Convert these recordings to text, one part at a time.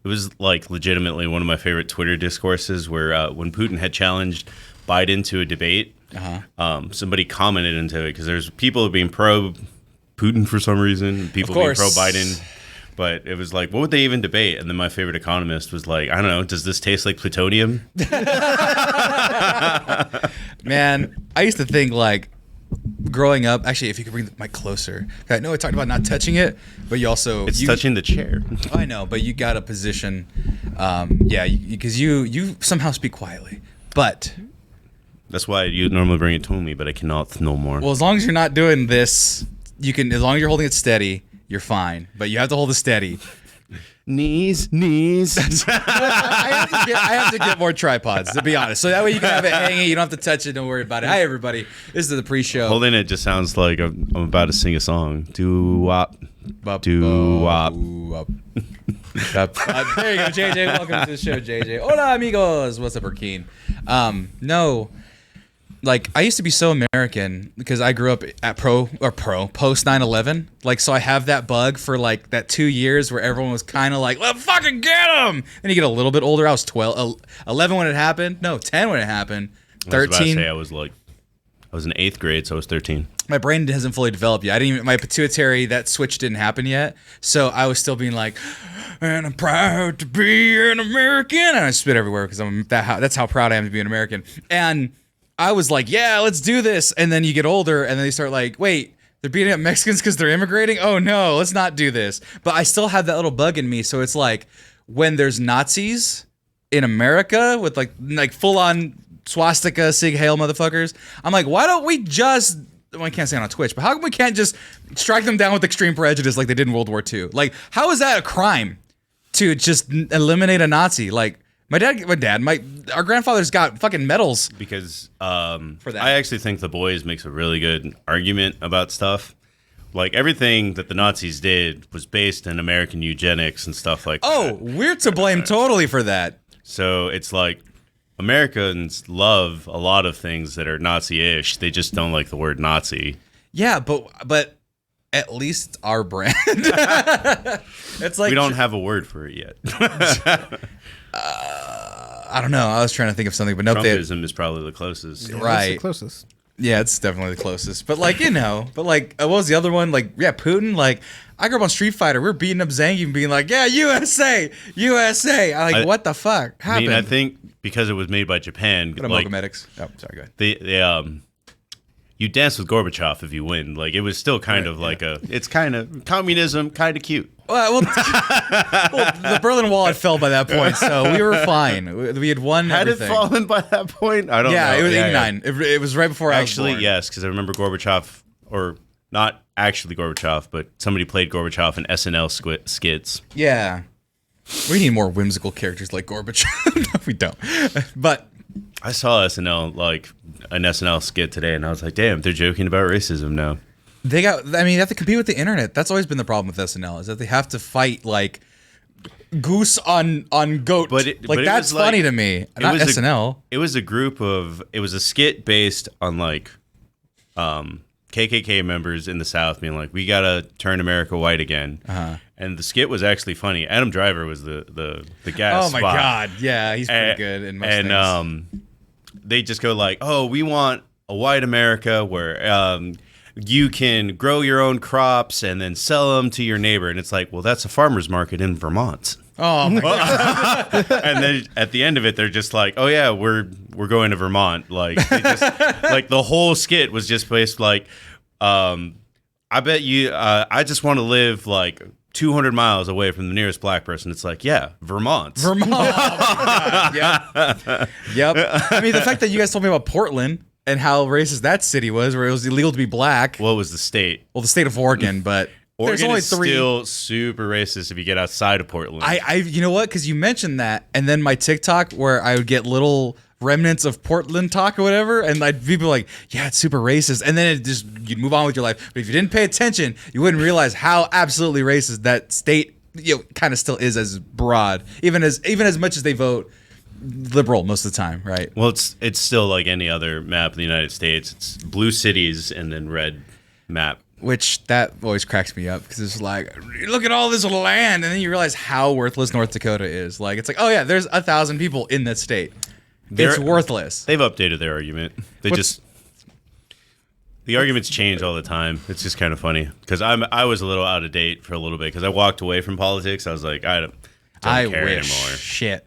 It was like legitimately one of my favorite Twitter discourses where when Putin had challenged Biden to a debate, somebody commented into it because there's people being pro Putin for some reason, people being pro Biden. But it was like, what would they even debate? And then my favorite economist was like, I don't know, does this taste like plutonium? Man, I used to think like growing up, actually, if you could bring the mic closer. I know I talked about not touching it, but you also... It's touching the chair. I know, but you got a position, because you somehow speak quietly. But... That's why you normally bring it to me, but I cannot no more. Well, as long as you're not doing this, you can, as long as you're holding it steady, you're fine. But you have to hold it steady. Knees. I have to get more tripods, to be honest. So that way you can have it hanging. You don't have to touch it. Don't worry about it. Hi, everybody. This is the pre-show. Holding it just sounds like I'm about to sing a song. Doo-wop. Doo-wop. There you go, JJ. Welcome to the show, JJ. Hola, amigos. What's up, Erkeen? No. Like, I used to be so American because I grew up at post 9/11. Like, so I have that bug for like that 2 years where everyone was kind of like, let's fucking get them. And you get a little bit older. I was 11 when it happened. No, 10 when it happened. 13. I was about to say I was in 8th grade, so I was 13. My brain hasn't fully developed yet. My pituitary, that switch didn't happen yet. So I was still being like, and I'm proud to be an American. And I spit everywhere because that's how proud I am to be an American. And I was like, yeah, let's do this. And then you get older and then they start like, wait, they're beating up Mexicans because they're immigrating? Oh no, let's not do this. But I still have that little bug in me. So it's like when there's Nazis in America with like full on swastika, Sig Heil motherfuckers, I'm like, why don't we just, well, I can't say it on Twitch, but how come we can't just strike them down with extreme prejudice like they did in World War II? Like, how is that a crime to just eliminate a Nazi? Like, our grandfather's got fucking medals. Because for that. I actually think The Boys makes a really good argument about stuff. Like, everything that the Nazis did was based in American eugenics and stuff like that. Oh, we're to blame totally for that. So it's like Americans love a lot of things that are Nazi-ish. They just don't like the word Nazi. Yeah, but at least our brand. It's like we don't have a word for it yet. I don't know. I was trying to think of something, but no. Trumpism is probably the closest. Yeah, right. That's the closest. Yeah, it's definitely the closest. But like, but like, what was the other one? Like, yeah, Putin. Like, I grew up on Street Fighter. We're beating up Zangief and being like, yeah, USA. I'm like, what the fuck happened? I think because it was made by Japan. What like, Medics? Oh, sorry, go ahead. They you dance with Gorbachev if you win. Like, it was still kind of like it's kind of communism, kind of cute. Well, the Berlin Wall had fell by that point, so we were fine. We had won everything. Had it fallen by that point? I don't know. Yeah, it was 89. Yeah. It was right before I was born. Yes, because I remember Gorbachev, or not actually Gorbachev, but somebody played Gorbachev in SNL skits. Yeah. We need more whimsical characters like Gorbachev. No, we don't. But I saw SNL, like an SNL skit today, and I was like, damn, they're joking about racism now. They have to compete with the internet. That's always been the problem with SNL, is that they have to fight like goose on goat. But that's funny to me. Not SNL. It was a skit based on like KKK members in the South being like, we gotta turn America white again. And the skit was actually funny. Adam Driver was the guy. Oh my god, yeah, he's pretty good in most things. They just go like, oh, we want a white America where you can grow your own crops and then sell them to your neighbor. And it's like, well, that's a farmer's market in Vermont. Oh my god. And then at the end of it, they're just like, oh yeah, we're going to Vermont. Like, they just, like the whole skit was just based like, I bet you, I just want to live like 200 miles away from the nearest black person. It's like, yeah, Vermont. Oh my god. Yep. I mean, the fact that you guys told me about Portland and how racist that city was, where it was illegal to be black. What was the state? Well, the state of Oregon, but Oregon there's only is 3. Still super racist if you get outside of Portland. You know what? Because you mentioned that, and then my TikTok where I would get little remnants of Portland talk or whatever, and I'd be like, yeah, it's super racist, and then you'd move on with your life. But if you didn't pay attention, you wouldn't realize how absolutely racist that state kind of still is, as broad, even as much as they vote liberal most of the time, right? Well, it's still like any other map of the United States. It's blue cities and then red map. Which that always cracks me up because it's like, look at all this land, and then you realize how worthless North Dakota is. Like, it's like, oh yeah, there's 1,000 people in that state. It's worthless. They've updated their argument. The arguments change all the time. It's just kind of funny because I was a little out of date for a little bit because I walked away from politics. I was like, I don't care anymore. Shit,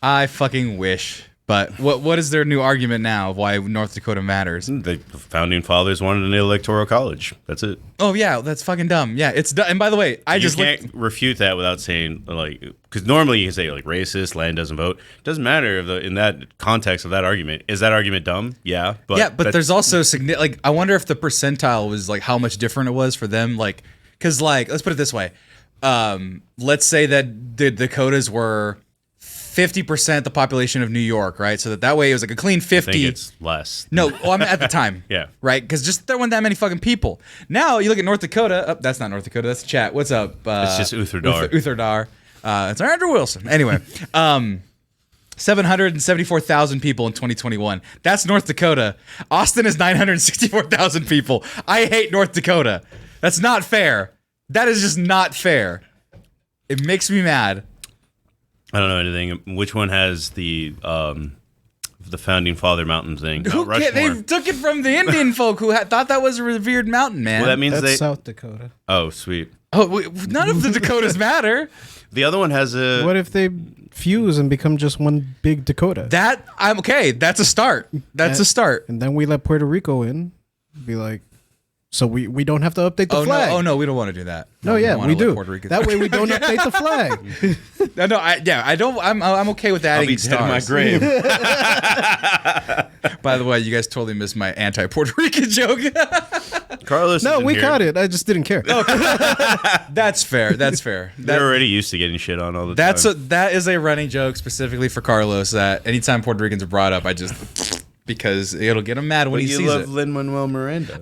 I fucking wish. But what is their new argument now of why North Dakota matters? The founding fathers wanted an electoral college. That's it. Oh yeah, that's fucking dumb. Yeah, it's dumb. And by the way, you can't refute that without saying like, because normally you can say like racist, land doesn't vote. It doesn't matter if in that context of that argument, is that argument dumb? Yeah, but there's also like, I wonder if the percentile was like how much different it was for them. Like, because like, let's put it this way. Let's say that the Dakotas were 50% the population of New York, right? So that way it was like a clean 50. I think it's less. No, well, I mean at the time. Yeah. Right? Because just there weren't that many fucking people. Now you look at North Dakota. Oh, that's not North Dakota. That's the chat. What's up? It's just Utherdar. Utherdar. It's Andrew Wilson. Anyway, 774,000 people in 2021. That's North Dakota. Austin is 964,000 people. I hate North Dakota. That's not fair. That is just not fair. It makes me mad. I don't know anything. Which one has the founding father mountain thing? They took it from the Indian folk who thought that was a revered mountain, man. Well, that means that's South Dakota. Oh, sweet. Oh, none of the Dakotas matter. The other one has a. What if they fuse and become just one big Dakota? I'm okay. That's a start. That's a start. And then we let Puerto Rico in. Be like, so we don't have to update the flag. No, we don't want to do that. No, yeah, we do. That way we don't update the flag. I don't. I'm okay with adding I'll be dead in my grave. By the way, you guys totally missed my anti-Puerto Rican joke. Carlos. No, we caught it. I just didn't care. That's fair. They're already used to getting shit on all the time. That is a running joke specifically for Carlos. That anytime Puerto Ricans are brought up, I just. Because it'll get him mad when he sees it. You love Lin-Manuel Miranda.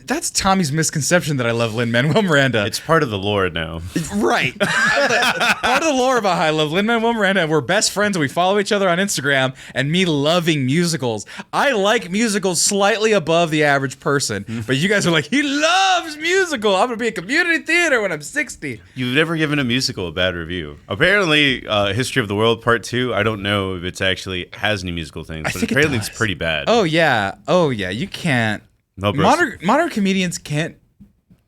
That's Tommy's misconception that I love Lin-Manuel Miranda. It's part of the lore now. Right. Part of the lore about how I love Lin-Manuel Miranda, and we're best friends and we follow each other on Instagram, and me loving musicals. I like musicals slightly above the average person, but you guys are like, he loves musical. I'm going to be a community theater when I'm 60. You've never given a musical a bad review. Apparently, History of the World Part 2, I don't know if it's actually has any musical things, but apparently it's pretty bad. Oh yeah. You can't. Modern comedians can't.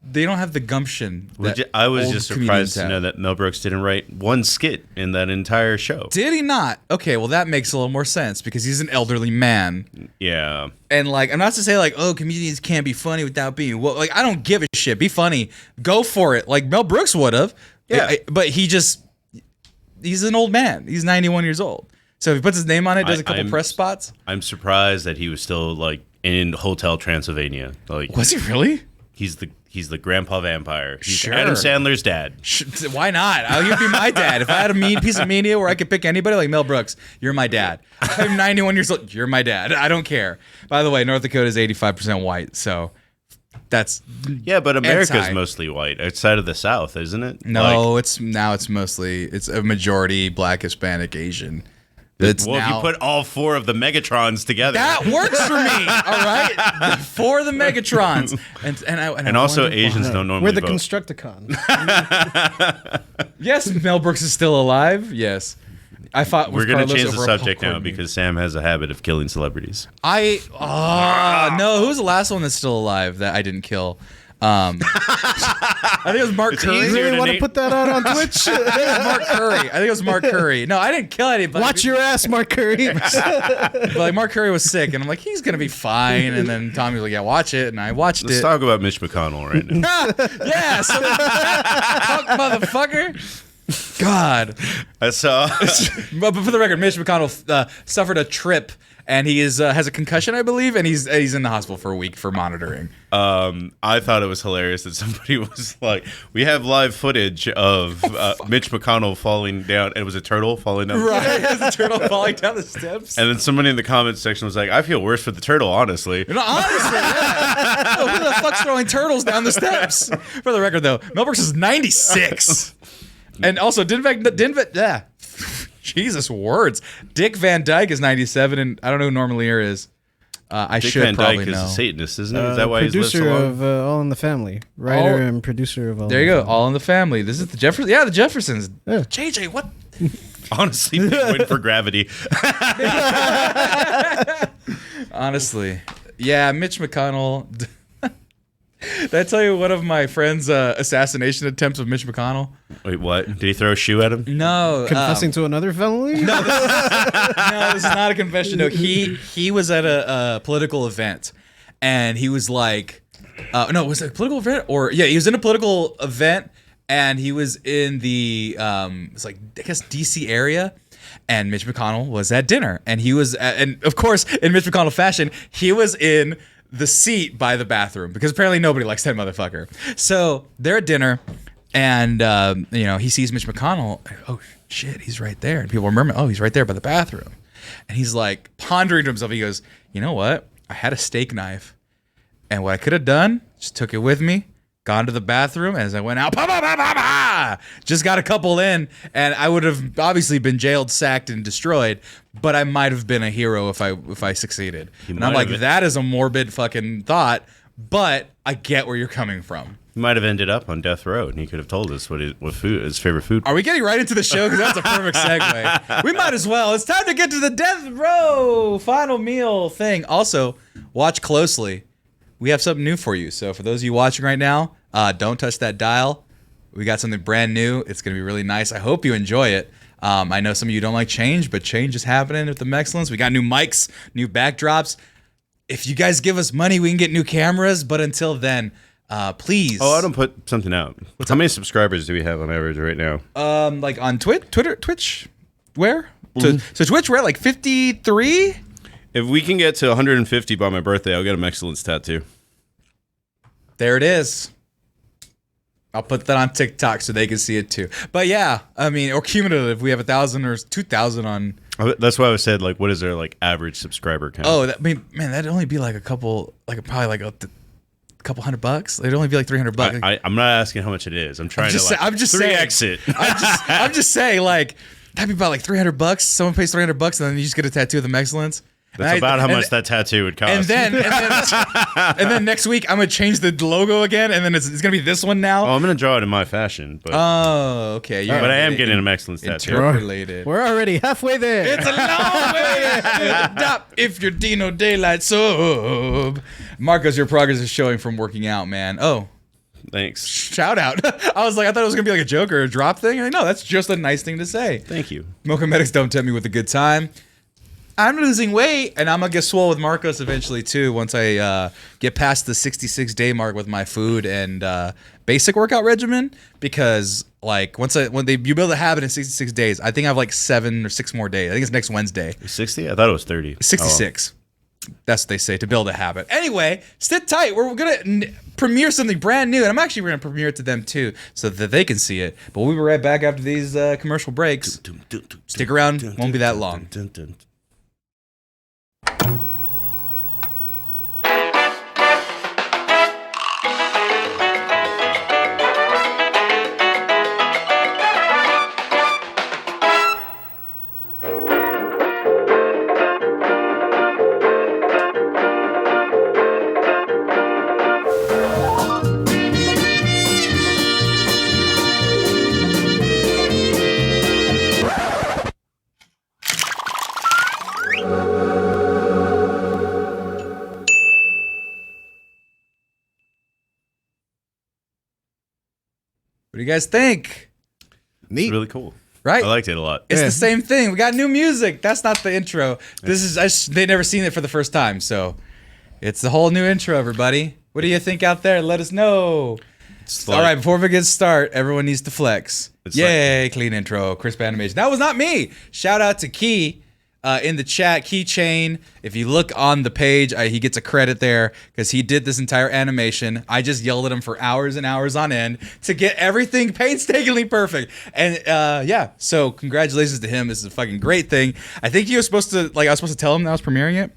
They don't have the gumption. I was just surprised to know that Mel Brooks didn't write one skit in that entire show. Did he not? Okay, well that makes a little more sense because he's an elderly man. Yeah. And like, I'm not to say like, oh, comedians can't be funny without being. Well, like, I don't give a shit. Be funny. Go for it. Like Mel Brooks would have. Yeah. But he's an old man. He's 91 years old. So if he puts his name on it, does a couple press spots. I'm surprised that he was still like in Hotel Transylvania. Like, was he really? He's the grandpa vampire. He's sure. Adam Sandler's dad. Why not? He'd be my dad. If I had a piece of media where I could pick anybody, like Mel Brooks, you're my dad. I'm 91 years old. You're my dad. I don't care. By the way, North Dakota is 85% white, so that's but America's mostly white outside of the South, isn't it? No, it's a majority Black, Hispanic, Asian. If you put all four of the Megatrons together, that works for me. All right, four of the Megatrons, and also Asians don't normally We're the vote. Constructicons. Yes, Mel Brooks is still alive. Yes, I thought we're going to change the subject now because Sam has a habit of killing celebrities. No, who's the last one that's still alive that I didn't kill? I think it was Mark Curry. You really want to put that out on Twitch? I think it was Mark Curry. No, I didn't kill anybody. Watch your ass, Mark Curry. But like Mark Curry was sick, and I'm like, he's gonna be fine. And then Tommy was like, yeah, watch it, and I watched it. Let's talk about Mitch McConnell right now. Yeah, fuck motherfucker. God, I saw. But for the record, Mitch McConnell suffered a trip. And he has a concussion, I believe, and he's in the hospital for a week for monitoring. I thought it was hilarious that somebody was like, "We have live footage of Mitch McConnell falling down." And it was a turtle falling down. Right, it was a turtle falling down the steps. And then somebody in the comments section was like, "I feel worse for the turtle, honestly." Honestly, yeah. Oh, who the fuck's throwing turtles down the steps? For the record, though, Mel Brooks is 96, and also Jesus words. Dick Van Dyke is 97, and I don't know who Norman Lear is. I Dick should Van probably Dyke is know. a Satanist, isn't it? Is that why he's lived so producer long? of All in the Family, writer and producer of All. There you go. All in the Family. This is the Jeffersons. Yeah, the Jeffersons. Yeah. JJ, what? Honestly, win for gravity. Honestly, yeah, Mitch McConnell. Did I tell you one of my friend's assassination attempts of Mitch McConnell? Wait, what? Did he throw a shoe at him? No, Confessing to another felony? no, this is not a confession. No, he was at a political event, and he was like, no, was it a political event or yeah, he was in a political event, and he was in the it's like I guess DC area. And Mitch McConnell was at dinner, and he was, and of course, in Mitch McConnell fashion, he was in the seat by the bathroom because apparently nobody likes that motherfucker. So they're at dinner, and he sees Mitch McConnell. Oh shit, he's right there, and people remember, oh, he's right there by the bathroom, and he's like pondering to himself. He goes, you know what? I had a steak knife, and what I could have done, just took it with me. Gone to the bathroom, and as I went out, just got a couple in, and I would have obviously been jailed, sacked, and destroyed, but I might have been a hero if I succeeded. And I'm like, that is a morbid fucking thought, but I get where you're coming from. He might have ended up on death row, and he could have told us what his favorite food. Are we getting right into the show? Because that's a perfect segue. We might as well. It's time to get to the death row final meal thing. Also, watch closely. We have something new for you. So for those of you watching right now, don't touch that dial. We got something brand new. It's going to be really nice. I hope you enjoy it. I know some of you don't like change, but change is happening with the Mexcellence. We got new mics, new backdrops. If you guys give us money, we can get new cameras. But until then, please. Oh, I don't put something out. How many subscribers do we have on average right now? Like on Twitch, where? So Twitch, we're at like 53. If we can get to 150 by my birthday, I'll get a Mexcellence tattoo. There it is. I'll put that on TikTok so they can see it too. But yeah, I mean, or cumulative, we have 1,000 or 2,000 on. That's why I said, like, what is their like average subscriber count? Oh, man, that'd only be like a couple, like probably like a couple $100. It'd only be like $300. I'm not asking how much it is. I'm trying I'm just saying. Exit. I'm just saying, like that'd be about like $300. Someone pays $300, and then you just get a tattoo of the Mexcellence. That's about how much that tattoo would cost. And then next week I'm gonna change the logo again, and then it's gonna be this one now. Oh, I'm gonna draw it in my fashion, but okay. But I am getting a Mexcellence tattoo. Interpolated. We're already halfway there. It's a long way to stop if you're Dino Daylight sub. Marcos, your progress is showing from working out, man. Oh, Thanks. shout out. I was like, I thought it was gonna be like a joke or a drop thing. Like, no, that's just a nice thing to say. Thank you. Mocha Medics don't tempt me with a good time. I'm losing weight, and I'm gonna get swole with Marcos eventually too. Once I get past the 66-day mark with my food and basic workout regimen, because like you build a habit in 66 days, I think I have like 7 or 6 more days. I think it's next Wednesday. 60? I thought it was 30. 66. That's what they say to build a habit. Anyway, sit tight. We're gonna premiere something brand new, and I'm actually gonna premiere it to them too, so that they can see it. But we'll be right back after these commercial breaks. Stick around. Won't be that long. What do you guys think? Neat. It's really cool. Right? I liked it a lot. It's the same thing. We got new music. That's not the intro. This is they never seen it for the first time, so it's the whole new intro, everybody. What do you think out there? Let us know. All right, before we get started, everyone needs to flex. Yay, clean intro, crisp animation. That was not me. Shout out to Key in the chat, Keychain. If you look on the page, he gets a credit there because he did this entire animation. I just yelled at him for hours and hours on end to get everything painstakingly perfect. And yeah, so congratulations to him. This is a fucking great thing. I think he was supposed to, I was supposed to tell him that I was premiering it,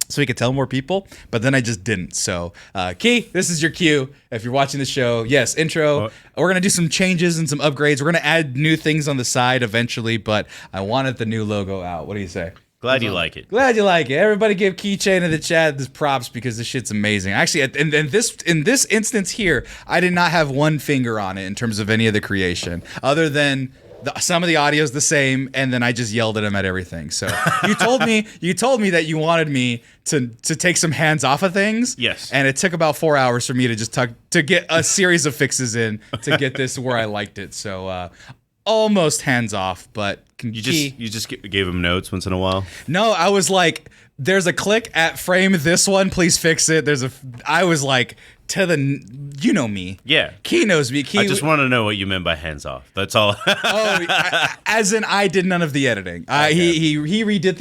so he could tell more people, but then I just didn't. So, Key, this is your cue. If you're watching the show, yes, intro. We're going to do some changes and some upgrades. We're going to add new things on the side eventually, but I wanted the new logo out. What do you say? Glad you like it. Glad you like it. Everybody give Keychain in the chat this props because this shit's amazing. Actually, in this instance here, I did not have one finger on it in terms of any of the creation, other than some of the audio's the same, and then I just yelled at him at everything. So you told me that you wanted me to take some hands off of things. Yes. And it took about 4 hours for me to just to get a series of fixes in to get this where I liked it. So almost hands off, but You just gave him notes once in a while. no, I was like, there's a click at frame this one, please fix it. I was like, to the, you know me. Yeah. Key knows me. Key, I just want to know what you meant by hands off. That's all. as in I did none of the editing. He redid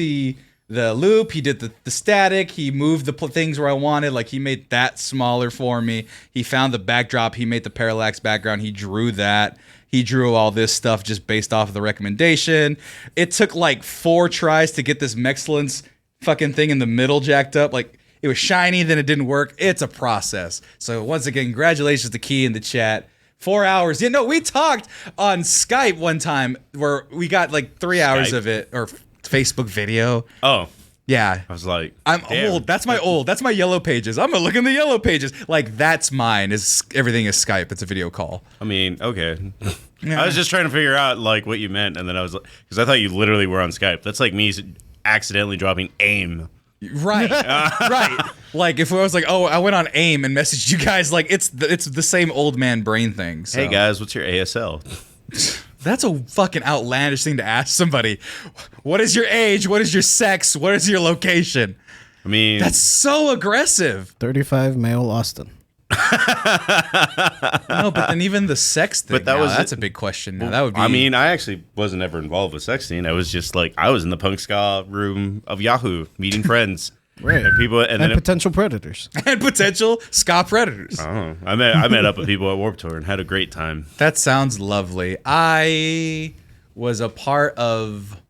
the loop. He did the static. He moved the things where I wanted. Like he made that smaller for me. He found the backdrop. He made the parallax background. He drew that. He drew all this stuff just based off of the recommendation. It took like 4 tries to get this Mexcellence fucking thing in the middle jacked up. Like it was shiny, then it didn't work. It's a process. So once again, congratulations to Key in the chat. 4 hours. You know, we talked on Skype one time where we got like 3 hours of it, or Facebook video. Oh. Yeah. I was like, I'm damn. old. That's my yellow pages. I'm gonna look in the yellow pages. Like that's mine. Is everything is Skype. It's a video call. I mean, okay. I was just trying to figure out like what you meant, and then I was like, because I thought you literally were on Skype. That's like me accidentally dropping AIM. Right. Right. Like if I was like, oh, I went on AIM and messaged you guys, like it's the same old man brain thing. So. Hey guys, what's your ASL? That's a fucking outlandish thing to ask somebody. What is your age? What is your sex? What is your location? I mean, That's so aggressive. 35 male Austin. No, but then even the sex thing. But that's a big question. Now that would be. I mean, I actually wasn't ever involved with sexting. I was just like, I was in the punk ska room of Yahoo meeting friends. Right. And people, and then potential predators. and potential ska predators. I met up with people at Warped Tour and had a great time. That sounds lovely. I was a part of.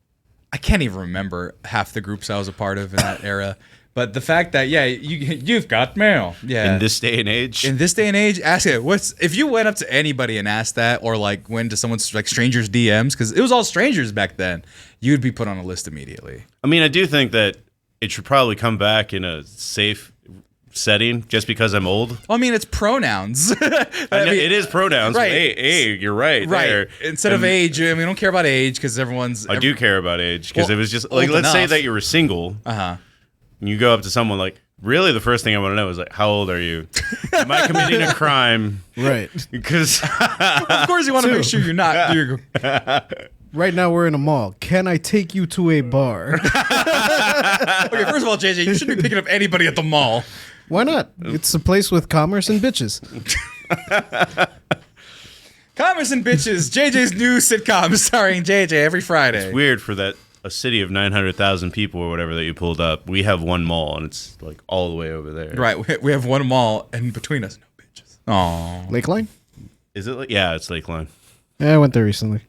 I can't even remember half the groups I was a part of in that era. But the fact that you've got mail. Yeah. In this day and age. In this day and age, ask it. If you went up to anybody and asked that, or like went to someone's like strangers' DMs, because it was all strangers back then, you'd be put on a list immediately. I mean, I do think that it should probably come back in a safe setting, just because I'm old. I mean, it's pronouns. I know, it is pronouns. Right. Hey, you're right. Right. There. Instead of age, I mean, we don't care about age because I do care about age, because it was just like, old let's say enough. that you were single. Uh-huh. And you go up to someone like, really, the first thing I want to know is like, how old are you? Am I committing a crime? Right. Because Of course, you want to make sure you're not. Right now we're in a mall. Can I take you to a bar? Okay, first of all, JJ, you shouldn't be picking up anybody at the mall. Why not? It's a place with commerce and bitches. Commerce and Bitches, JJ's new sitcom starring JJ every Friday. it's weird for that a city of 900,000 people or whatever that you pulled up. We have one mall, and it's like all the way over there. Right, we have one mall, and between us, no bitches. Aw. Lakeline? Is it? Yeah, it's Lakeline. Yeah, I went there recently.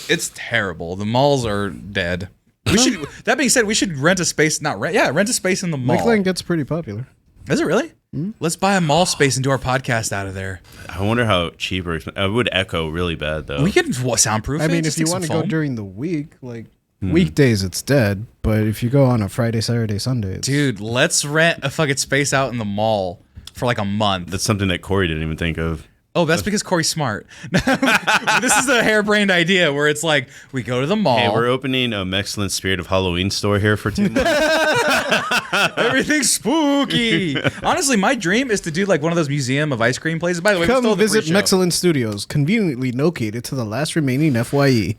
It's terrible. The malls are dead. That being said, we should rent a space. Rent a space in the mall. Lakeline gets pretty popular. Is it really? Let's buy a mall space and do our podcast out of there. I wonder how cheap or expensive. It would echo really bad though. We can soundproof. I mean, if you want to go during the week, like weekdays, it's dead. But if you go on a Friday, Saturday, Sunday, it's... dude, let's rent a fucking space out in the mall for like a month. That's something that Corey didn't even think of. Oh, that's because Corey's smart. This is a harebrained idea where it's like we go to the mall. Hey, we're opening a Excellent Spirit of Halloween store here for 2 months. Everything's spooky. Honestly, my dream is to do like one of those museum of ice cream places. By the way, we Come stole the visit pre-show. Mexcellent Studios, conveniently located to the last remaining FYE.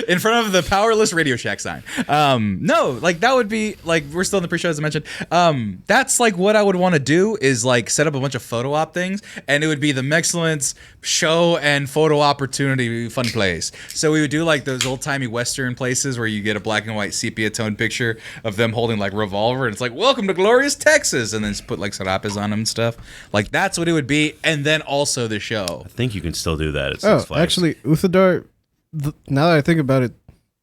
In front of the powerless Radio Shack sign. No, like that would be like we're still in the pre-show as I mentioned. That's like what I would want to do is like set up a bunch of photo op things, and it would be the Mexcellence show and photo opportunity fun place. So we would do like those old timey Western places where you get a black and white sepia tone picture of them holding like revolver, and it's like welcome to glorious Texas, and then just put like serapes on them and stuff. Like that's what it would be, and then also the show. I think you can still do that at Six Oh, Flags. actually, Uthadar, now that I think about it,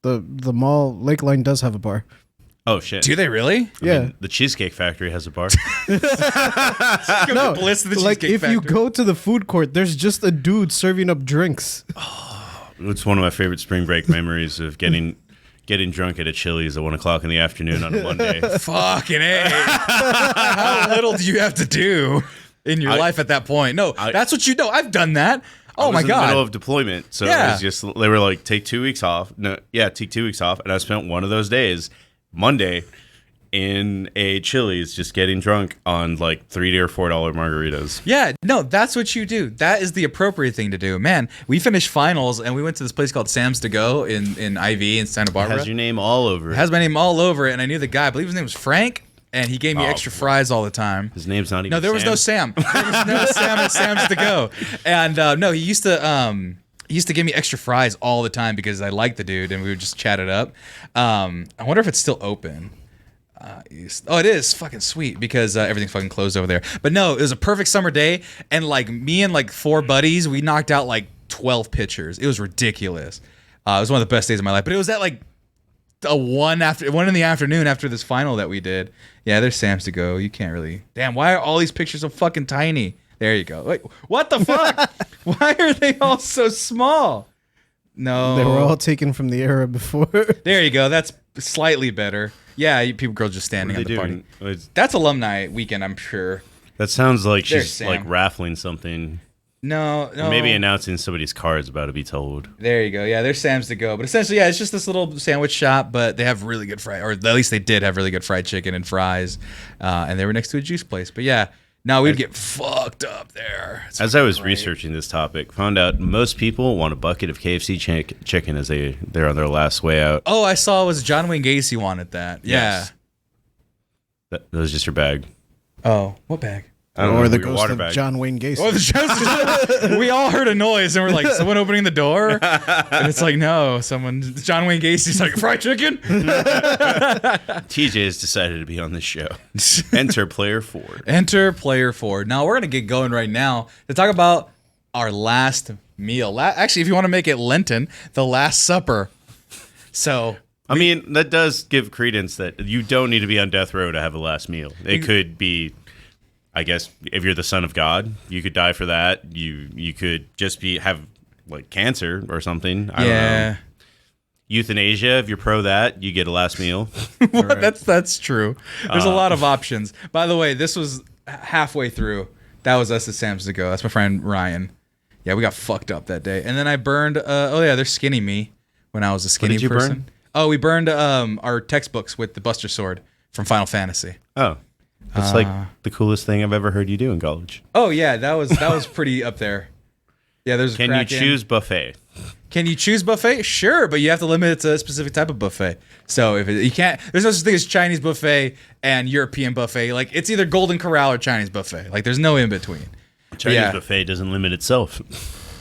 the mall Lakeline does have a bar. Oh shit. Do they really? Yeah. The Cheesecake Factory has a bar. No, Bliss of the like Cheesecake if you Factory. go to the food court, there's just a dude serving up drinks. It's one of my favorite spring break memories of getting getting drunk at a Chili's at 1 o'clock in the afternoon on a Monday. Fucking A. How little do you have to do in your life at that point? No, that's what you know. I've done that. Oh my God. In the middle of deployment. So it was just, they were like, take 2 weeks off. Take 2 weeks off. And I spent one of those days, Monday, in a Chili's just getting drunk on like $3 or $4 margaritas. Yeah, no, that's what you do. That is the appropriate thing to do. Man, we finished finals and we went to this place called Sam's To Go in IV in Santa Barbara. It has your name all over it. It has my name all over it, and I knew the guy. I believe his name was Frank, and he gave me extra fries all the time. His name's not even No, there was no Sam. There was no Sam at Sam's To Go. And no, he used to give me extra fries all the time because I liked the dude, and we would just chat it up. I wonder if it's still open. It is fucking sweet because everything's fucking closed over there. But no, it was a perfect summer day, and like me and like 4 buddies, we knocked out like 12 pitchers. It was ridiculous. It was one of the best days of my life. But it was at like one in the afternoon after this final that we did. Yeah, there's Sam's To Go. You can't really. Damn, why are all these pictures so fucking tiny? There you go. Wait, what the fuck? Why are they all so small? No, They were all taken from the era before. There you go. That's slightly better. Yeah, girls just standing at the party. That's alumni weekend, I'm sure. That sounds like There's she's Sam. like raffling something. No. Maybe announcing somebody's card's about to be told. There you go. Yeah, there's Sam's To Go. But essentially, yeah, it's just this little sandwich shop, but they have really good fried, or at least they did have really good fried chicken and fries. And they were next to a juice place. But yeah, no, we'd get fucked up there. As I was researching this topic, found out most people want a bucket of KFC chicken as they're on their last way out. Oh, I saw it was John Wayne Gacy wanted that. Yeah. Yes. That was just your bag. Oh, what bag? I don't know, Or the your ghost water of bag. John Wayne Gacy. Oh, we all heard a noise and we're like, someone opening the door? And it's like, no, John Wayne Gacy's like, fried chicken? TJ has decided to be on this show. Enter player 4. Enter player 4. Now we're going to get going right now to talk about our last meal. Actually, if you want to make it Lenten, the Last Supper. So, I mean, that does give credence that you don't need to be on death row to have a last meal. It could be, I guess, if you're the son of God, you could die for that. You could just have like cancer or something. I don't know. Euthanasia, if you're pro that, you get a last meal. Right. That's true. There's a lot of options. By the way, this was halfway through. That was us at Sam's To Go. That's my friend Ryan. Yeah, we got fucked up that day. And then I burned, there's Skinny Me when I was a skinny did you person. burn? Oh, we burned our textbooks with the Buster Sword from Final Fantasy. Oh, that's like the coolest thing I've ever heard you do in college. Oh yeah, that was pretty up there. Yeah, there's. Can you choose buffet? Can you choose buffet? Sure, but you have to limit it to a specific type of buffet. So you can't, there's no such thing as Chinese buffet and European buffet. Like it's either Golden Corral or Chinese buffet. Like there's no in between. Chinese buffet doesn't limit itself.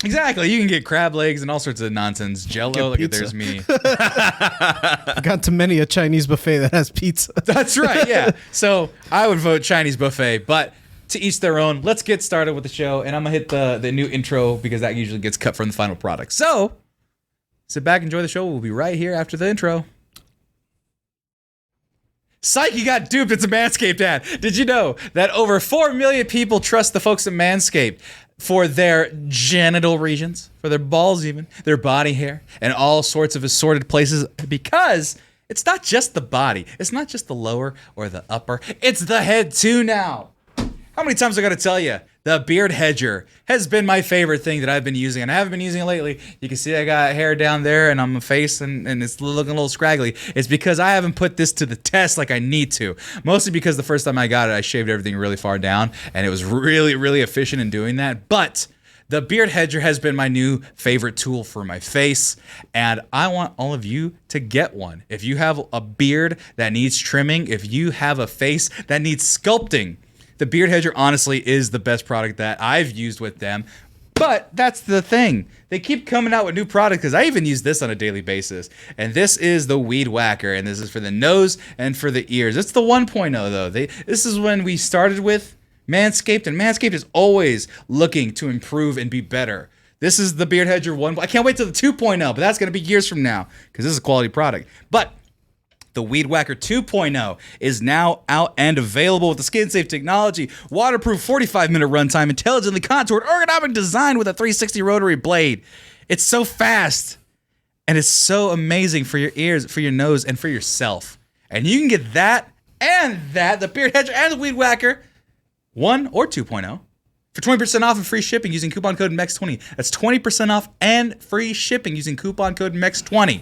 Exactly. You can get crab legs and all sorts of nonsense. Jello, look at there's me. I've gone to many a Chinese buffet that has pizza. That's right, yeah. So I would vote Chinese buffet, but to each their own. Let's get started with the show, and I'm going to hit the new intro because that usually gets cut from the final product. So sit back, enjoy the show. We'll be right here after the intro. Psych, you got duped. It's a Manscaped ad. Did you know that over 4 million people trust the folks at Manscaped for their genital regions, for their balls even, their body hair, and all sorts of assorted places? Because it's not just the body. It's not just the lower or the upper. It's the head too now. How many times I got to tell you? The Beard Hedger has been my favorite thing that I've been using, and I haven't been using it lately. You can see I got hair down there, and on my face, and it's looking a little scraggly. It's because I haven't put this to the test like I need to. Mostly because the first time I got it, I shaved everything really far down, and it was really, really efficient in doing that. But the Beard Hedger has been my new favorite tool for my face, and I want all of you to get one. If you have a beard that needs trimming, if you have a face that needs sculpting, the Beard Hedger honestly is the best product that I've used with them. But that's the thing. They keep coming out with new products because I even use this on a daily basis. And this is the Weed Whacker, and this is for the nose and for the ears. It's the 1.0 though. This is when we started with Manscaped, and Manscaped is always looking to improve and be better. This is the Beard Hedger 1. I can't wait till the 2.0, but that's going to be years from now because this is a quality product. But the Weed Whacker 2.0 is now out and available with the skin-safe technology, waterproof 45-minute runtime, intelligently contoured, ergonomic design with a 360 rotary blade. It's so fast. And it's so amazing for your ears, for your nose, and for yourself. And you can get that and that, the Beard Hedger and the Weed Whacker, 1 or 2.0, for 20% off and free shipping using coupon code MEX20. That's 20% off and free shipping using coupon code MEX20.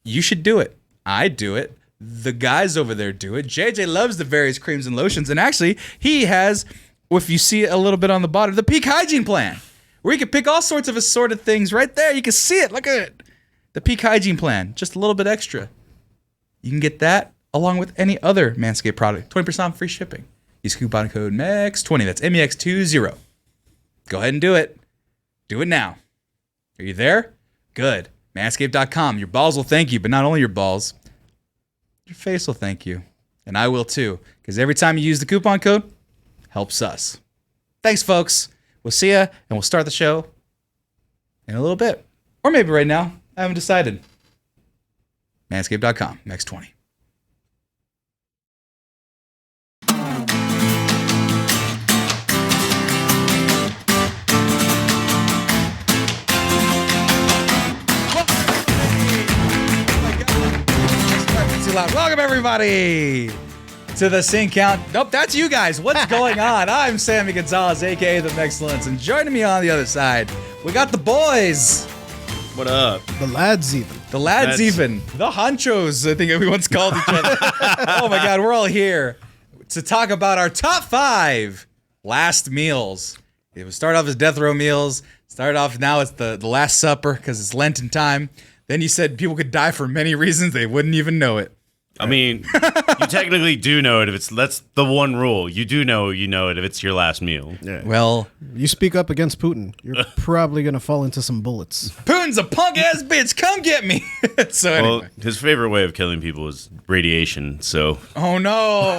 You should do it. I do it. The guys over there do it. JJ loves the various creams and lotions. And actually, he has, if you see it a little bit on the bottom, the Peak Hygiene Plan, where you can pick all sorts of assorted things right there. You can see it. Look at it. The Peak Hygiene Plan, just a little bit extra. You can get that along with any other Manscaped product. 20% off free shipping. Use coupon code MEX20. That's MEX20. Go ahead and do it. Do it now. Are you there? Good. Manscaped.com. Your balls will thank you, but not only your balls, your face will thank you. And I will too, because every time you use the coupon code, helps us. Thanks, folks. We'll see ya, and we'll start the show in a little bit. Or maybe right now. I haven't decided. Manscaped.com. MEX20. Welcome, everybody, to the Sync Count. Nope, that's you guys. What's going on? I'm Sammy Gonzalez, a.k.a. The Mexcellence, and joining me on the other side, we got the boys. What up? The lads even. The lads even. The honchos, I think we once called each other. Oh, my God. We're all here to talk about our top 5 last meals. It would start off as death row meals. Started off, now it's the Last Supper because it's Lenten time. Then you said people could die for many reasons. They wouldn't even know it. I mean, you technically do know it if that's the one rule. You do know it if it's your last meal. Yeah. Well, You speak up against Putin, you're probably going to fall into some bullets. Putin's a punk-ass bitch. Come get me. So anyway. Well, his favorite way of killing people is radiation, so... Oh, no.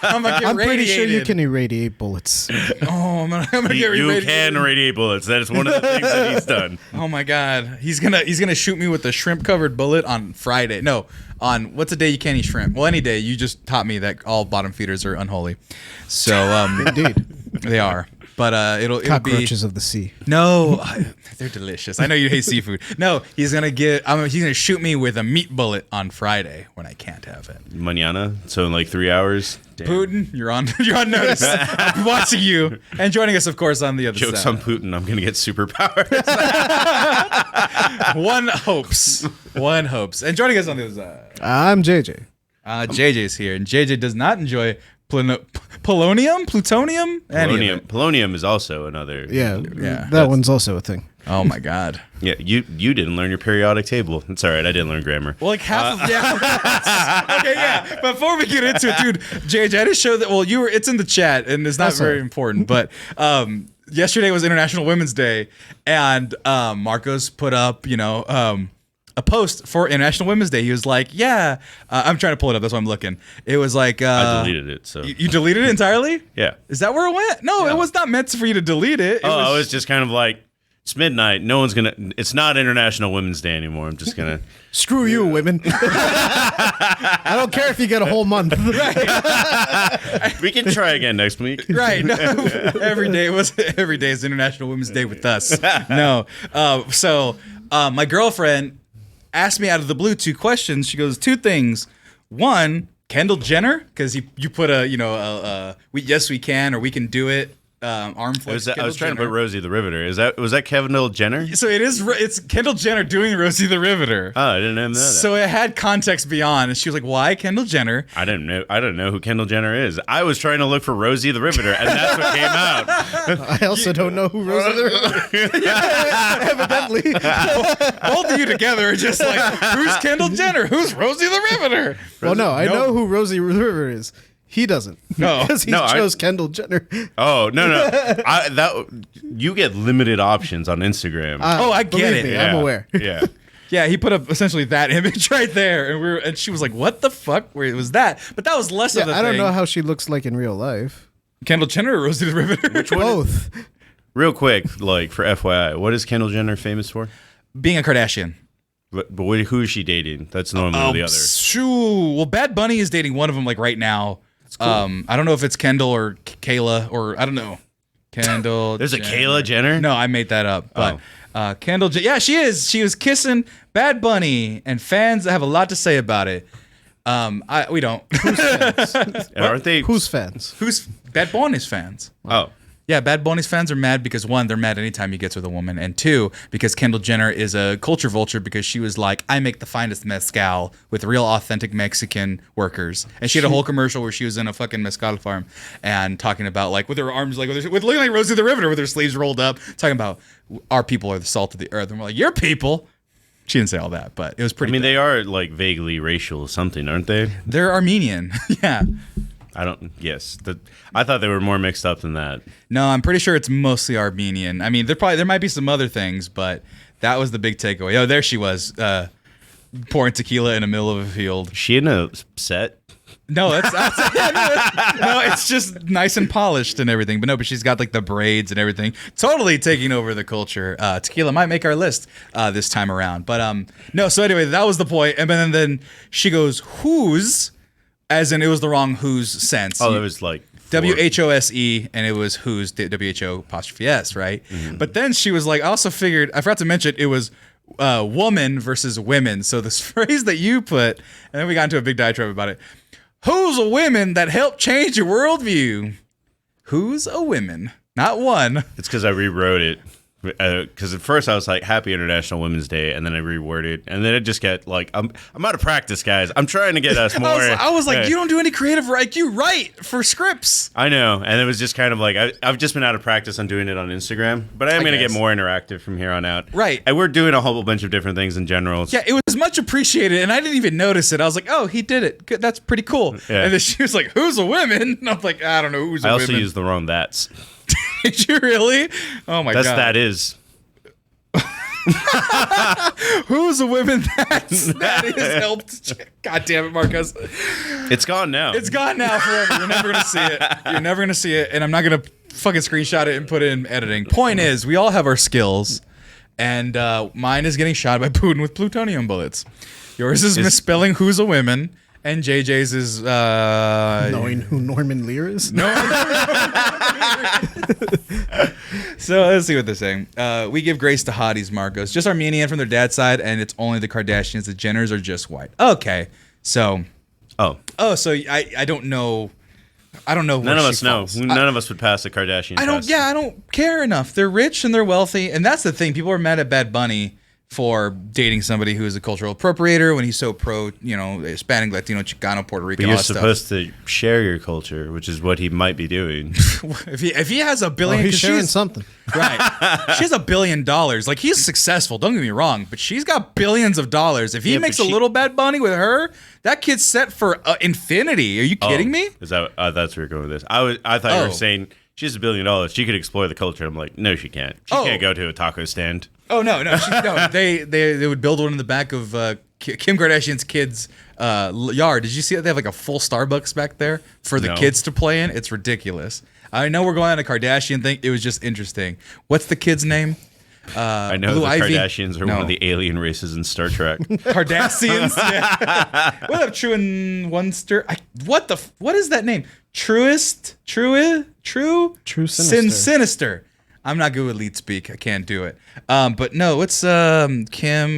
I'm going to get I'm pretty sure you radiated. can irradiate bullets. Oh, I'm gonna get You irradiated. can radiate bullets. That is one of the things that he's done. Oh my God, he's gonna shoot me with a shrimp covered bullet on Friday. No, on what's the day you can't eat shrimp? Well, any day. You just taught me that all bottom feeders are unholy. So Indeed. they are. But it'll be Cockroaches of the sea. no. They're delicious. I know you hate seafood. No, he's gonna shoot me with a meat bullet on Friday when I can't have it. Mañana, so in like 3 hours. Damn. Putin, you're on notice. I'll be watching you and joining us, of course, on the other Jokes side. on Putin. I'm gonna get superpowers. One hopes. And joining us on the other side. I'm JJ. JJ's here, and JJ does not enjoy plutonium. Any of it. Polonium is also another. Yeah, Yeah. that one's also a thing. Oh my God. Yeah, you didn't learn your periodic table. It's all right. I didn't learn grammar. Well, like half of okay, yeah. Before we get into it, dude, JJ, I just showed that. Well, it's in the chat, and it's not very important. But yesterday was International Women's Day, and Marcos put up, a post for International Women's Day. He was like, "Yeah, I'm trying to pull it up. That's why I'm looking." It was like I deleted it. So You deleted it entirely? yeah. Is that where it went? No, it was not meant for you to delete it. I was just kind of like, it's midnight. No one's gonna. It's not International Women's Day anymore. I'm just gonna. Screw you, women. I don't care if you get a whole month. We can try again next week. Right. No, every day is International Women's Day with us. No. So my girlfriend asked me out of the blue 2 questions. She goes, 2 things. One, Kendall Jenner, because you put yes we can or we can do it. Arm flex. I was trying to put Rosie the Riveter. Was that Kendall Jenner? So it's Kendall Jenner doing Rosie the Riveter. Oh, I didn't know that. So it had context beyond, and she was like, "Why Kendall Jenner?" I didn't know who Kendall Jenner is. I was trying to look for Rosie the Riveter, and that's what came out. I also don't know who Rosie the Riveter. Evidently. Both of you together are just like, "Who's Kendall Jenner? Who's Rosie the Riveter?" Well, no, I know who Rosie the Riveter is. He doesn't. No. Because he chose Kendall Jenner. Oh no! You get limited options on Instagram. I get believe it. me, Yeah. I'm aware. Yeah. Yeah, he put up essentially that image right there, and she was like, "What the fuck? Where was that?" But that was less of the I don't thing. know how she looks like in real life. Kendall Jenner or Rosie the Riveter? Both. Real quick, like for FYI, what is Kendall Jenner famous for? Being a Kardashian. But who is she dating? That's normally the other. Shoo. Well, Bad Bunny is dating one of them like right now. Cool. I don't know if it's Kendall or Kayla or I don't know. Kendall. There's a Kayla Jenner? No, I made that up. But Kendall, yeah, she is. She was kissing Bad Bunny, and fans have a lot to say about it. We don't. Aren't they? Who's fans? Who's Bad Bunny's fans? Oh. Yeah, Bad Bunny's fans are mad because, one, they're mad anytime he gets with a woman, and two, because Kendall Jenner is a culture vulture because she was like, I make the finest mezcal with real authentic Mexican workers. And she had a whole commercial where she was in a fucking mezcal farm and talking about, like, with her arms, like, with looking like Rosie the Riveter with her sleeves rolled up, talking about our people are the salt of the earth. And we're like, your people? She didn't say all that, but it was pretty. I mean, they are, like, vaguely racial something, aren't they? They're Armenian. Yeah. I thought they were more mixed up than that. No, I'm pretty sure it's mostly Armenian. I mean, there might be some other things, but that was the big takeaway. Oh, there she was, pouring tequila in the middle of a field. She in a set? No, no, it's just nice and polished and everything. But she's got like the braids and everything, totally taking over the culture. Tequila might make our list this time around, but no. So anyway, that was the point. And then she goes, "Whose?" As in, it was the wrong whose sense. Oh, it was like WHOSE, and it was whose WHO''S, right? Mm-hmm. But then she was like, I also figured, I forgot to mention, it was woman versus women. So this phrase that you put, and then we got into a big diatribe about it. Who's a women that helped change your worldview? Who's a women? Not one. It's because I rewrote it. Because at first I was like, Happy International Women's Day, and then I reworded, and then it just got like, I'm out of practice, guys. I'm trying to get us more. I was like, you don't do any creative, like you write for scripts. I know, and it was just kind of like I've just been out of practice on doing it on Instagram, but I am going to get more interactive from here on out. Right, and we're doing a whole bunch of different things in general. Yeah, it was much appreciated, and I didn't even notice it. I was like, oh, he did it. Good, that's pretty cool. Yeah. And then she was like, who's a women? And I'm like, I don't know who's a women. I also used the wrong that's. Did you really? Oh my god. That is. Who's a women that is helped? God damn it, Marcus. It's gone now. It's gone now forever. You're never gonna see it. You're never gonna see it, and I'm not gonna fucking screenshot it and put it in editing. Point is, we all have our skills, and mine is getting shot by Putin with plutonium bullets. Yours is misspelling who's a women. And JJ's is knowing who Norman Lear is. No. So let's see what they're saying. We give grace to hotties, Marcos. Just Armenian from their dad's side, and it's only the Kardashians. The Jenners are just white. Okay, so. So I don't know. I don't know. None of us know. None of us would pass the Kardashian test. I don't care enough. They're rich and they're wealthy, and that's the thing. People are mad at Bad Bunny for dating somebody who is a cultural appropriator when he's so pro, Hispanic, Latino, Chicano, Puerto Rican, but all you're that supposed to share your culture, which is what he might be doing. if he has $1 billion, he's sharing something, right? She has $1 billion. Like, he's successful. Don't get me wrong, but she's got billions of dollars. If he makes a little Bad Bunny with her, that kid's set for infinity. Are you kidding me? Is that that's where you're going with this? I thought you were saying she has $1 billion. She could explore the culture. I'm like, no, she can't. She can't go to a taco stand. Oh no! They would build one in the back of Kim Kardashian's kids' yard. Did you see that they have like a full Starbucks back there for the kids to play in? It's ridiculous. I know we're going on a Kardashian thing. It was just interesting. What's the kid's name? I know Blue the Ivy? Kardashians are one of the alien races in Star Trek. Cardassians. Yeah. What up, True and Wonster? What is that name? True Sinister. I'm not good with lead speak. I can't do it. But no, it's Kim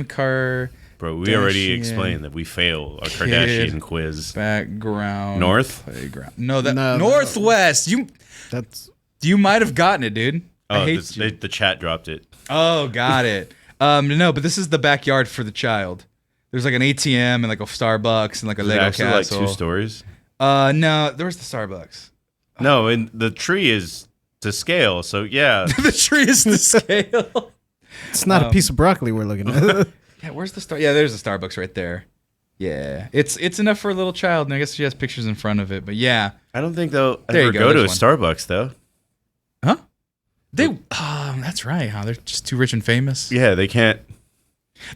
Kardashian. Bro, we already explained that we fail a Kardashian quiz. Background. North? Playground. No, Northwest. You might have gotten it, dude. Oh, the chat dropped it. Oh, got it. No, but this is the backyard for the child. There's like an ATM and like a Starbucks and like a Lego actually castle. Like 2 stories? No, there was the Starbucks. No, and the tree is to scale, so yeah. The tree is to scale. It's not a piece of broccoli we're looking at. Yeah, where's the Yeah, there's the Starbucks right there. Yeah, it's enough for a little child, and I guess she has pictures in front of it. But yeah, I don't think they'll ever go to a Starbucks though. Huh? That's right. Huh? They're just too rich and famous. Yeah, they can't.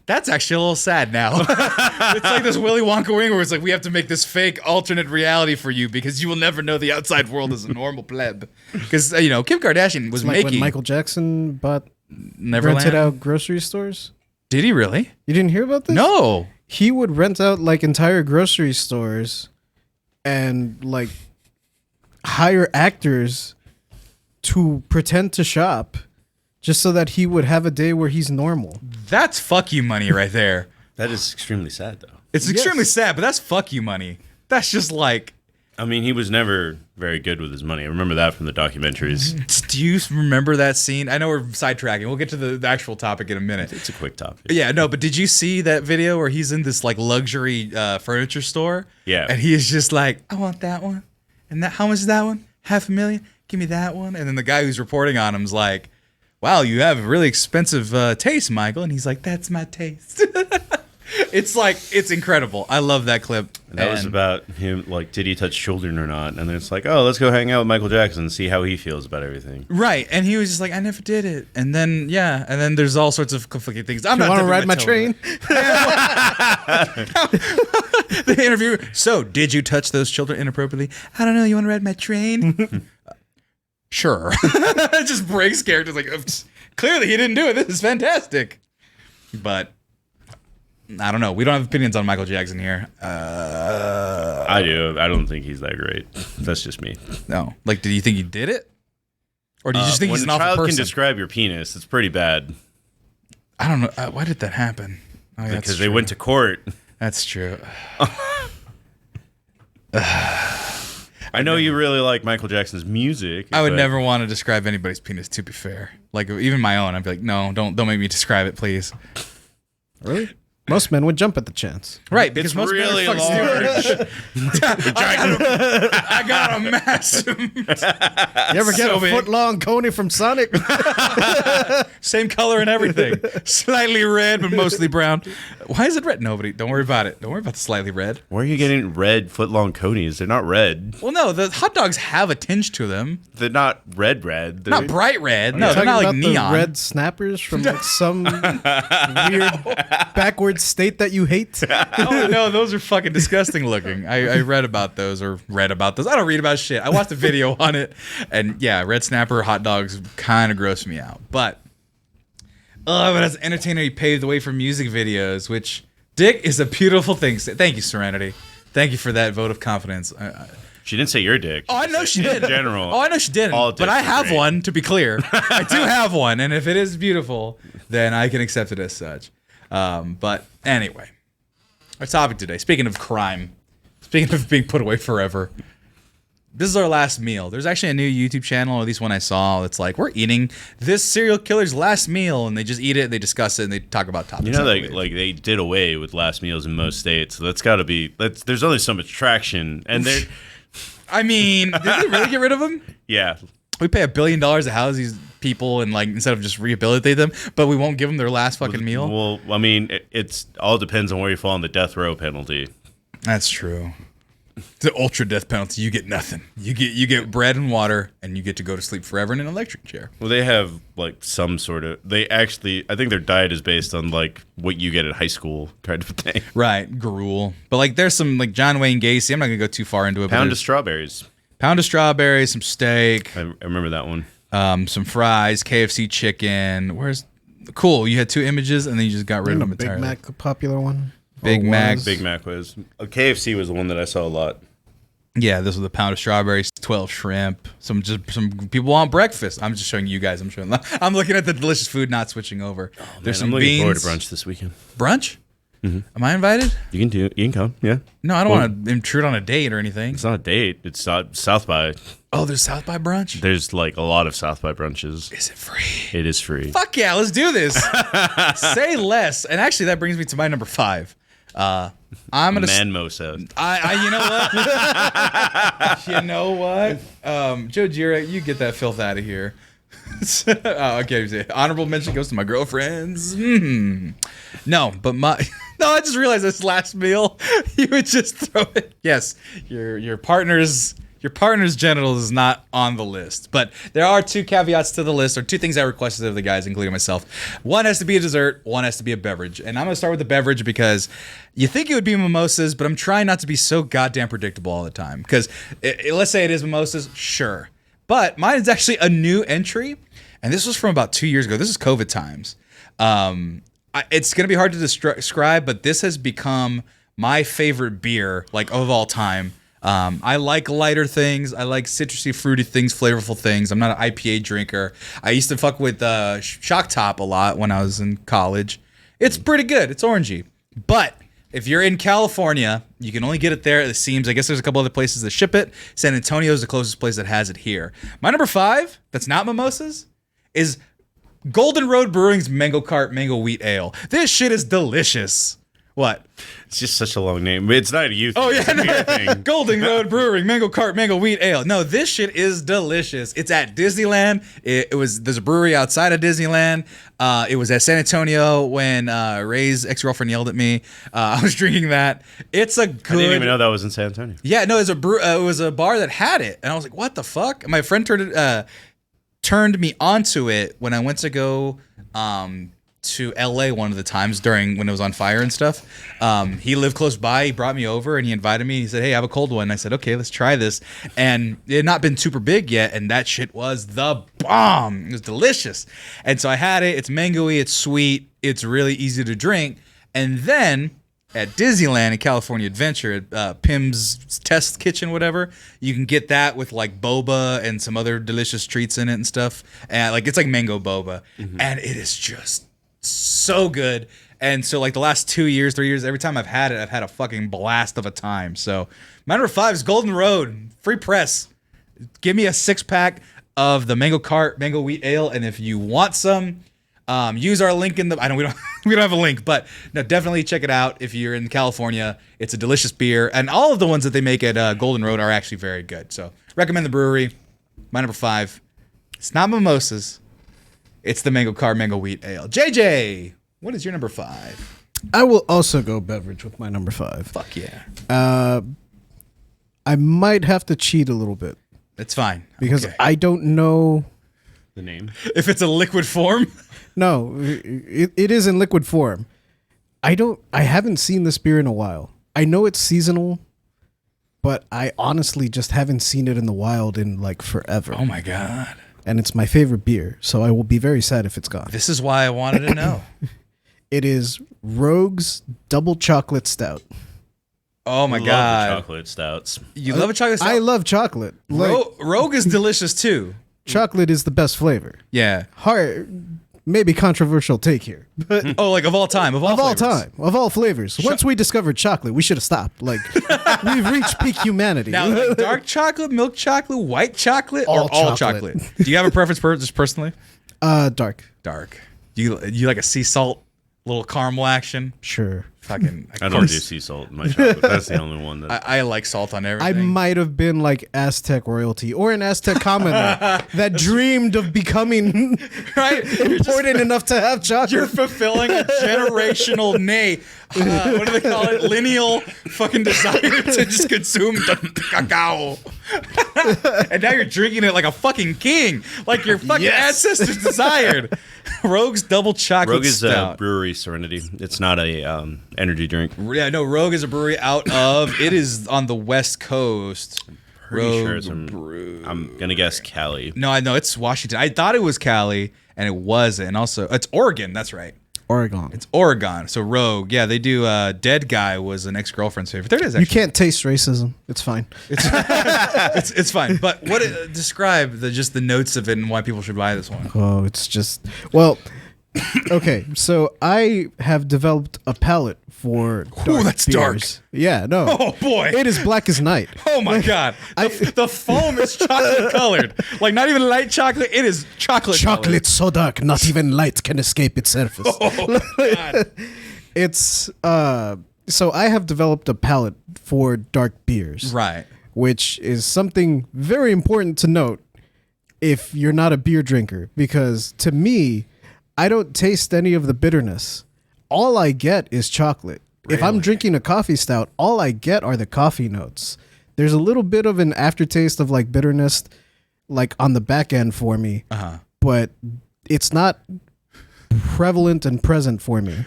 That's actually a little sad now. It's like this Willy Wonka wing where it's like, we have to make this fake alternate reality for you because you will never know the outside world is a normal pleb. Because, Kim Kardashian was like making... when Michael Jackson Neverland? rented out grocery stores. Did he really? You didn't hear about this? No. He would rent out like entire grocery stores and like hire actors to pretend to shop just so that he would have a day where he's normal. That's fuck you money right there. That is extremely sad, though. It's extremely sad, but that's fuck you money. That's just like... I mean, he was never very good with his money. I remember that from the documentaries. Do you remember that scene? I know we're sidetracking. We'll get to the actual topic in a minute. It's a quick topic. Yeah, no, but did you see that video where he's in this like luxury furniture store? Yeah. And he is just like, I want that one. And that, how much is that one? $500,000? Give me that one. And then the guy who's reporting on him's like, wow, you have a really expensive taste, Michael. And he's like, that's my taste. It's like, it's incredible. I love that clip. That was about him, like, did he touch children or not? And then it's like, oh, let's go hang out with Michael Jackson and see how he feels about everything. Right. And he was just like, I never did it. And then, yeah. And then there's all sorts of conflicting things. I'm You not want to dipping ride my toe train? The interview. So, did you touch those children inappropriately? I don't know. You want to ride my train? Sure. It just breaks characters. Like, clearly he didn't do it. This is fantastic. But I don't know. We don't have opinions on Michael Jackson here. I do. I don't think he's that great. That's just me. No. Like, do you think he did it? Or do you just think he's an awful When a child person? can describe your penis, it's pretty bad. I don't know. Why did that happen? Oh, yeah, Because they went to court. That's true. I know you really like Michael Jackson's music. I would but never want to describe anybody's penis, to be fair. Like, even my own, I'd be like, no, don't make me describe it, please. Really? Most men would jump at the chance. Right, because It's most really men are fucking stupid. I got a massive... You ever get So a big. foot-long Coney from Sonic? Same color and everything. Slightly red, but mostly brown. Why is it red? Nobody. Don't worry about it. Don't worry about the slightly red. Where are you getting red foot-long conies? They're not red. Well, no, the hot dogs have a tinge to them. They're not red. They're Not bright red. No, You're they're talking not like about neon. the red snappers from like some weird backward state that you hate. Oh, no, those are fucking disgusting looking. I read about those. I don't read about shit. I watched a video on it. And yeah, red snapper hot dogs kind of gross me out. But as an entertainer, he paved the way for music videos, which, dick, is a beautiful thing. Thank you, Serenity. Thank you for that vote of confidence. She didn't say your dick. Oh, I know she did. In general. Oh, I know she didn't. all But I dicks are have great. one, to be clear. I do have one, and if it is beautiful, then I can accept it as such. But anyway, our topic today, speaking of crime, speaking of being put away forever, this is our last meal. There's actually a new YouTube channel, or at least one I saw, that's like, we're eating this serial killer's last meal, and they just eat it, they discuss it, and they talk about topics. You know, unrelated. like they did away with last meals in most states. So that's got to be. There's only so much traction, and they're I mean, did they really get rid of them? yeah. We pay $1 billion to house these people and like instead of just rehabilitate them, but we won't give them their last fucking meal. Well, I mean, it's all depends on where you fall on the death row penalty. That's true. The ultra death penalty, you get nothing. You get bread and water, and you get to go to sleep forever in an electric chair. Well, they have like some sort of. They actually, I think their diet is based on like what you get at high school kind of thing. Right, gruel. But like, there's some like John Wayne Gacy. I'm not gonna go too far into it. Pound but of strawberries. pound of strawberries, some steak, I remember that one. some fries, KFC chicken. Where's cool? You had two images, and then you just got rid of Isn't them a Big entirely. Mac a popular one? Big Or Mac. was? Big Mac was. KFC was the one that I saw a lot. Yeah, this was a pound of strawberries, 12 shrimp. Some people want breakfast. I'm just showing you guys. I'm looking at the delicious food, not switching over. There's Man, some I'm looking beans. forward to brunch this weekend. Brunch? Am I invited? You can come. Yeah. No, I don't want to intrude on a date or anything. It's not a date. It's not South by. Oh, there's South by brunch? There's like a lot of South by brunches. Is it free? It is free. Fuck yeah, let's do this. Say less. And actually, that brings me to my number 5. I'm gonna. Manmosa. You know what? Joe Gira, you get that filth out of here. Okay. Honorable mention goes to my girlfriends. No, but no. I just realized this last meal, you would just throw it. Yes, your partner's genitals is not on the list, but there are 2 caveats to the list, or 2 things I requested of the guys, including myself. One has to be a dessert, one has to be a beverage, and I'm gonna start with the beverage because you think it would be mimosas, but I'm trying not to be so goddamn predictable all the time. Because let's say it is mimosas, sure, but mine is actually a new entry, and this was from about 2 years ago. This is COVID times. It's gonna be hard to describe, but this has become my favorite beer, like of all time. I like lighter things. I like citrusy, fruity things, flavorful things. I'm not an IPA drinker. I used to fuck with Shock Top a lot when I was in college. It's pretty good. It's orangey. But if you're in California, you can only get it there. It seems. I guess there's a couple other places that ship it. San Antonio is the closest place that has it here. My number 5, that's not mimosas, is Golden Road Brewing's Mango Cart Mango Wheat Ale. This shit is delicious. What? It's just such a long name. It's not a youth. Oh yeah, thing. Golden Road Brewing Mango Cart Mango Wheat Ale. No, this shit is delicious. It's at Disneyland. There's a brewery outside of Disneyland. It was at San Antonio when Ray's ex-girlfriend yelled at me. I was drinking that. It's a good. I didn't even know that was in San Antonio. Yeah, no, it was a bar that had it, and I was like, what the fuck? My friend turned me onto it when I went to go to LA one of the times when it was on fire and stuff. He lived close by. He brought me over and he invited me. He said, hey, I have a cold one. And I said, okay, let's try this. And it had not been super big yet. And that shit was the bomb. It was delicious. And so I had it. It's mangoey. It's sweet. It's really easy to drink. And then at Disneyland in California Adventure at Pim's Test Kitchen, whatever, you can get that with like boba and some other delicious treats in it and stuff. And like it's like mango boba. And it is just so good. And so like the last 2 years, 3 years, every time I've had it, I've had a fucking blast of a time. So my number 5 is Golden Road, free press. Give me a 6-pack of the Mango Cart Mango Wheat Ale, and if you want some, use our link in the. I know we don't have a link, but no, definitely check it out if you're in California. It's a delicious beer, and all of the ones that they make at Golden Road are actually very good. So recommend the brewery. My number 5. It's not mimosas. It's the Mango Cart Mango Wheat Ale. JJ, what is your number 5? I will also go beverage with my number 5. Fuck yeah. I might have to cheat a little bit It's fine. because Okay. I don't know. The name. If it's a liquid form. No, it is in liquid form. I haven't seen this beer in a while. I know it's seasonal, but I honestly just haven't seen it in the wild in like forever. Oh my God. And it's my favorite beer, so I will be very sad if it's gone. This is why I wanted to know. It is Rogue's Double Chocolate Stout. Oh my Love God. the chocolate stouts. You love a chocolate stout? I love chocolate. Like, Rogue is delicious too. chocolate is the best flavor. Yeah. Hard, maybe controversial take here, but Oh, like of all time. Of all of all flavors. time, of all flavors. Once we discovered chocolate, we should have stopped. Like we've reached peak humanity. Now, like dark chocolate, milk chocolate, white chocolate, or All all chocolate. chocolate? Do you have a preference just personally? Dark, Dark. You like a sea salt, little caramel action? sure. Fucking. I don't do sea salt in my chocolate. That's the only one that. I like salt on I everything. might have been like Aztec royalty or an Aztec commoner that dreamed of becoming Right? important enough to have chocolate. You're fulfilling a generational, what do they call it? Lineal fucking desire to just consume the cacao. And now you're drinking it like a fucking king, like your fucking Yes. ancestors desired. Rogue's double chocolate Rogue is a stout. brewery Serenity. It's not a energy drink. Yeah, no, Rogue is a brewery out of. It is on the West Coast. Pretty sure Rogue it's in, Brew. I'm gonna guess Cali. No, I know it's Washington. I thought it was Cali, and it wasn't. And also, it's Oregon. That's right. Oregon. It's Oregon. So Rogue, yeah, they do. Dead Guy was an ex-girlfriend's favorite. There it is. You Actually. can't taste racism. It's fine. It's fine. But describe just the notes of it and why people should buy this one. Oh, it's just okay. So I have developed a palate for dark that's beers. dark. Yeah, no. Oh boy. It is black as night. Oh my God. The foam is chocolate colored. Like not even light chocolate. It is chocolate. Chocolate so dark, not even light can escape its surface. Oh God. It's so I have developed a palate for dark beers. Right. Which is something very important to note if you're not a beer drinker, because to me, I don't taste any of the bitterness. All I get is chocolate. If I'm drinking a coffee stout, all I get are the coffee notes. There's a little bit of an aftertaste of like bitterness like on the back end for me, but it's not prevalent and present for me.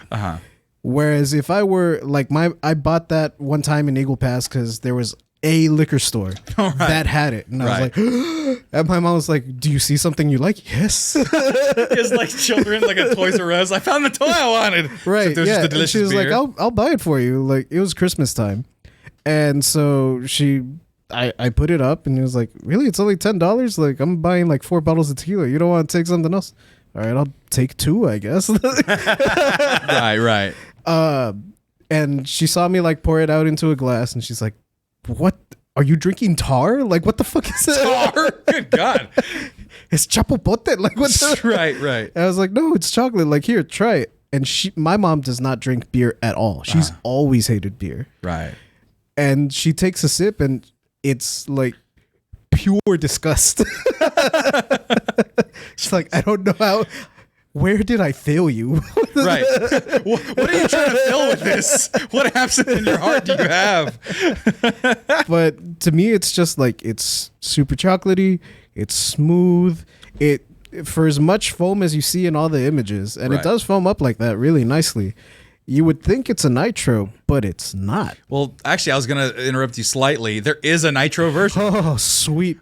Whereas if I were like I bought that one time in Eagle Pass because there was a liquor store that had it, and I was like, and my mom was like, "Do you see something you like?" Yes. It's like children, like a Toys R Us. I found the toy I wanted. Right. Except it was Yeah. just a And delicious she was beer. like, I'll buy it for you. Like it was Christmas time, and so she I put it up and he was like, really? It's only $10? Like, I'm buying like 4 bottles of tequila. You don't want to take something else? All right, I'll take 2, I guess. Right. And she saw me like pour it out into a glass and she's like, what? Are you drinking tar? Like, what the fuck is that? Tar? Good God. It's chapopote. Like, what the? Right. And I was like, no, it's chocolate. Like, here, try it. And my mom does not drink beer at all. She's always hated beer. Right. And she takes a sip and it's like pure disgust. She's like, I don't know where did I fail you? Right. What are you trying to fill with this? What absinthe in your heart do you have? But to me, it's just like, it's super chocolatey. It's smooth. For as much foam as you see in all the images, and it does foam up like that really nicely. You would think it's a nitro, but it's not. Well, actually, I was going to interrupt you slightly. There is a nitro version. Oh, sweet.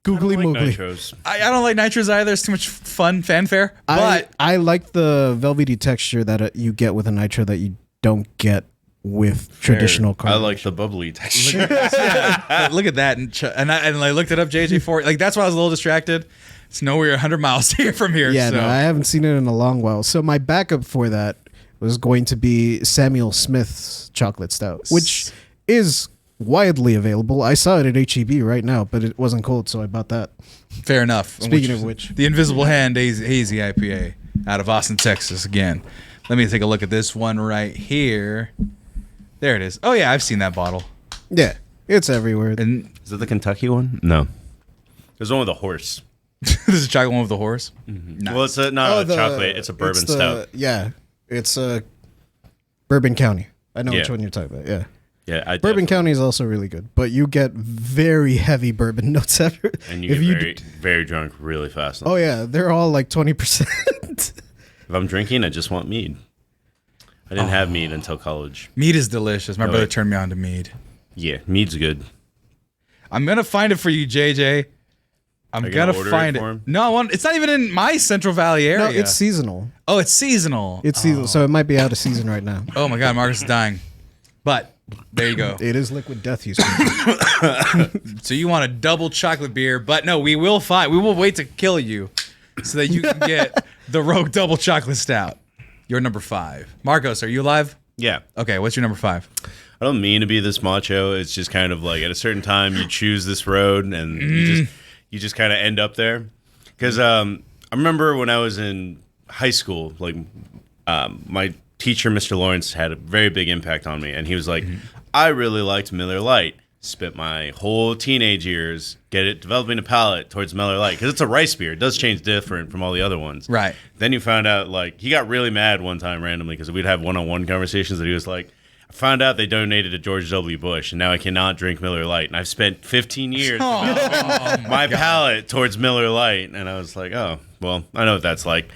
Googly moogly. Nitros. I don't like nitros either. It's too much fun fanfare. But I like the velvety texture that you get with a nitro that you don't get with traditional I carbonation. like the bubbly texture. look at that. And I looked it up, JJ4. Like, that's why I was a little distracted. It's nowhere 100 miles here from here. Yeah, so. no, I haven't seen it in a long while. So my backup for that was going to be Samuel Smith's chocolate stout, which is widely available. I saw it at HEB right now, but it wasn't cold, so I bought that. Fair enough. Speaking of which. The Invisible Hand Hazy IPA out of Austin, Texas again. Let me take a look at this one right here. There it is. Oh, yeah, I've seen that bottle. Yeah, it's everywhere. And Is it the Kentucky one? No. There's one with a horse. this is a chocolate one with the horse? Nice. Well, it's not a chocolate. It's a bourbon stout. Yeah, it's Bourbon County. I know which Yeah. one you're talking about. Yeah. Yeah, Bourbon County is also really good, but you get very heavy bourbon notes after. And you get very drunk really fast. Oh yeah, they're all like 20%. If I'm drinking, I just want mead. I didn't have mead until college. Mead is delicious. My brother turned me on to mead. Yeah, mead's good. I'm going to find it for you, JJ. I'm going to find it. For him? No, it's not even in my Central Valley area. No, it's seasonal. Oh, it's seasonal. It's seasonal, so it might be out of season right now. Oh, my God. Marcus is dying. But there you go. It is liquid death, you say. So you want a double chocolate beer, but no, we will wait to kill you so that you can get the Rogue Double Chocolate Stout. You're number 5. Marcos, are you alive? Yeah. Okay, what's your number 5? I don't mean to be this macho. It's just kind of like at a certain time you choose this road and you just kind of end up there. Because I remember when I was in high school, like my teacher, Mr. Lawrence, had a very big impact on me. And he was like, I really liked Miller Lite. Spent my whole teenage years developing a palate towards Miller Lite. Because it's a rice beer. It does change different from all the other ones. Right. Then you found out, like, he got really mad one time randomly because we'd have one-on-one conversations that he was like, I found out they donated to George W. Bush, and now I cannot drink Miller Lite. And I've spent 15 years developing my palate towards Miller Lite. And I was like, oh, well, I know what that's like.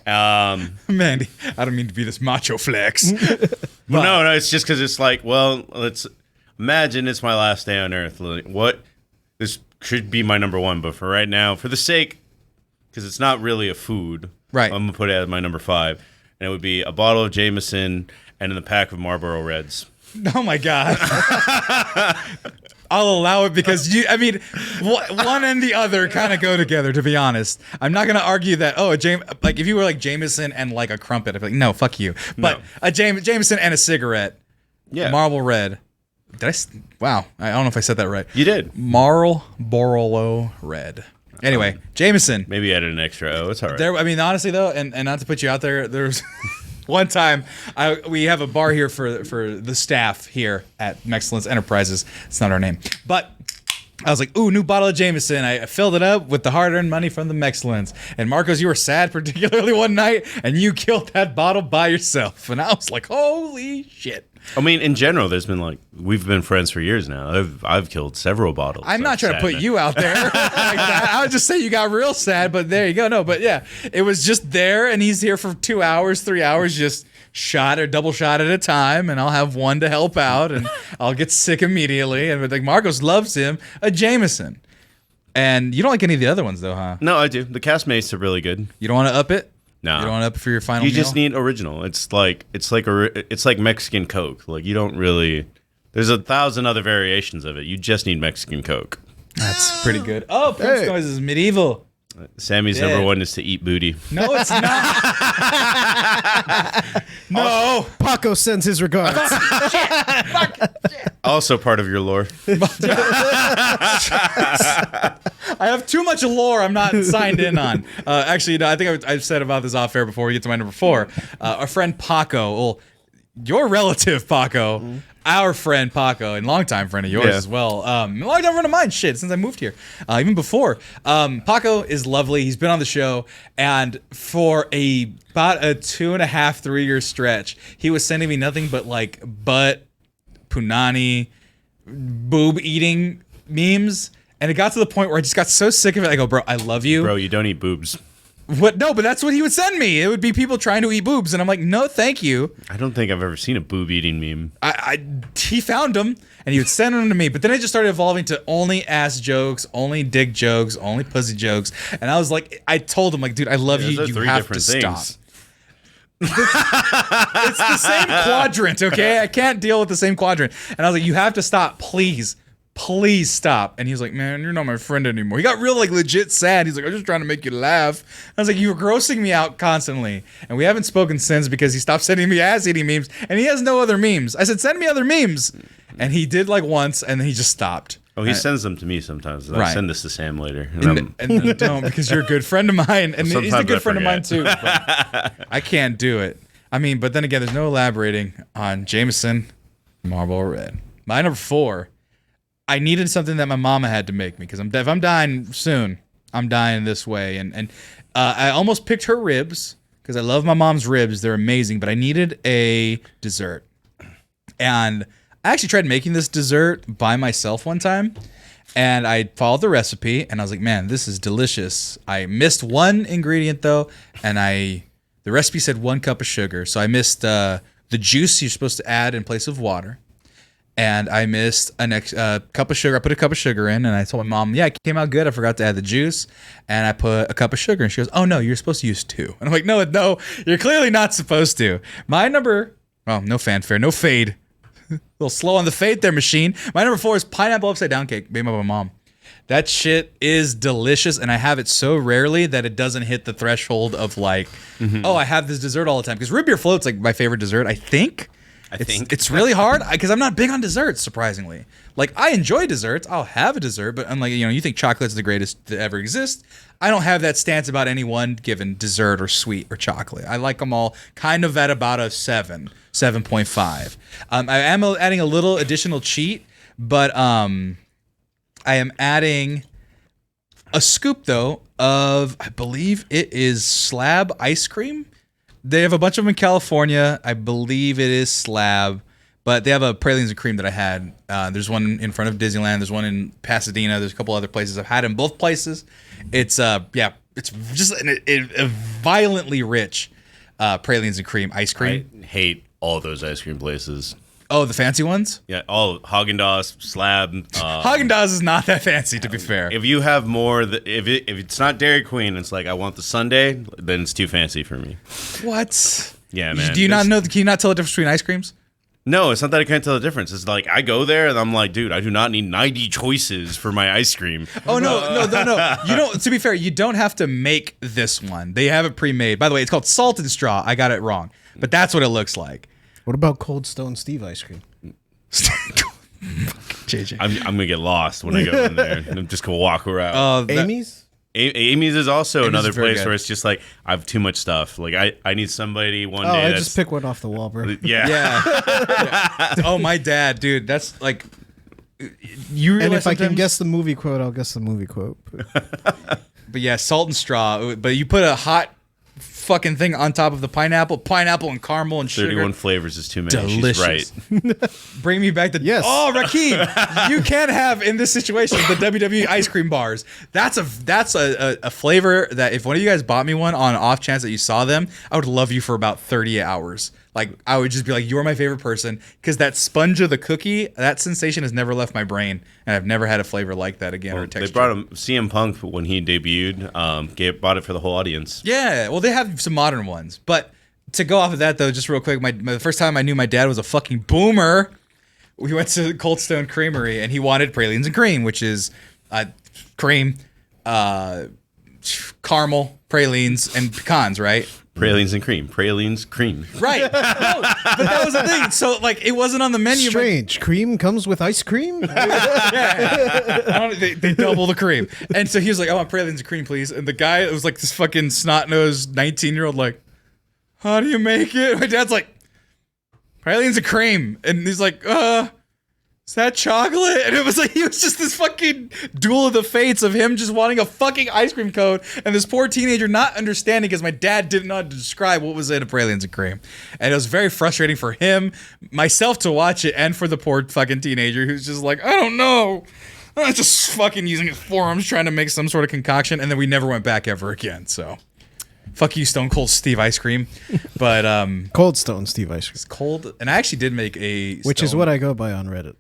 Mandy, I don't mean to be this macho flex. Well, no, it's just because it's like, well, let's imagine it's my last day on Earth. Like, what? This should be my number 1, but for right now, for the sake, because it's not really a food, right? I'm gonna put it as my number 5, and it would be a bottle of Jameson and a pack of Marlboro Reds. Oh my God. I'll allow it because one and the other kind of go together, to be honest. I'm not going to argue that, like if you were like Jameson and like a crumpet, I'd be like, no, fuck you. But No. a Jameson and a cigarette, Marlboro Red. Wow, I don't know if I said that right. You did. Marlboro Red. Anyway, Jameson. Maybe added an extra O. It's all right. Honestly though, and not to put you out there, there's one time we have a bar here for the staff here at Mexcellence Enterprises. It's not our name, but I was like, ooh, new bottle of Jameson. I filled it up with the hard-earned money from the Mexcellence. And Marcos, you were sad particularly one night, and you killed that bottle by yourself. And I was like, holy shit. I mean, in general, there's been like, we've been friends for years now. I've killed several bottles. I'm not trying to put you out there like that. I would just say you got real sad, but there you go. No, but yeah, it was just there, and he's here for 2 hours, 3 hours, just shot or double shot at a time, and I'll have one to help out, and I'll get sick immediately. And like Marcos loves him a Jameson, and you don't like any of the other ones though, huh? No, I do. The cast mates are really good. You don't want to up it? No, you don't want to up it for your final. You meal? just need original. It's like Mexican Coke. Like you don't really There's 1,000 other variations of it. You just need Mexican Coke. That's pretty good. Oh, Prince Noise is medieval. Sammy's number one is to eat booty. No, it's not. No. Paco sends his regards. Also part of your lore. I have too much lore I'm not signed in on. Actually, no, I think I've said about this off air before we get to my number 4. Our friend Paco, well, your relative Paco, our friend Paco, and longtime friend of yours as well. Longtime friend of mine, since I moved here. Even before. Paco is lovely. He's been on the show, and for about a 2.5, 3 year stretch, he was sending me nothing but like butt, punani, boob eating memes. And it got to the point where I just got so sick of it. I go, bro, I love you. Bro, you don't eat boobs. What? No, but that's what he would send me. It would be people trying to eat boobs, and I'm like, no, thank you. I don't think I've ever seen a boob eating meme. He found them, and he would send them to me. But then it just started evolving to only ass jokes, only dick jokes, only pussy jokes. And I was like, I told him, like, dude, I love you. You have to stop. It's the same quadrant, okay? I can't deal with the same quadrant. And I was like, you have to stop, please. Please stop. And he was like, man, you're not my friend anymore. He got real, like, legit sad. He's like, I'm just trying to make you laugh. I was like, you were grossing me out constantly. And we haven't spoken since because he stopped sending me ass-eating memes, and he has no other memes. I said, send me other memes. And he did, like, once, and then he just stopped. Oh, he sends them to me sometimes. I send this to Sam later. And don't, because you're a good friend of mine. And he's a good friend of mine, too. I can't do it. I mean, but then again, there's no elaborating on Jameson Marlboro Red. My number 4, I needed something that my mama had to make me, because if I'm dying soon, I'm dying this way. And I almost picked her ribs, because I love my mom's ribs. They're amazing, but I needed a dessert. And I actually tried making this dessert by myself one time, and I followed the recipe, and I was like, man, this is delicious. I missed one ingredient, though, and the recipe said 1 cup of sugar, so I missed the juice you're supposed to add in place of water. And I missed a cup of sugar. I put a cup of sugar in, and I told my mom, yeah, it came out good. I forgot to add the juice, and I put a cup of sugar. And she goes, oh, no, you're supposed to use 2. And I'm like, no, you're clearly not supposed to. My number, no fanfare, no fade. A little slow on the fade there, machine. My number 4 is pineapple upside down cake made by my mom. That shit is delicious, and I have it so rarely that it doesn't hit the threshold of like, oh, I have this dessert all the time. Because root beer float's like my favorite dessert, I think. It's really hard because I'm not big on desserts, surprisingly. Like, I enjoy desserts. I'll have a dessert, but unlike, you think chocolate's the greatest to ever exist. I don't have that stance about any one given dessert or sweet or chocolate. I like them all kind of at about a 7.5. I am adding a little additional cheat, but I am adding a scoop, though, of, I believe it is Slab ice cream. They have a bunch of them in California. I believe it is Slab, but they have a pralines and cream that I had. There's one in front of Disneyland. There's one in Pasadena. There's a couple other places. I've had in both places. It's it's just a violently rich pralines and cream ice cream. I hate all those ice cream places. Oh, the fancy ones? Yeah, all Haagen-Dazs, Slab. Haagen-Dazs is not that fancy, to be fair. If you have more, if it's not Dairy Queen, it's like I want the sundae, then it's too fancy for me. What? Yeah, man. Do you not know? Can you not tell the difference between ice creams? No, it's not that I can't tell the difference. It's like I go there and I'm like, dude, I do not need 90 choices for my ice cream. Oh no! You don't. To be fair, you don't have to make this one. They have it pre-made. By the way, it's called Salt and Straw. I got it wrong, but that's what it looks like. What about Cold Stone Steve ice cream? JJ. I'm gonna get lost when I go in there. I'm just gonna walk around. Amy's? Amy's is also another place good. where it's just like I have too much stuff. Like I need somebody one day. I that's, just pick one off the wall, bro. Yeah. Yeah. Oh, my dad, dude. That's like you. And if I can sometimes- guess the movie quote, I'll guess the movie quote. But yeah, Salt and Straw. But you put a hot fucking thing on top of the pineapple and caramel and sugar. 31 flavors is too many. Delicious. She's right. Bring me back the Oh, Rakeem, you can have in this situation the WWE ice cream bars. That's a flavor that if one of you guys bought me one on off chance that you saw them, I would love you for about 30 hours. Like, I would just be like, you're my favorite person, because that sponge of the cookie, that sensation has never left my brain, and I've never had a flavor like that again or a texture. They brought him CM Punk when he debuted. Bought it for the whole audience. Yeah, well, they have some modern ones, but to go off of that though, just real quick, the first time I knew my dad was a fucking boomer we went to Cold Stone Creamery, and he wanted pralines and cream, which is cream, caramel, pralines, and pecans, right? Pralines and cream. Pralines, cream. Right. No, but that was the thing. So, like, it wasn't on the menu. Strange. Cream comes with ice cream? They double the cream. And so he was like, I want pralines and cream, please. And the guy, it was like this fucking snot-nosed 19-year-old, like, how do you make it? My dad's like, pralines and cream. And he's like, is that chocolate? And it was like, he was just this fucking duel of the fates of him just wanting a fucking ice cream cone and this poor teenager not understanding because my dad didn't know how to describe what was in a pralines and cream. And it was very frustrating for him, myself to watch it, and for the poor fucking teenager who's just like, I don't know. I'm just fucking using his forearms trying to make some sort of concoction. And then we never went back ever again. So fuck you, Stone Cold Steve Ice Cream. But Cold Stone Steve Ice Cream. it's cold. And I actually did make Which is what I go by on Reddit.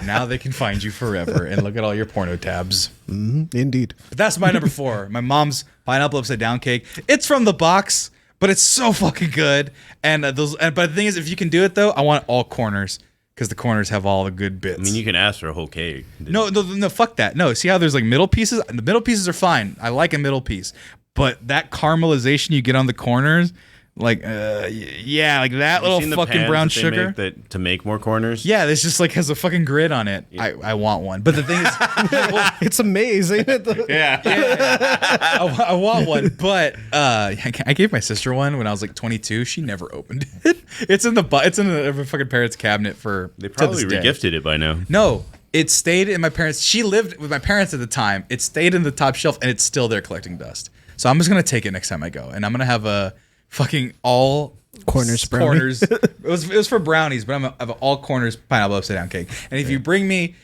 Now they can find you forever and look at all your porno tabs. Indeed. But that's my number 4. My mom's pineapple upside down cake. It's from the box, but it's so fucking good. And but the thing is, if you can do it though, I want all corners because the corners have all the good bits. I mean, you can ask for a whole cake. No, fuck that. No, see how there's like middle pieces? The middle pieces are fine. I like a middle piece, but that caramelization you get on the corners. Like, yeah, like that little fucking brown sugar. To make more corners? Yeah, this just like has a fucking grid on it. Yeah. I want one. But the thing is, it's amazing. Yeah. I want one. But I gave my sister one when I was like 22. She never opened it. It's in the fucking parents' cabinet for. They probably regifted it by now. No, it stayed in my parents. She lived with my parents at the time. It stayed in the top shelf, and it's still there collecting dust. So I'm just gonna take it next time I go, and I'm gonna have a fucking all corners. It was for brownies, but I'm gonna have an all corners pineapple upside down cake. And if you bring me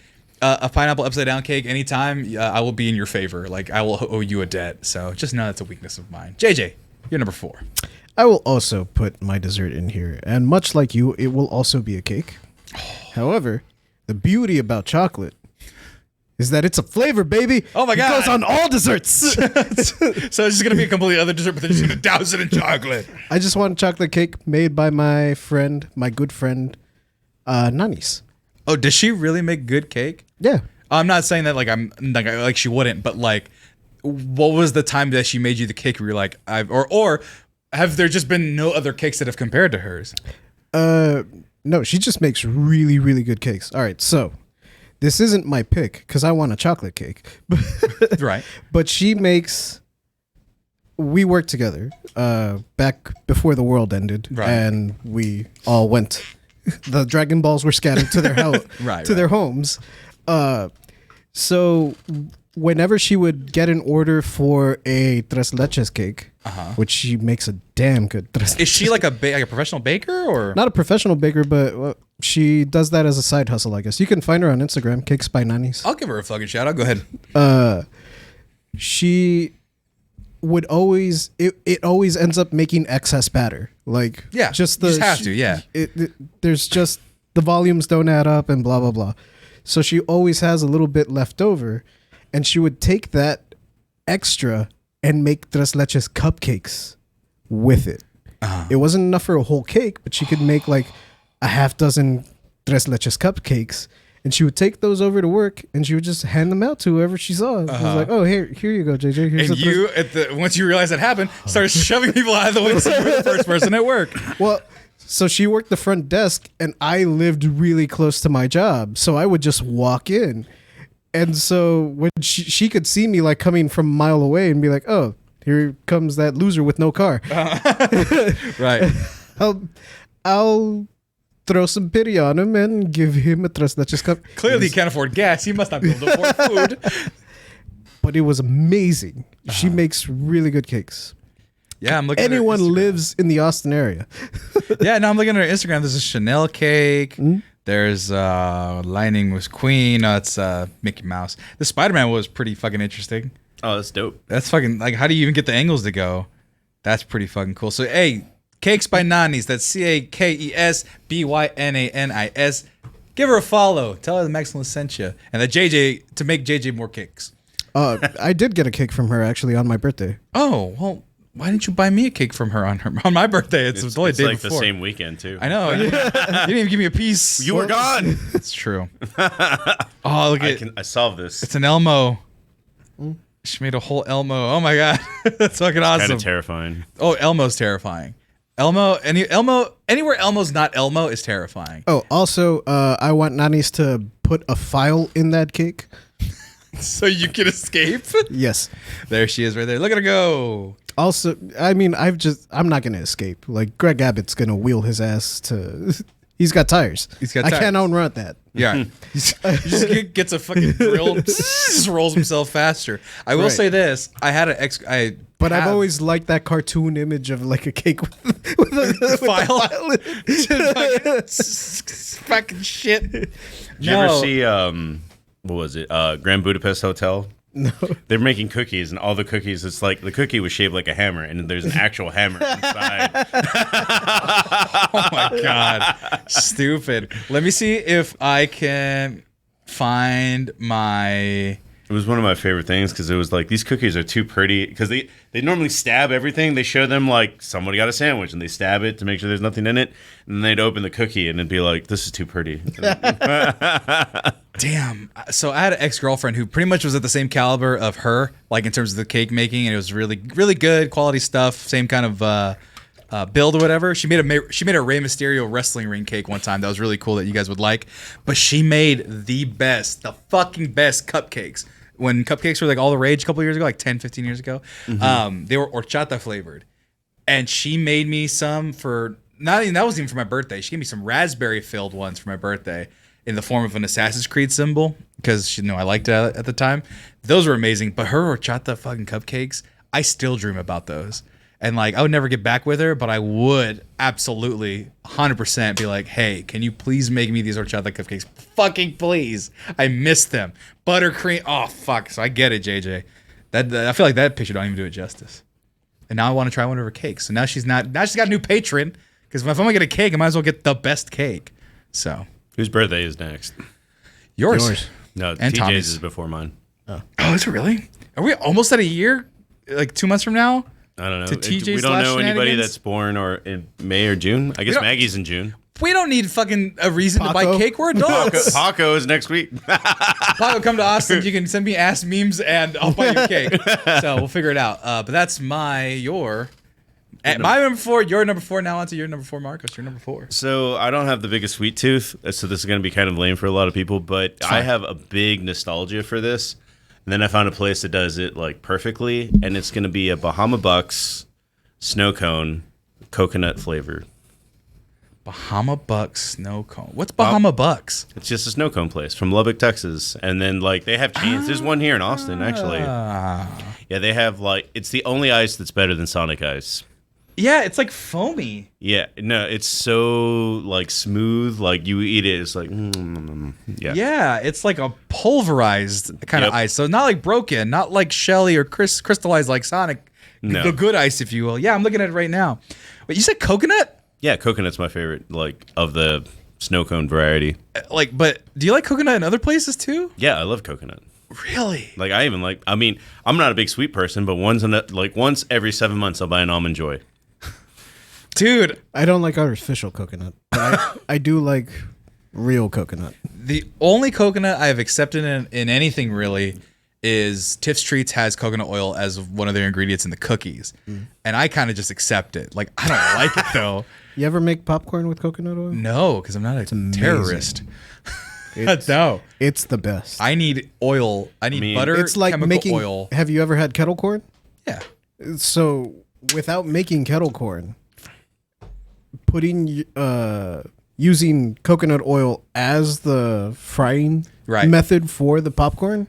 a pineapple upside down cake anytime, I will be in your favor. Like I will owe you a debt. So just know that's a weakness of mine. JJ, you're number 4. I will also put my dessert in here, and much like you, it will also be a cake. However, the beauty about chocolate is that it's a flavor, baby. Oh my God. It goes on all desserts. So it's just going to be a completely other dessert, but they're just going to douse it in chocolate. I just want a chocolate cake made by my good friend, Nanis. Oh, does she really make good cake? Yeah. I'm not saying that like she wouldn't, but like, what was the time that she made you the cake where you're like, or have there just been no other cakes that have compared to hers? No, she just makes really, really good cakes. All right, so this isn't my pick because I want a chocolate cake. Right. But we worked together back before the world ended. Right. And we all went. The Dragon Balls were scattered to their house, their homes. So whenever she would get an order for a tres leches cake, which she makes a damn good tres leches. Is she like a professional baker or? Not a professional baker, but she does that as a side hustle, I guess. You can find her on Instagram, Cakes by Nanis. I'll give her a fucking shout out. Go ahead. She would always, it always ends up making excess batter. Like, yeah, just you just have to, yeah. There's just, the volumes don't add up and blah, blah, blah. So she always has a little bit left over, and she would take that extra and make tres leches cupcakes with it. It wasn't enough for a whole cake, but she could make like a half dozen tres leches cupcakes, and she would take those over to work, and she would just hand them out to whoever she saw. It was like, oh, here you go, JJ. Here's and you, once you realized that happened, started shoving people out of the way so you were the first person at work. Well, so she worked the front desk, and I lived really close to my job, so I would just walk in. And so when she could see me like coming from a mile away and be like, oh, here comes that loser with no car. Right. I'll throw some pity on him and give him a tres leches cup. Clearly he can't afford gas. He must not be able to afford food. But it was amazing. She makes really good cakes. Yeah, I'm looking Anyone at her Instagram. lives in the Austin area. Yeah, no, I'm looking at her Instagram. There's a Chanel cake. Mm-hmm. There's Lightning was Queen. No, it's Mickey Mouse. The Spider-Man was pretty fucking interesting. Oh, that's dope. That's fucking, like, how do you even get the angles to go? That's pretty fucking cool. So, hey, Cakes by Nanis. That's CakesByNanis. Give her a follow. Tell her the Maximum sent you. And that JJ, to make JJ more cakes. I did get a cake from her, actually, on my birthday. Oh, well, Why didn't you buy me a cake from her on my birthday? It's only a day like before. the same weekend too. I know. You didn't even give me a piece. You were gone. It's true. Oh, look at I solved this. it's an Elmo. She made a whole Elmo. Oh my god, that's fucking awesome. Kind of terrifying. Oh, Elmo's terrifying. Anywhere Elmo's not Elmo is terrifying. Oh, also, I want Nanis to put a file in that cake. So you can escape? Yes. There she is right there. Look at her go. Also, I mean, I'm not gonna escape. Like Greg Abbott's gonna wheel his ass to. He's got tires. I can't outrun that. Yeah. he just gets a fucking drill, just rolls himself faster. I will say this. I had But I've always liked that cartoon image of like a cake with a file. file. Fucking shit. Did you ever see what was it? Grand Budapest Hotel? No. They're making cookies, and all the cookies, it's like the cookie was shaped like a hammer, and there's an actual hammer inside. Oh my god. Stupid. Let me see if I can find my... It was one of my favorite things because it was like these cookies are too pretty because they normally stab everything. They show them like somebody got a sandwich and they stab it to make sure there's nothing in it, and then they'd open the cookie and it'd be like, this is too pretty. Damn. So I had an ex-girlfriend who pretty much was at the same caliber of her, like in terms of the cake making, and it was really, really good quality stuff. Same kind of build or whatever. She made a Rey Mysterio wrestling ring cake one time that was really cool that you guys would like. But she made the fucking best cupcakes. When cupcakes were like all the rage a couple years ago, like 10, 15 years ago, they were horchata flavored. And she made me some that wasn't even for my birthday. She gave me some raspberry filled ones for my birthday in the form of an Assassin's Creed symbol because I liked it at the time. Those were amazing. But her horchata fucking cupcakes, I still dream about those. And like, I would never get back with her, but I would absolutely 100% be like, hey, can you please make me these horchata cupcakes? Fucking please. I miss them. Buttercream. Oh, fuck. So I get it, JJ. I feel like that picture don't even do it justice. And now I want to try one of her cakes. So now she's got a new patron. Because if I'm going to get a cake, I might as well get the best cake. So. Whose birthday is next? Yours. No, and TJ's Tommy's is before mine. Oh, is it really? Are we almost at a year? Like 2 months from now? I don't know. To TJ We don't know anybody shenanigans? that's born or in May or June. I guess Maggie's in June. We don't need fucking a reason to buy Paco? cake. We're adults. Paco is next week. Paco, come to Austin. You can send me ass memes and I'll buy you a cake. So we'll figure it out. But that's your number 4. Your number 4. Now on to your number 4, Marcos. Your number 4. So I don't have the biggest sweet tooth, so this is going to be kind of lame for a lot of people, but I have a big nostalgia for this. And then I found a place that does it like perfectly, and it's going to be a Bahama Bucks snow cone, coconut flavor. Bahama Bucks snow cone. What's Bahama Bucks? It's just a snow cone place from Lubbock, Texas. And then like they have chains. There's one here in Austin, actually. Yeah, they have like, it's the only ice that's better than Sonic Ice. Yeah, it's like foamy. Yeah, no, it's so like smooth. Like you eat it, it's like, yeah. Yeah, it's like a pulverized kind of ice. So not like broken, not like shelly or crystallized like Sonic. No. The good ice, if you will. Yeah, I'm looking at it right now. Wait, you said coconut? Yeah, coconut's my favorite, like, of the snow cone variety. Like, but do you like coconut in other places too? Yeah, I love coconut. Really? Like, I mean, I'm not a big sweet person, but once every 7 months, I'll buy an Almond Joy. Dude, I don't like artificial coconut, but I do like real coconut. the only coconut I have accepted in anything really is Tiff's Treats has coconut oil as one of their ingredients in the cookies. And I kind of just accept it. Like, I don't like it though. You ever make popcorn with coconut oil? No, because I'm not a amazing. terrorist. No. It's the best. I need oil. I need butter, It's like chemical making oil. Have you ever had kettle corn? Yeah. So without making kettle corn, putting using coconut oil as the frying method for the popcorn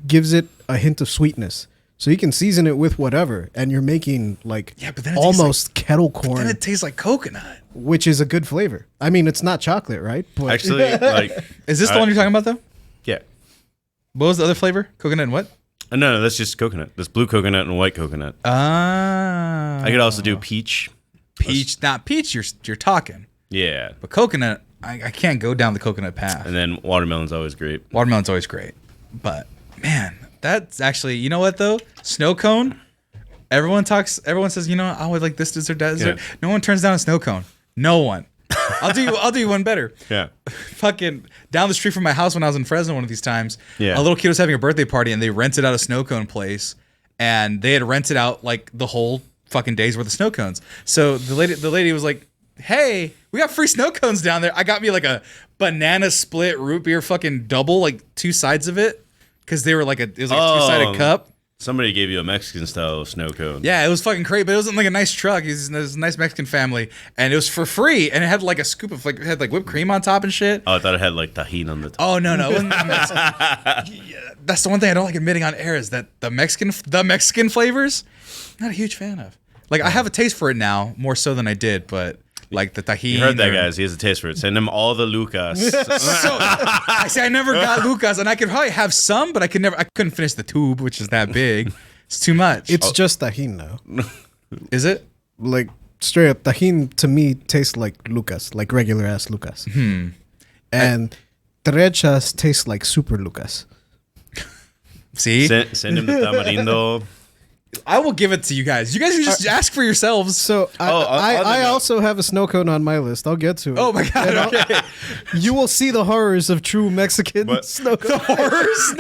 gives it a hint of sweetness. So you can season it with whatever, and you're making like but then it almost kettle corn, Then it tastes like coconut. which is a good flavor. I mean, it's not chocolate, right? But Actually, like, Is this the one you're talking about though? yeah. What was the other flavor? Coconut and what? No, that's just coconut. That's blue coconut and white coconut. Ah. I could also do peach. Peach. Not peach, you're talking. Yeah. But coconut, I can't go down the coconut path. And then watermelon's always great. Watermelon's always great. But, man, that's actually, you know what, though? Snow cone, Everyone says, I would like this dessert, that dessert. Yeah. No one turns down a snow cone. No one. I'll do you one better. Yeah. Fucking down the street from my house when I was in Fresno one of these times, a little kid was having a birthday party and they rented out a snow cone place, and they had rented out like the whole fucking day's worth of snow cones. So the lady was like, "Hey, we got free snow cones down there." I got me like a banana split root beer fucking double, like two sides of it, because they were like a two-sided cup. Somebody gave you a Mexican style snow cone. Yeah, it was fucking great, but it wasn't like a nice truck. It was a nice Mexican family, and it was for free, and it had like a scoop of like, it had like whipped cream on top and shit. Oh, I thought it had like tahini on the top. Oh no, it wasn't. That's the one thing I don't like admitting on air is that the Mexican flavors, not a huge fan of. Like I have a taste for it now, more so than I did, but like the tahini. You heard that, guys. He has a taste for it. Send him all the Lucas. So I never got Lucas, and I could probably have some, but I couldn't finish the tube, which is that big. It's too much. It's just tahini now. Is it? Like straight up, tahini to me tastes like Lucas, like regular ass Lucas. And derechas tastes like super Lucas. See? Send him the tamarindo. I will give it to you guys. You guys can just ask for yourselves. So I also have a sno cone on my list. I'll get to it. Oh my god! Okay. You will see the horrors of true Mexican snow cone. The horrors?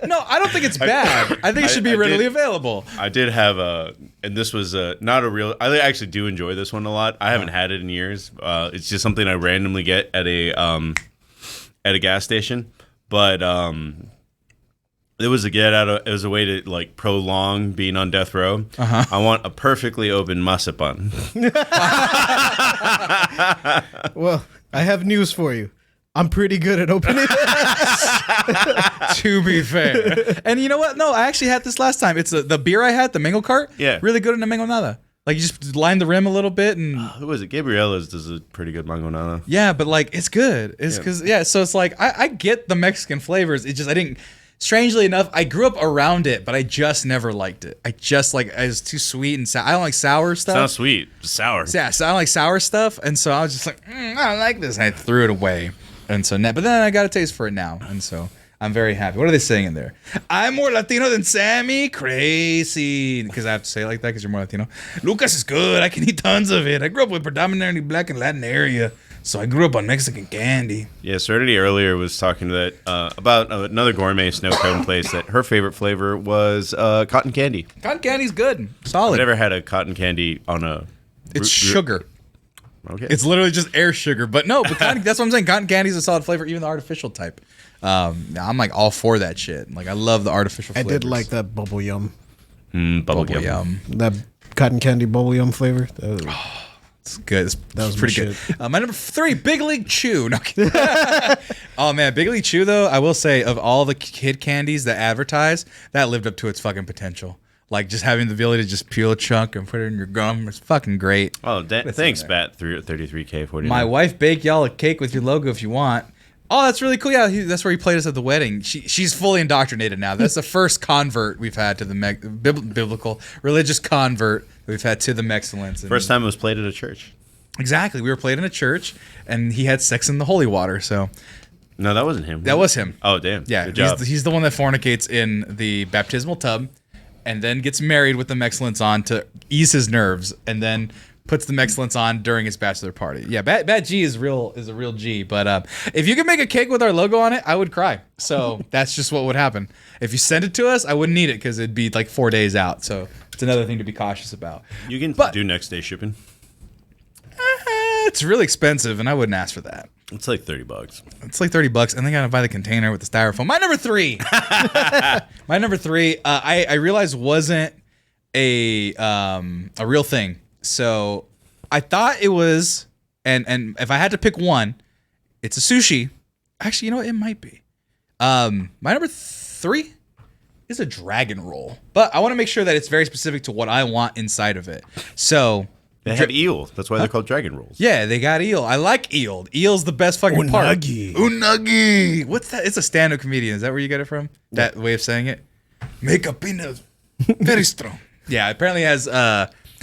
No, I don't think it's bad. I think it should be readily available. I did have and this was not a real. I actually do enjoy this one a lot. I haven't had it in years. It's just something I randomly get at a gas station, but it was it was a way to like prolong being on death row. I want a perfectly open masapan. Well, I have news for you. I'm pretty good at opening it. To be fair. And you know what? No, I actually had this last time. It's the beer I had, the mango cart. Yeah. Really good in the mango nada. Like you just line the rim a little bit and who was it? Gabriella's does a pretty good mango nada. Yeah, but like it's good. It's because so it's like I get the Mexican flavors. It's just I didn't. Strangely enough, I grew up around it, but I just never liked it. I just like it was too sweet and sour. I don't like sour stuff. It's not sweet, it's sour. Yeah, so I don't like sour stuff, and so I was just like, I don't like this, and I threw it away. And so, but then I got a taste for it now, and so I'm very happy. What are they saying in there? I'm more Latino than Sammy. Crazy, because I have to say it like that because you're more Latino. Lucas is good. I can eat tons of it. I grew up with predominantly black and Latin area. So I grew up on Mexican candy. Yeah, Serenity earlier was talking to that about another gourmet snow cone place that her favorite flavor was cotton candy. Cotton candy's good, solid. I've never had a cotton candy on a. It's sugar. Okay. It's literally just air sugar, but no. But that's what I'm saying. Cotton candy's a solid flavor, even the artificial type. I'm like all for that shit. Like I love the artificial flavors. I did like that bubble yum. Bubble yum. That cotton candy bubble yum flavor. It's good. That was pretty good. Shit. My number 3, Big League Chew. No, oh man, Big League Chew though, I will say of all the kid candies that advertise, that lived up to its fucking potential. Like just having the ability to just peel a chunk and put it in your gum, it's fucking great. Oh, thanks, Bat 33K49. My wife baked y'all a cake with your logo if you want. Oh, that's really cool. Yeah, that's where he played us at the wedding. She's fully indoctrinated now. That's the first convert we've had to the biblical religious convert we've had to the Mexcellence. First time it was played at a church. Exactly. We were played in a church, and he had sex in the holy water. So no, that wasn't him. That was him. Oh, damn. Yeah, good job. He's the one that fornicates in the baptismal tub, and then gets married with the Mexcellence on to ease his nerves, and then puts the Mexcellence on during his bachelor party. Yeah, Bad G is a real G. But if you could make a cake with our logo on it, I would cry. So that's just what would happen. If you send it to us, I wouldn't need it because it'd be like 4 days out. So it's another thing to be cautious about. You can do next day shipping. It's really expensive, and I wouldn't ask for that. It's like $30. It's like $30, and they gotta buy the container with the styrofoam. My number 3. My number 3. I realized wasn't a real thing. So I thought it was, and if I had to pick one, it's a sushi. Actually, you know what? It might be. My number 3 is a dragon roll, but I want to make sure that it's very specific to what I want inside of it. So they have eel. That's why they're called dragon rolls. Yeah, they got eel. I like eel. Eel's the best fucking part. Unagi. What's that? It's a stand-up comedian. Is that where you get it from? That way of saying it? Make a peanut very strong. Yeah, apparently has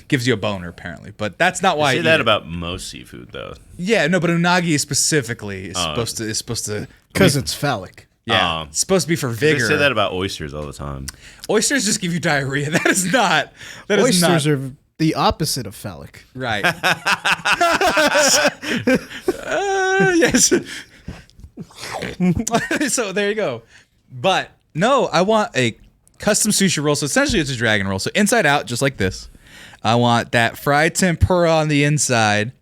gives you a boner apparently, but that's not why. I say that about most seafood though. Yeah, no, but unagi specifically is supposed to because it's phallic. Yeah, it's supposed to be for vigor. They say that about oysters all the time. Oysters just give you diarrhea. That is not. That is Oysters not. are the opposite of phallic. Right. Yes. So there you go. But no, I want a custom sushi roll. So essentially it's a dragon roll. So inside out, just like this. I want that fried tempura on the inside.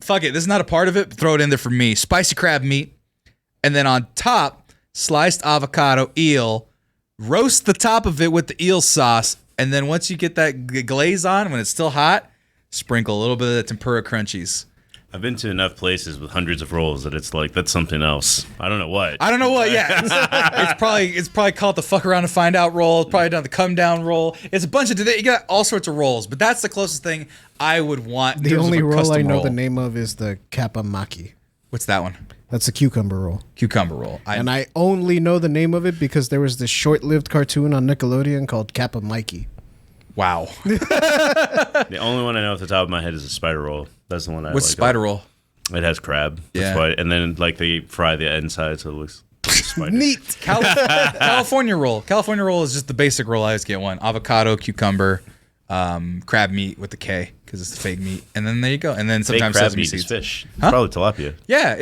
Fuck it. This is not a part of it. But throw it in there for me. Spicy crab meat. And then on top, sliced avocado eel. Roast the top of it with the eel sauce. And then once you get that glaze on, when it's still hot, sprinkle a little bit of the tempura crunchies. I've been to enough places with hundreds of rolls that it's like, that's something else. I don't know what. Yeah. It's probably called the fuck around to find out roll. It's probably done the come down roll. It's a bunch of, you got all sorts of rolls, but that's the closest thing I would want. The only roll I know the name of is the kappa maki. What's that one? That's a cucumber roll. Cucumber roll. And I only know the name of it because there was this short-lived cartoon on Nickelodeon called Kappa Mikey. Wow. The only one I know off the top of my head is a spider roll. That's the one I What's like. spider roll? It has crab. Yeah. That's why, and then like they fry the inside so it looks like a spider. Neat. California roll. California roll is just the basic roll. I always get one. Avocado, cucumber, crab meat with the K because it's the fake meat. And then there you go. And then Fake sometimes crab sesame meat seeds. is fish. It's Huh? probably tilapia. Yeah,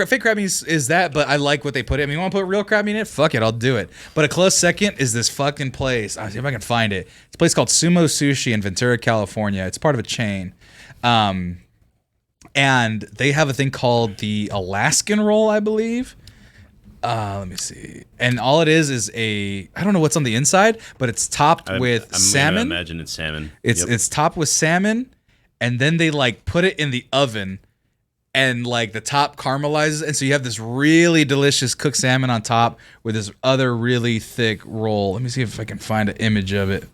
fake crab meat is that, but I like what they put in. I mean, you want to put real crab meat in it? Fuck it, I'll do it. But a close second is this fucking place. I'll see if I can find it. It's a place called Sumo Sushi in Ventura, California. It's part of a chain. And they have a thing called the Alaskan roll, I believe. Let me see. And all it is I don't know what's on the inside, but it's topped with I'm salmon. gonna imagine it's salmon. It's topped with salmon, and then they like put it in the oven, and like the top caramelizes, and so you have this really delicious cooked salmon on top with this other really thick roll. Let me see if I can find an image of it,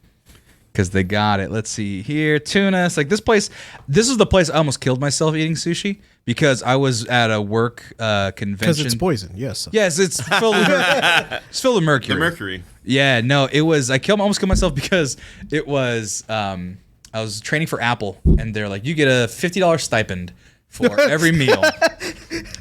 because they got it. Let's see here, tuna. It's like this place. This is the place I almost killed myself eating sushi because I was at a work convention. Because it's poison, yes. Yes, it's filled with mercury. It's filled with mercury. The mercury. Yeah, no, it was. I almost killed myself because it was. I was training for Apple, and they're like, you get a $50 stipend for every meal.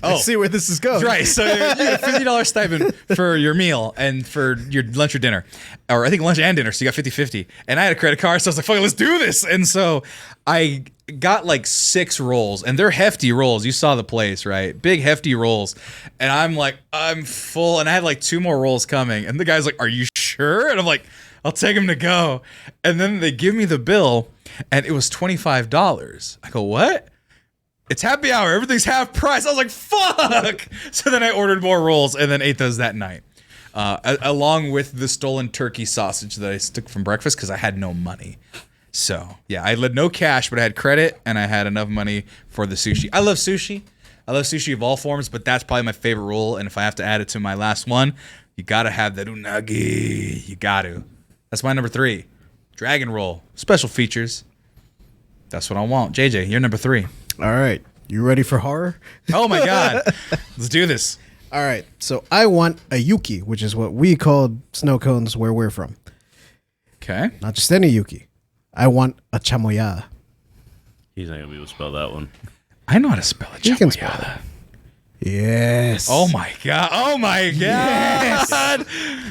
I see where this is going. Right. So you get a $50 stipend for your meal and for your lunch or dinner. Or I think lunch and dinner. So you got 50-50. And I had a credit card. So I was like, fuck it, let's do this. And so I got like 6 rolls. And they're hefty rolls. You saw the place, right? Big, hefty rolls. And I'm like, I'm full. And I had like 2 more rolls coming. And the guy's like, are you sure? And I'm like, I'll take them to go. And then they give me the bill. And it was $25. I go, what? It's happy hour. Everything's half price. I was like, fuck. So then I ordered more rolls and then ate those that night. Along with the stolen turkey sausage that I took from breakfast because I had no money. So, yeah, I had no cash, but I had credit and I had enough money for the sushi. I love sushi. I love sushi of all forms, but that's probably my favorite roll. And if I have to add it to my last one, you got to have that unagi. You got to. That's my number 3. Dragon roll. Special features. That's what I want. JJ, you're number 3. All right. You ready for horror? Oh my God. Let's do this. All right. So I want a yuki, which is what we called snow cones where we're from. Okay. Not just any yuki. I want a chamoya. He's not gonna be able to spell that one. I know how to spell it. You can spell that. Yes. Oh my God. Oh my God. Yes.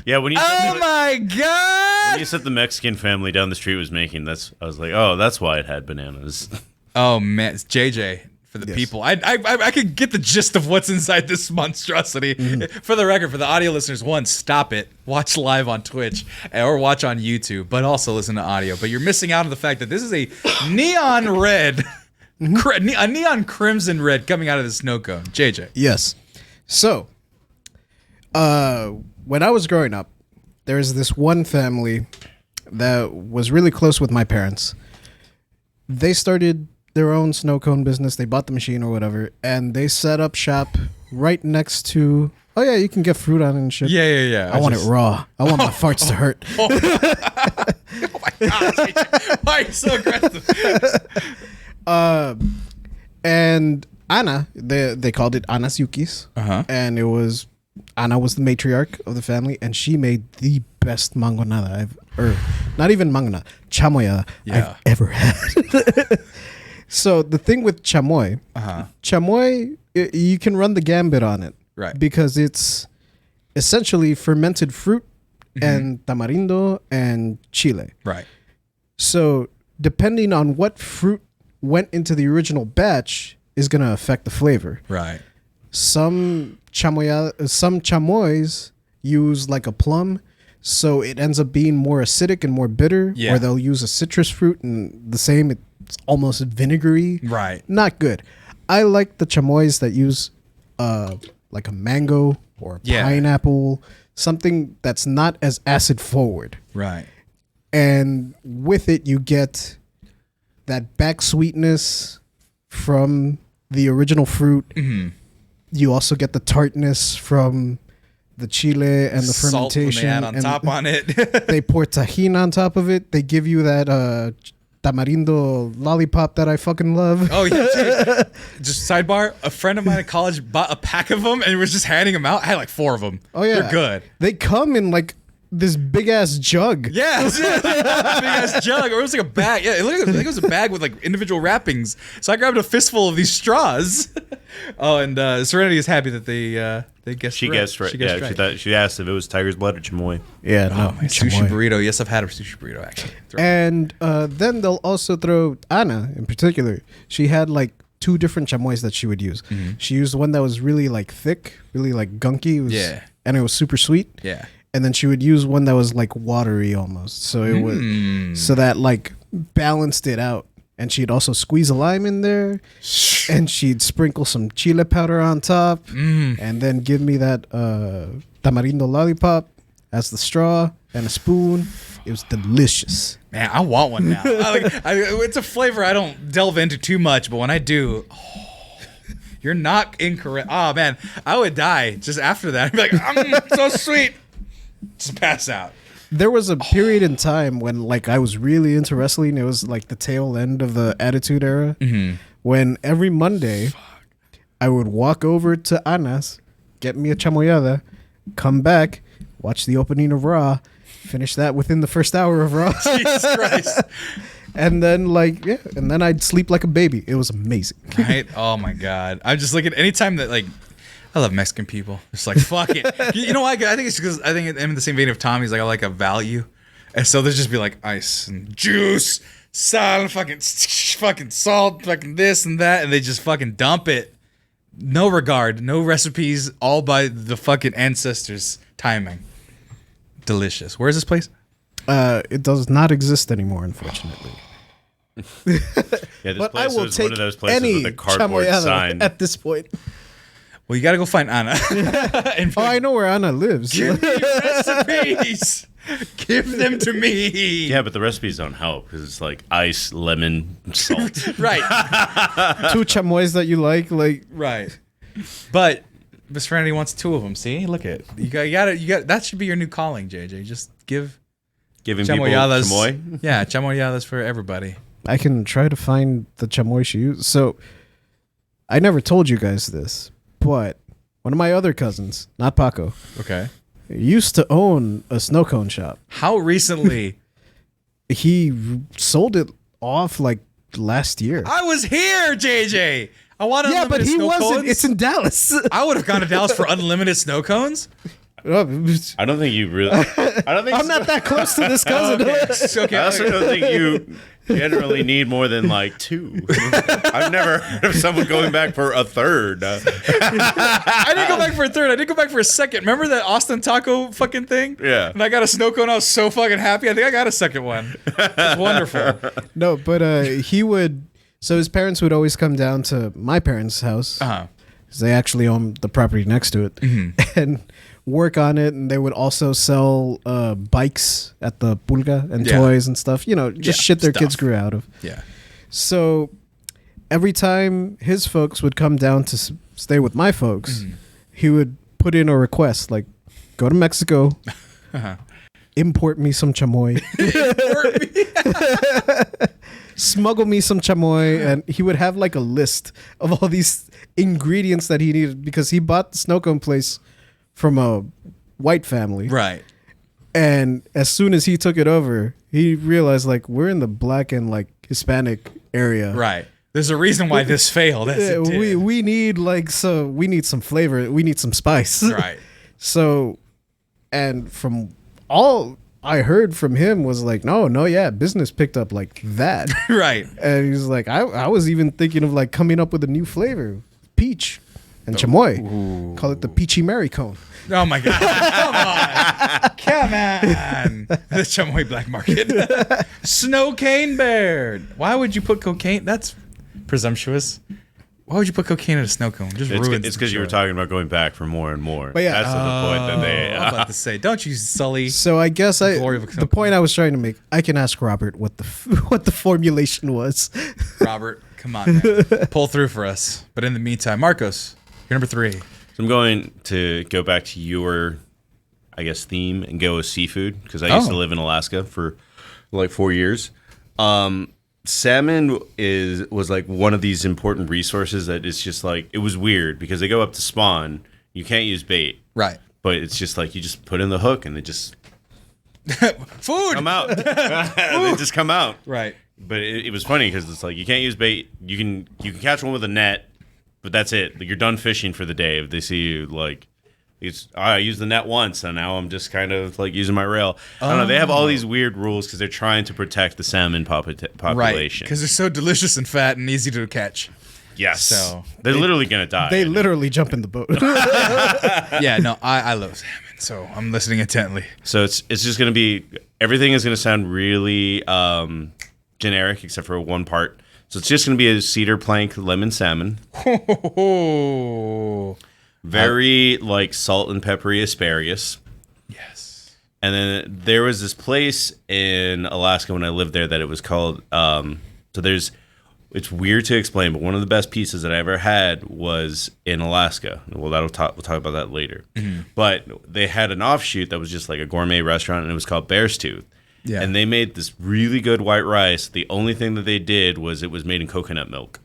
Yeah, when you Oh my God. when you said the Mexican family down the street was making, I was like, oh, that's why it had bananas. Oh man, it's JJ for the Yes. people. I could get the gist of what's inside this monstrosity. For the record, for the audio listeners, one, stop it. Watch live on Twitch or watch on YouTube, but also listen to audio. But you're missing out on the fact that this is a neon red, a neon crimson red coming out of the snow cone. JJ. Yes. So, when I was growing up, there was this one family that was really close with my parents. They started their own snow cone business. They bought the machine or whatever, and they set up shop right next to. Oh yeah, you can get fruit on it and shit. Yeah. I want it raw. I want my farts to hurt. Oh my God, JJ. Why are you so aggressive? And Anna, they called it Anna's Yukis. And it was Anna was the matriarch of the family, and she made the best mangonada not even mangonada, chamoy I've ever had. So the thing with chamoy, you can run the gambit on it, Right. Because it's essentially fermented fruit and tamarindo and chile. Right. So depending on what fruit went into the original batch is going to affect the flavor. Right. Some chamoys use like a plum, so it ends up being more acidic and more bitter. Yeah. Or they'll use a citrus fruit and the same, it's almost vinegary. Right. Not good. I like the chamoys that use like a mango or a pineapple, something that's not as acid forward. Right. And with it, you get that back sweetness from the original fruit. Mm-hmm. You also get the tartness from the chile and the Salt when fermentation. they add on top on it. They pour tahini on top of it. They give you that tamarindo lollipop that I fucking love. Oh yeah. Dude. Just sidebar, a friend of mine at college bought a pack of them and was just handing them out. I had like 4 of them. Oh yeah, they're good. They come in like this big ass jug. Yeah, big ass jug, or it was like a bag. Yeah, I think it was a bag with like individual wrappings. So I grabbed a fistful of these straws. Oh, and Serenity is happy that they guessed. She guessed right. Yeah, she asked if it was tiger's blood or chamoy. Yeah, Oh, no, my sushi chamoy. burrito. Yes, I've had a sushi burrito actually. And then they'll also throw Anna in particular. She had like 2 different chamoys that she would use. Mm-hmm. She used one that was really like thick, really like gunky. It was, and it was super sweet. Yeah. And then she would use one that was like watery almost. So it was so that like balanced it out. And she'd also squeeze a lime in there, and she'd sprinkle some chile powder on top, and then give me that tamarindo lollipop as the straw and a spoon. It was delicious. Man, I want one now. It's a flavor I don't delve into too much, but when I do, you're not incorrect. Oh man, I would die just after that. I'd be like, so sweet. Just pass out. There was a period in time when like I was really into wrestling. It was like the tail end of the Attitude Era, when every Monday I would walk over to Ana's, get me a chamoyada, come back, watch the opening of Raw, finish that within the first hour of Raw. Jesus Christ. And then and then I'd sleep like a baby. It was amazing. Right? Oh my God. I'm just looking anytime that like I love Mexican people. It's like, fuck it. You know why? I think it's because I think I'm in the same vein of Tommy's. Like, I like a value. And so there's just be like ice and juice, sal, fucking salt, fucking this and that. And they just fucking dump it. No regard, no recipes, all by the fucking ancestors' timing. Delicious. Where's this place? It does not exist anymore, unfortunately. Yeah, this But place I will was take one of those places any with a cardboard chamoyada sign. at this point. Well, you got to go find Anna. And Oh, I know where Anna lives. give me recipes. Give them to me. Yeah, but the recipes don't help because it's like ice, lemon, salt. Right. 2 chamoys that you like. Right. But Miss Serenity wants 2 of them. See, look at you got. That should be your new calling, JJ. Just give Giving people chamoyadas. chamoy. Yeah, chamoyadas for everybody. I can try to find the chamoy she used. So I never told you guys this, but one of my other cousins, not Paco, Okay. used to own a snow cone shop. How recently? He sold it off like last year. I was here, JJ. I want Yeah, but unlimited he snow wasn't. cones. It's in Dallas. I would have gone to Dallas for unlimited snow cones. I don't think you really. I don't think. I'm not that close to this cousin. Okay. I also don't think you generally need more than like 2. I've never heard of someone going back for a third. I didn't go back for a third. I did go back for a second. Remember that Austin Taco fucking thing? Yeah. And I got a snow cone. I was so fucking happy. I think I got a second one. It's wonderful. No, but he would. So his parents would always come down to my parents' house. Uh-huh. Because they actually own the property next to it, and work on it. And they would also sell bikes at the pulga and toys and stuff. You know, just shit their kids grew out of. Yeah. So every time his folks would come down to stay with my folks, he would put in a request like, go to Mexico, import me some chamoy. Smuggle me some chamoy, and he would have like a list of all these ingredients that he needed because he bought the snow cone place from a white family. Right. And as soon as he took it over, he realized like we're in the black and like Hispanic area. Right. There's a reason why this failed. As it did. We need like we need some flavor. We need some spice. Right. So And from all I heard from him was like, yeah, business picked up like that. Right. And he's like, I was even thinking of like coming up with a new flavor, peach and chamoy. Ooh. Call it the Peachy Mary Cone. Oh my God. Come on. The Chamoy Black Market. Snow Cane Bear. Why would you put cocaine? That's presumptuous. Why would you put cocaine in a snow cone? Just ruins It's because you were talking about going back for more and more. But yeah. That's the point that they. I'm about to say, don't you sully. So I guess glory of a the point I was trying to make, I can ask Robert what the what the formulation was. Robert, come on, man. Pull through for us. But in the meantime, Marcos, you're number 3. So I'm going to go back to your, I guess, theme and go with seafood because I used to live in Alaska for like 4 years. Salmon was like one of these important resources that it's just like, it was weird because they go up to spawn. You can't use bait. Right. But it's just like you just put in the hook and they just Food. come out. They just come out. Right. But it was funny because it's like you can't use bait. You can catch one with a net, but that's it. You're done fishing for the day. If they see you, like, I used the net once, and now I'm just kind of like using my rail. I don't know. They have all these weird rules because they're trying to protect the salmon population. Right. Because they're so delicious and fat and easy to catch. Yes. So they're literally gonna die. They literally jump in the boat. Yeah. No, I love salmon, so I'm listening intently. So it's just gonna be, everything is gonna sound really generic except for one part. So it's just gonna be a cedar plank lemon salmon. Very like salt and peppery asparagus. Yes. And then there was this place in Alaska when I lived there that it was called, it's weird to explain, but one of the best pizzas that I ever had was in Alaska. Well, we'll talk about that later. Mm-hmm. But they had an offshoot that was just like a gourmet restaurant, and it was called Bear's Tooth. Yeah. And they made this really good white rice. The only thing that they did was it was made in coconut milk.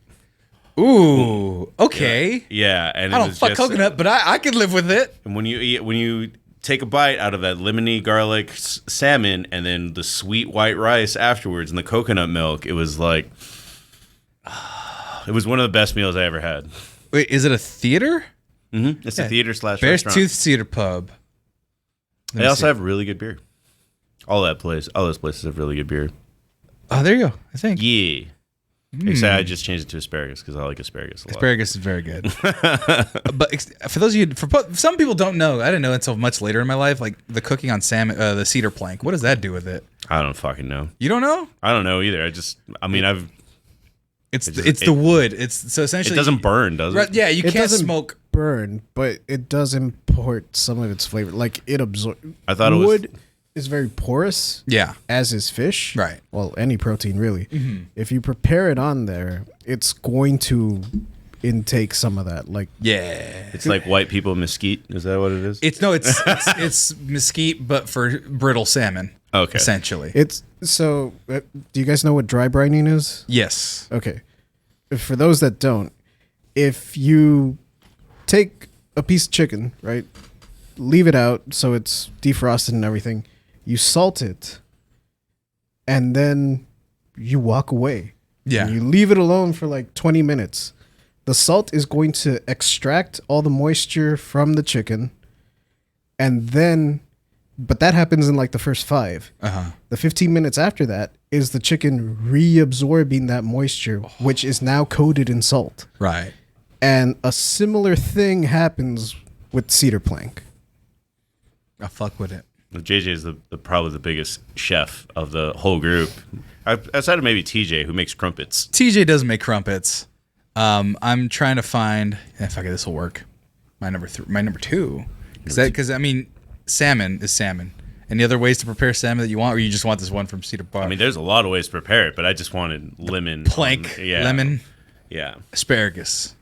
Ooh, okay. Yeah, and I don't fuck coconut, but I could live with it. And when you take a bite out of that lemony garlic salmon and then the sweet white rice afterwards and the coconut milk, it was like, it was one of the best meals I ever had. Wait, is it a theater? Mm-hmm. It's a theater / Bear's restaurant. Tooth Cedar Pub. They also have really good beer. All those places have really good beer. Oh, there you go. I think. Yeah. Except I just changed it to asparagus because I like asparagus a lot. Asparagus is very good. But for those of you, some people don't know, I didn't know until much later in my life, like the cooking on salmon, the cedar plank. What does that do with it? I don't fucking know. You don't know? I don't know either. It's the wood. It's so essentially it doesn't burn, does it? Right, yeah, you It can't doesn't smoke. burn, but it does import some of its flavor. Like it absorbs. I thought it was wood is very porous. Yeah. As is fish. Right. Well, any protein really. Mm-hmm. If you prepare it on there, it's going to intake some of that. Like Yeah. It's like white people mesquite. Is that what it is? It's mesquite, but for brittle salmon. Okay. Essentially. it's so. Do you guys know what dry brining is? Yes. Okay. For those that don't, if you take a piece of chicken, right, leave it out so it's defrosted and everything, you salt it, and then you walk away. Yeah. And you leave it alone for like 20 minutes. The salt is going to extract all the moisture from the chicken, and then, but that happens in like the first 5. Uh-huh. The 15 minutes after that is the chicken reabsorbing that moisture, which is now coated in salt. Right. And a similar thing happens with cedar plank. I fuck with it. JJ is probably the biggest chef of the whole group, outside of maybe TJ, who makes crumpets. TJ does make crumpets. I'm trying to find. Fuck it, this will work. My number 2. Because I mean, salmon is salmon. Any other ways to prepare salmon that you want, or you just want this one from Cedar Park? I mean, there's a lot of ways to prepare it, but I just wanted lemon plank, lemon, yeah, asparagus,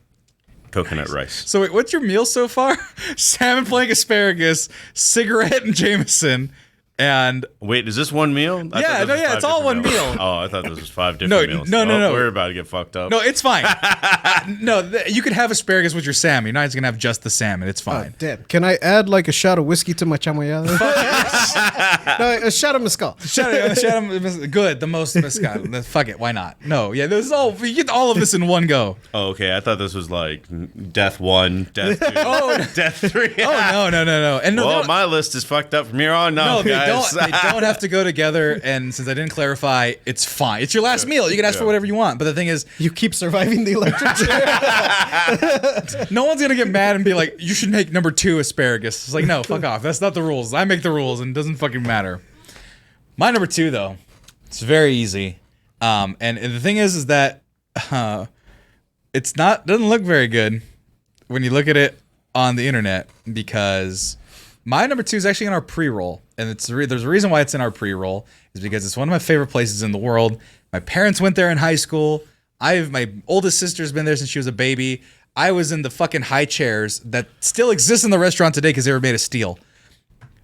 coconut rice. So wait, what's your meal so far? Salmon plank, asparagus, cigarette, and Jameson. And wait, is this one meal? it's all one meal. Oh, I thought this was 5 different meals. No. We're about to get fucked up. No, it's fine. You could have asparagus with your salmon. You're not just gonna have just the salmon. It's fine. Damn. Can I add like a shot of whiskey to my chamoyada? No, a shot of mezcal. Shut it. Good. The most mezcal. Fuck it. Why not? No. Yeah. This is all. You get all of this in one go. Oh, okay. I thought this was like death 1, death 2, death 3. Oh no. And well, my list is fucked up from here on. No, guys. guys. They don't have to go together. And since I didn't clarify, it's fine. It's your last meal. You can ask for whatever you want. But the thing is, you keep surviving the electric chair. No one's gonna get mad and be like, "You should make number 2 asparagus." It's like, no, fuck off. That's not the rules. I make the rules, and it doesn't fucking matter. My number 2, though, it's very easy. And the thing is that it's doesn't look very good when you look at it on the internet, because my number 2 is actually in our pre-roll, and there's a reason why it's in our pre-roll, is because it's one of my favorite places in the world. My parents went there in high school. My oldest sister's been there since she was a baby. I was in the fucking high chairs that still exist in the restaurant today because they were made of steel.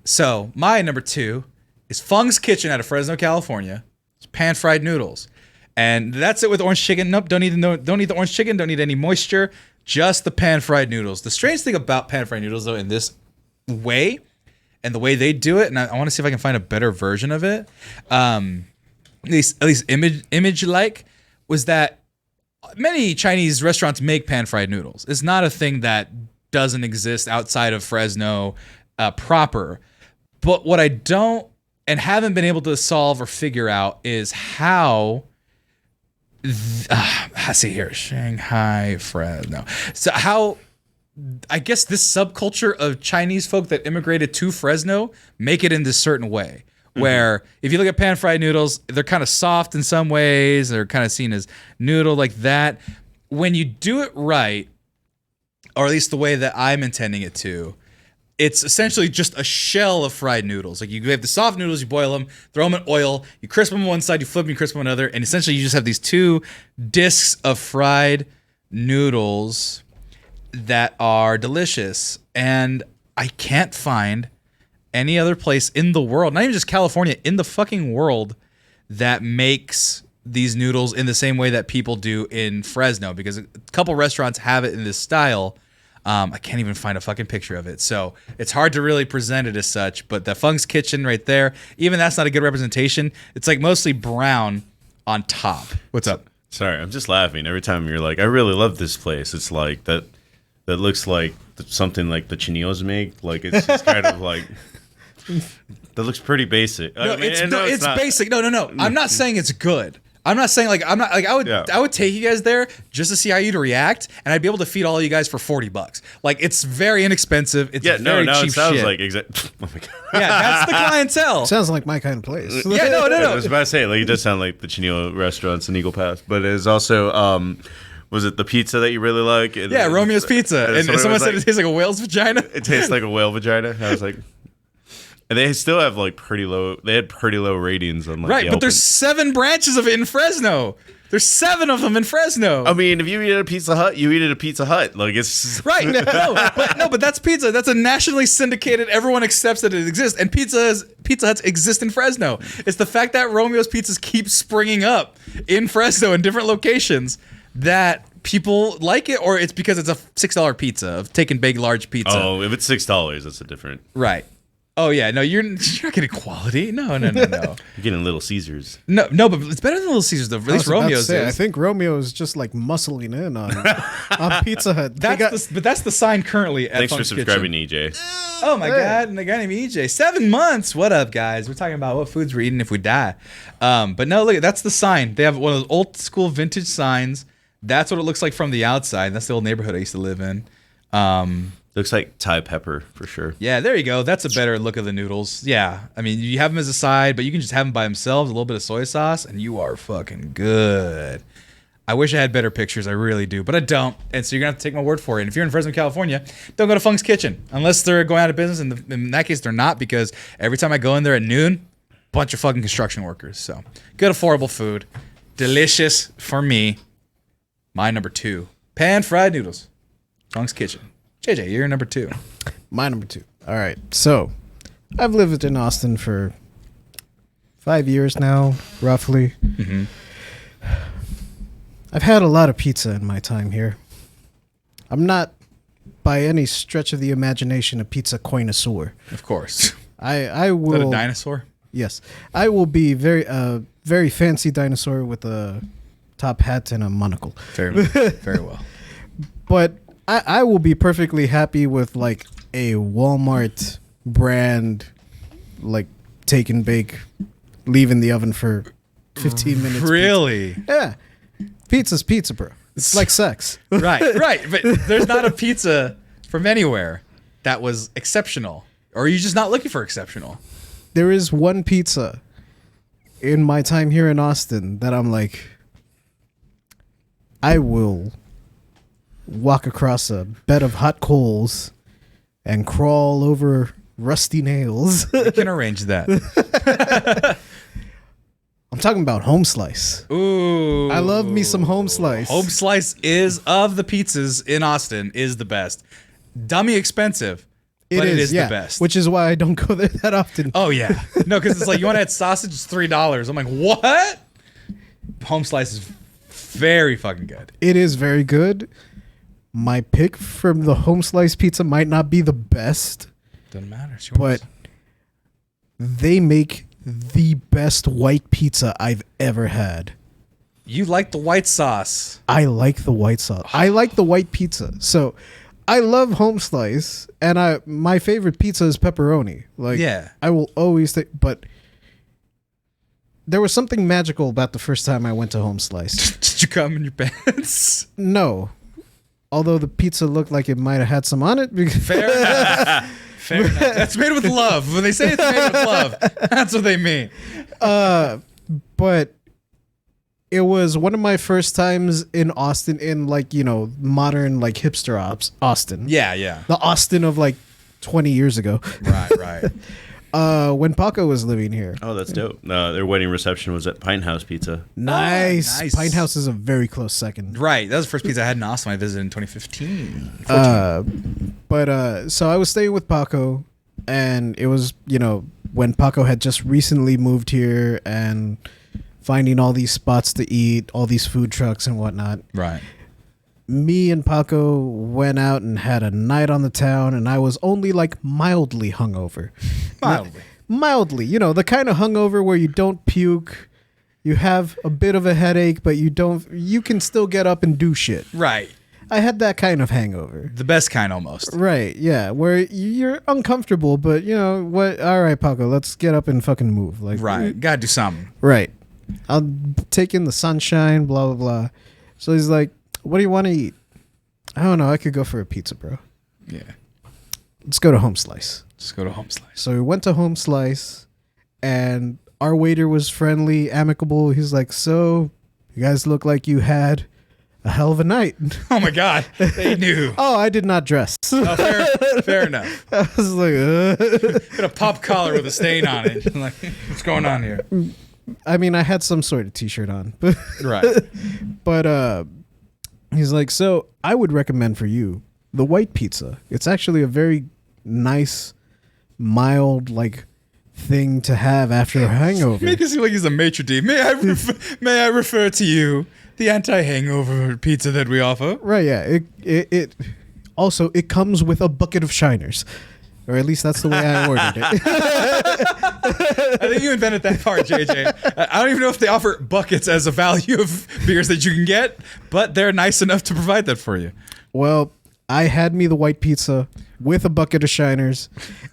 So my number 2 is Fung's Kitchen out of Fresno, California. It's pan-fried noodles. And that's it with orange chicken. Nope, don't eat the orange chicken, don't need any moisture, just the pan-fried noodles. The strange thing about pan-fried noodles, though, in this way, and the way they do it, and I want to see if I can find a better version of it, at least image-like, was that many Chinese restaurants make pan-fried noodles. It's not a thing that doesn't exist outside of Fresno proper. But what I don't and haven't been able to solve or figure out is how let's see here, Shanghai, Fresno. So how, I guess this subculture of Chinese folk that immigrated to Fresno make it in this certain way. Where if you look at pan-fried noodles, they're kind of soft in some ways. They're kind of seen as noodle like that. When you do it right, or at least the way that I'm intending it to, it's essentially just a shell of fried noodles. Like you have the soft noodles, you boil them, throw them in oil, you crisp them on one side, you flip them, you crisp them on another, and essentially you just have these 2 discs of fried noodles that are delicious. And I can't find any other place in the world, not even just California, in the fucking world, that makes these noodles in the same way that people do in Fresno, because a couple restaurants have it in this style. I can't even find a fucking picture of it. So it's hard to really present it as such, but the Fung's Kitchen right there, even that's not a good representation. It's like mostly brown on top. What's up? Sorry, I'm just laughing every time you're like, I really love this place. It's like that looks like something like the Chinos make. Like it's just kind of like, that looks pretty basic. No, it's basic. No. I'm not saying it's good. I'm not saying I would take you guys there just to see how you'd react, and I'd be able to feed all of you guys for $40. Like it's very inexpensive. It's very cheap it sounds shit. like exactly. Oh my god. Yeah, that's the clientele. Sounds like my kind of place. Yeah, no. I was about to say, like, it does sound like the Chino restaurants in Eagle Pass, but it's also was it the pizza that you really like? Yeah, Romeo's Pizza, and someone said it tastes like a whale's vagina. It tastes like a whale vagina. I was like. And they still have like pretty low ratings on like right, Yelp. But there's 7 branches of it in Fresno. There's 7 of them in Fresno. I mean, if you eat at a Pizza Hut, you eat at a Pizza Hut. Like it's right. But that's pizza. That's a nationally syndicated. Everyone accepts that it exists, and Pizza Huts exist in Fresno. It's the fact that Romeo's Pizzas keep springing up in Fresno in different locations that people like it, or it's because it's a $6 pizza of taking big large pizza. Oh, if it's $6, that's a different. Right. Oh yeah, no, you're not getting quality. No. You're getting Little Caesars. No, but it's better than Little Caesars though. At least Romeo's. I think Romeo's just like muscling in on Pizza Hut. But that's the sign currently at Thanks Funk's for subscribing, Kitchen. EJ. Oh my god, and a guy named EJ. 7 months. What up, guys? We're talking about what foods we're eating if we die. But no, look, that's the sign. They have one of those old school vintage signs. That's what it looks like from the outside. That's the old neighborhood I used to live in. Looks like Thai pepper for sure. Yeah, there you go. That's a better look of the noodles. Yeah, I mean, you have them as a side, but you can just have them by themselves, a little bit of soy sauce, and you are fucking good. I wish I had better pictures. I really do, but I don't. And so you're going to have to take my word for it. And if you're in Fresno, California, don't go to Funk's Kitchen unless they're going out of business. And in that case, they're not, because every time I go in there at noon, bunch of fucking construction workers. So good, affordable food. Delicious for me. My number 2, pan-fried noodles. Funk's Kitchen. JJ, you're number 2. My number 2. All right. So I've lived in Austin for 5 years now, roughly. Mm-hmm. I've had a lot of pizza in my time here. I'm not, by any stretch of the imagination, a pizza connoisseur. Of course. I will. Is that a dinosaur? Yes, I will be very fancy dinosaur with a top hat and a monocle. Very well. But I will be perfectly happy with like a Walmart brand, like take and bake, leave in the oven for 15 minutes. Really? Pizza. Yeah. Pizza's pizza, bro. It's like sex. Right. But there's not a pizza from anywhere that was exceptional. Or are you just not looking for exceptional? There is one pizza in my time here in Austin that I'm like, I will walk across a bed of hot coals and crawl over rusty nails. We can arrange that. I'm talking about home slice. Ooh. I love me some home slice. Home slice is, of the pizzas in Austin, is the best. Dummy expensive, but it is the best. Which is why I don't go there that often. Oh, yeah. No, because it's like, you want to add sausage, it's $3. I'm like, what? Home slice is very fucking good. It is very good. My pick from the home slice pizza might not be the best. Doesn't matter. It's yours. But they make the best white pizza I've ever had. You like the white sauce. I like the white sauce. I like the white pizza. So I love home slice, and my favorite pizza is pepperoni. Like, yeah. I will always think, but there was something magical about the first time I went to home slice. Did you come in your pants? No. Although the pizza looked like it might have had some on it. Fair enough. Fair enough. That's made with love. When they say it's made with love, that's what they mean. But it was one of my first times in Austin, in like, you know, modern like hipster Austin. Yeah. The Austin of like 20 years ago. Right. When Paco was living here. Oh, that's dope. Their wedding reception was at Pine House Pizza. Nice. Nice. Pine House is a very close second. Right. That was the first pizza I had in Austin I visited in 2015. So I was staying with Paco, and it was, you know, when Paco had just recently moved here and finding all these spots to eat, all these food trucks and whatnot. Right. Me and Paco went out and had a night on the town, and I was only like mildly hungover. Mildly. You know, the kind of hungover where you don't puke, you have a bit of a headache, but you can still get up and do shit. Right. I had that kind of hangover. The best kind, almost. Right, yeah, where you're uncomfortable, but you know what? All right, Paco, let's get up and fucking move. Like, right. Gotta do something. Right. I'll take in the sunshine, blah, blah, blah. So he's like, what do you want to eat? I don't know. I could go for a pizza, bro. Yeah. Let's go to Home Slice. Just go to Home Slice. So we went to Home Slice, and our waiter was friendly, amicable. He's like, so you guys look like you had a hell of a night. Oh, my God. They knew. Oh, I did not dress. Oh, fair enough. I was like, Got a pop collar with a stain on it. I'm like, what's going on here? I mean, I had some sort of t-shirt on. Right. But he's like, so I would recommend for you the white pizza. It's actually a very nice, mild, like, thing to have after a hangover. Make it seem like he's a maitre d'. May I refer to you the anti-hangover pizza that we offer? Right, yeah. It also, it comes with a bucket of shiners. Or at least that's the way I ordered it. I think you invented that part, JJ. I don't even know if they offer buckets as a value of beers that you can get, but they're nice enough to provide that for you. Well, I had me the white pizza with a bucket of shiners,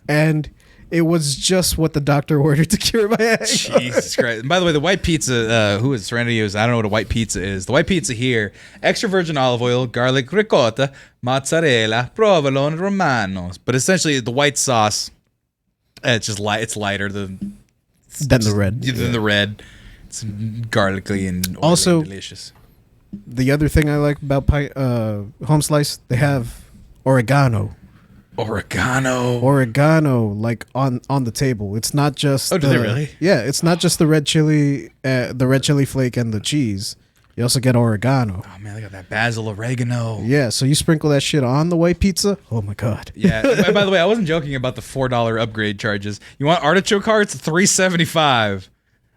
and it was just what the doctor ordered to cure my hangover. Jesus Christ. And by the way, the white pizza, who is Serenity is, I don't know what a white pizza is. The white pizza here, extra virgin olive oil, garlic ricotta, mozzarella, provolone romano. But essentially, the white sauce, it's just it's lighter than the red. Than the red. It's garlicky and oily also and delicious. The other thing I like about Home Slice, they have oregano. Oregano, like on the table. It's not just. Oh, do they really? Yeah, it's not just the red chili flake and the cheese. You also get oregano. Oh man, they got that basil, oregano. Yeah, so you sprinkle that shit on the white pizza. Oh my god. Yeah. By the way, I wasn't joking about the $4 upgrade charges. You want artichoke hearts? $3.75.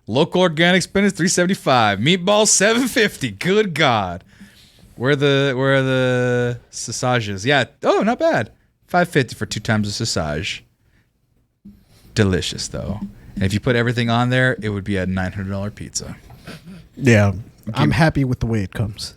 Local organic spinach, $3.75. Meatballs, $7.50. Good God. Where are the sausages? Yeah. Oh, not bad. $5.50 for 2 times the sausage. Delicious though. And if you put everything on there, it would be a $900 pizza. Yeah, I'm happy with the way it comes.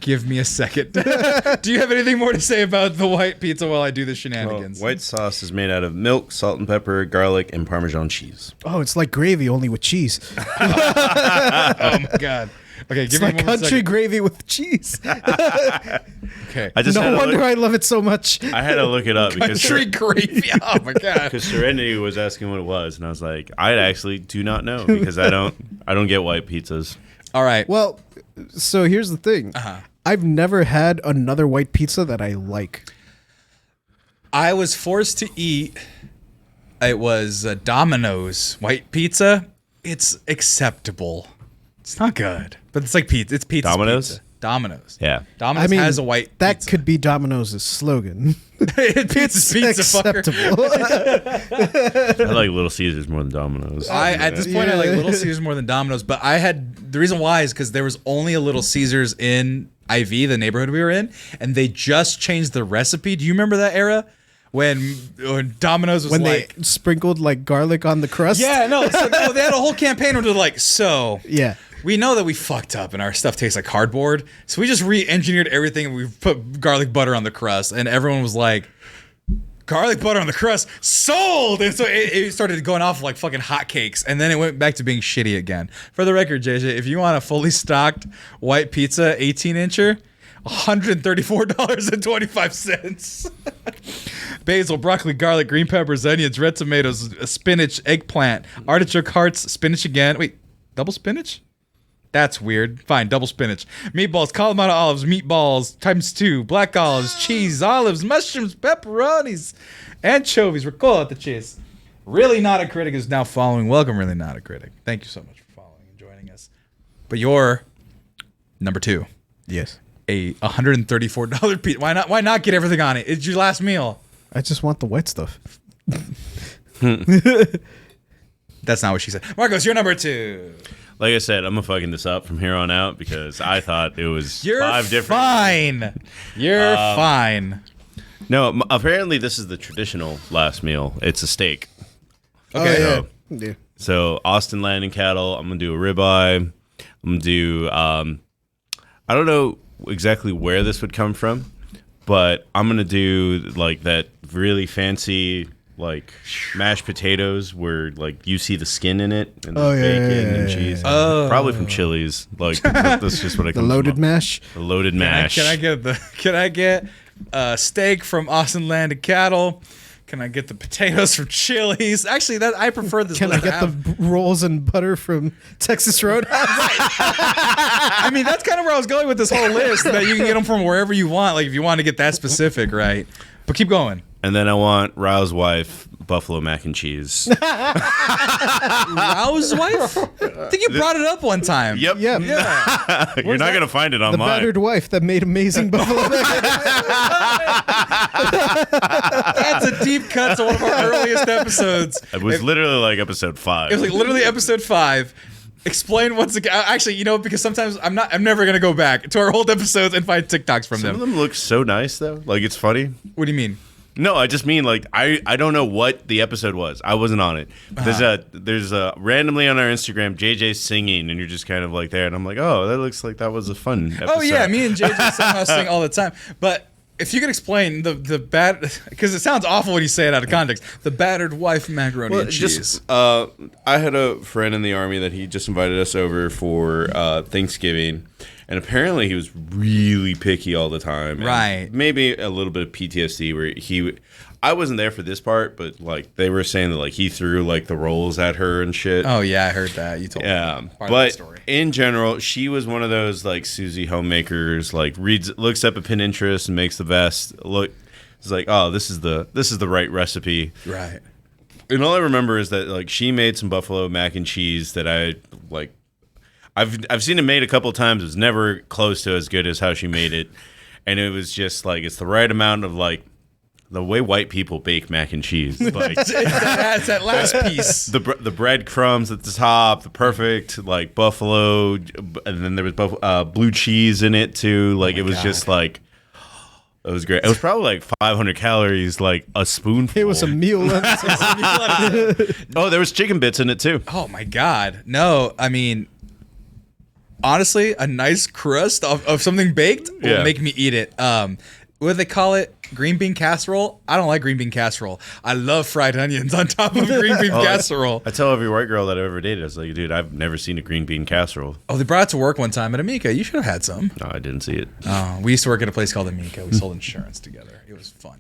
Give me a second. Do you have anything more to say about the white pizza while I do the shenanigans? White sauce is made out of milk, salt and pepper, garlic, and Parmesan cheese. Oh, it's like gravy, only with cheese. Oh my God. Okay, It's give me like one more country second. gravy with cheese. Okay. I just had No to wonder look, I love it so much. I had to look it up because Country gravy. Oh my God. because Serenity was asking what it was, and I was like, I actually do not know because I don't get white pizzas. All right. Well, so here's the thing. I've never had another white pizza that I like. I was forced to eat. It was Domino's white pizza. It's acceptable. It's not good, but it's like pizza. It's pizza. Domino's? Pizza. Domino's. Yeah. Domino's has a white that pizza. could be Domino's slogan. It's pizza, fucker. acceptable. I like Little Caesars more than Domino's. At this point, I like Yeah. Little Caesars more than Domino's, but I had the reason why is because there was only a Little Caesars in IV, the neighborhood we were in, and they just changed the recipe. Do you remember that era when Domino's was when like, they sprinkled like garlic on the crust. yeah, no, so no, they had a whole campaign where they're like, so Yeah. we know that we fucked up and our stuff tastes like cardboard, so we just re-engineered everything and we put garlic butter on the crust, and everyone was like, garlic butter on the crust, sold! And so it started going off like fucking hotcakes, and then it went back to being shitty again. For the record, JJ, if you want a fully stocked white pizza 18-incher, $134.25. Basil, broccoli, garlic, green peppers, onions, red tomatoes, spinach, eggplant, artichoke hearts, spinach again. Wait, double spinach? That's weird. Fine, double spinach. Meatballs, Kalamata olives, meatballs times 2, black olives, cheese, olives, mushrooms, pepperonis, anchovies, ricotta cheese. Really Not a Critic is now following. Welcome, Really Not a Critic. Thank you so much for following and joining us. But you're number 2. Yes. A $134 pizza. Why not get everything on it? It's your last meal. I just want the white stuff. That's not what she said. Marcos, you're number 2. Like I said, I'm gonna fucking this up from here on out because I thought it was You're 5 different. fine. You're fine. No, apparently this is the traditional last meal. It's a steak. Okay. Oh, yeah. So Austin Landing Cattle. I'm gonna do a ribeye. I'm gonna do. I don't know exactly where this would come from, but I'm gonna do like that really fancy like mashed potatoes where like you see the skin in it and there's bacon and cheese. Probably from Chili's. Like that's just what I The come loaded mash. The loaded mash. Can I get a steak from Austin Landed Cattle? Can I get the potatoes from Chili's? Actually, I prefer this. Can I list to get have- the rolls and butter from Texas Roadhouse? I mean, that's kind of where I was going with this whole list. That you can get them from wherever you want. Like if you want to get that specific, right? But keep going. And then I want Rao's wife buffalo mac and cheese. Rao's wife? I think you brought it up one time. Yep. Yeah. You're not gonna find it The online. battered wife that made amazing buffalo mac. That's a deep cut to one of our earliest episodes. It was literally like episode 5. It was like literally episode 5. Explain what's actually, because sometimes I'm never gonna go back to our old episodes and find TikToks from Some of them. them look so nice though. Like it's funny. What do you mean? No, I just mean like I don't know what the episode was. I wasn't on it. But there's a randomly on our Instagram JJ singing and you're just kind of like there and I'm like, "Oh, that looks like that was a fun episode." Oh yeah, me and JJ somehow sing all the time. But if you could explain the bad, because it sounds awful when you say it out of context. The battered wife macaroni and cheese. I had a friend in the army that he just invited us over for Thanksgiving, and apparently he was really picky all the time. And Right. maybe a little bit of PTSD where I wasn't there for this part, but like they were saying that like he threw like the rolls at her and shit. Oh yeah, I heard that. You told me. Yeah, Part of that but story. in general, she was one of those like Susie homemakers. Like looks up at Pinterest and makes the best. It's like, oh, this is the right recipe. Right. And all I remember is that like she made some buffalo mac and cheese that I like. I've seen it made a couple times. It was never close to as good as how she made it, and it was just like it's the right amount of like the way white people bake mac and cheese. Like It's that last piece. the breadcrumbs at the top, the perfect like buffalo, and then there was blue cheese in it too. Like it was just like. It was great. It was probably like 500 calories, like a spoonful. It was a meal. Oh, there was chicken bits in it too. Oh my God. No, I mean, honestly, a nice crust of something baked will make me eat it. What do they call it? Green bean casserole? I don't like green bean casserole. I love fried onions on top of green bean casserole. I tell every white girl that I've ever dated, I was like, dude, I've never seen a green bean casserole. Oh, they brought it to work one time at Amica. You should have had some. No, I didn't see it. Oh, we used to work at a place called Amica. We sold insurance together. It was fun.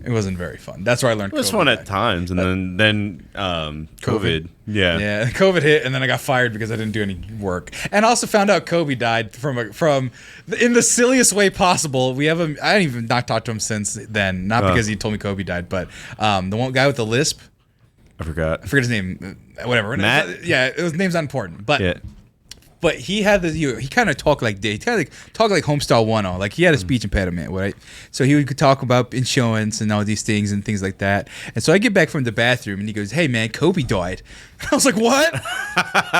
It wasn't very fun. That's where I learned. It was fun at times, and then COVID. Yeah, COVID hit, and then I got fired because I didn't do any work, and I also found out Kobe died from in the silliest way possible. I didn't even not talk to him since then, not because he told me Kobe died, but the one guy with the lisp. I forgot his name. Whatever. Matt. Yeah, his name's not important, but. Yeah. But he had he kind of talked like Homestyle 1.0. Like he had a speech impediment, right? So he would talk about insurance and all these things and things like that. And so I get back from the bathroom and he goes, "Hey man, Kobe died." And I was like, "What?"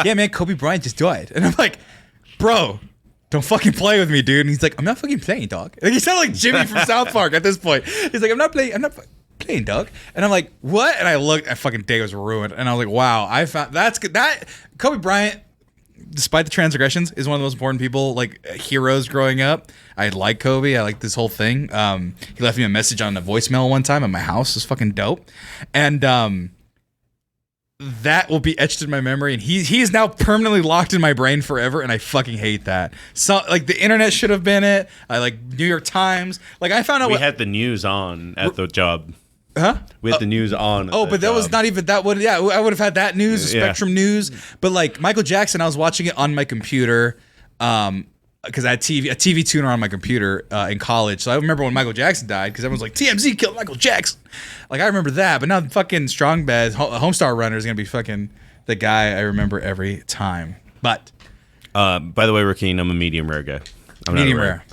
"Yeah man, Kobe Bryant just died." And I'm like, "Bro, don't fucking play with me, dude." And he's like, "I'm not fucking playing, dog." Like he sounded like Jimmy from South Park at this point. He's like, I'm not playing, dog. And I'm like, "What?" And I looked, my fucking day was ruined. And I was like, wow, I found that's good. That Kobe Bryant, despite the transgressions, is one of the most important people, like heroes growing up. I like Kobe. I like this whole thing. He left me a message on a voicemail one time at my house. It was fucking dope. And that will be etched in my memory. And he is now permanently locked in my brain forever. And I fucking hate that. So like the internet should have been it. I like New York Times. Like I found out we had the news on at the job. Huh? We had the news on. Oh, but that was not even that would. Yeah, I would have had that news, Spectrum News. But like Michael Jackson, I was watching it on my computer, because I had a TV tuner on my computer in college. So I remember when Michael Jackson died, because everyone's like, TMZ killed Michael Jackson. Like I remember that. But now fucking Strong Bad Homestar Runner is gonna be fucking the guy I remember every time. But by the way, Rakeem, I'm a medium rare guy. I'm medium not a rare.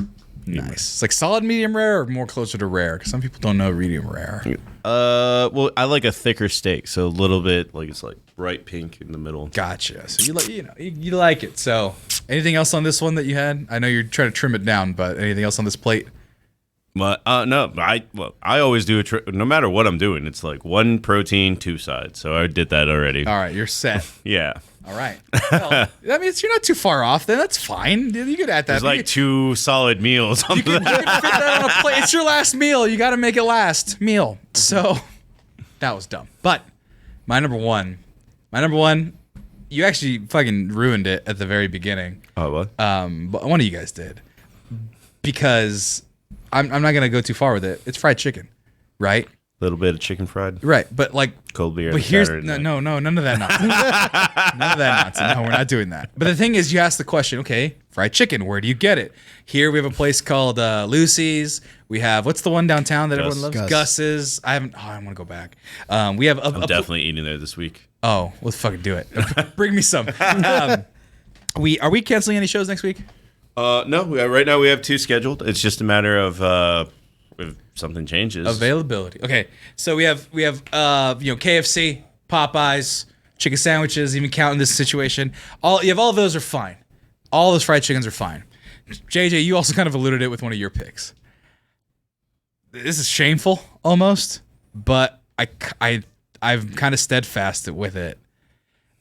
Nice. It's like solid medium rare or more closer to rare? Because some people don't know medium rare. Well, I like a thicker steak, so a little bit like it's like bright pink in the middle. Gotcha. So you like it. So anything else on this one that you had? I know you're trying to trim it down, but anything else on this plate? But no, I always do no matter what I'm doing. It's like one protein, two sides. So I did that already. All right, you're set. Yeah. All right. Well, that means you're not too far off. Then that's fine. You could add that. There's like two solid meals. You can fit that on a plate. It's your last meal. You got to make it last meal. So that was dumb. But my number one, you actually fucking ruined it at the very beginning. Oh, what? But one of you guys did, because I'm not gonna go too far with it. It's fried chicken, right? A little bit of chicken fried. Right, but like cold beer. But here's no, none of that nonsense. None of that nonsense. No, we're not doing that. But the thing is, you ask the question, okay, fried chicken, where do you get it? Here we have a place called Lucy's. We have, what's the one downtown that everyone loves? Gus's. I want to go back. We have. I'm definitely eating there this week. Oh, let's fucking do it. Bring me some. Are we canceling any shows next week? No. Right now we have 2 scheduled. It's just a matter of if something changes. Availability. Okay, so we have KFC, Popeyes, chicken sandwiches. Even counting this situation, all of those are fine. All those fried chickens are fine. JJ, you also kind of alluded it with one of your picks. This is shameful almost, but I'm kind of steadfast with it.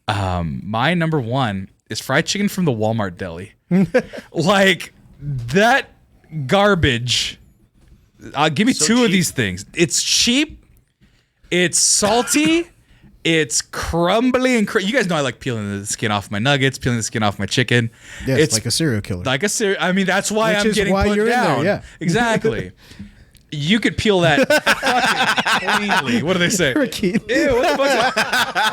My number one is fried chicken from the Walmart deli. Like that garbage. Give me two of these things. It's cheap. It's salty. It's crumbly and you guys know I like peeling the skin off my nuggets, peeling the skin off my chicken. Yeah, it's like a serial killer. I mean, that's why I'm getting put down. Yeah, exactly. You could peel that fucking cleanly. What do they say? Rakeem. Ew, what the fuck?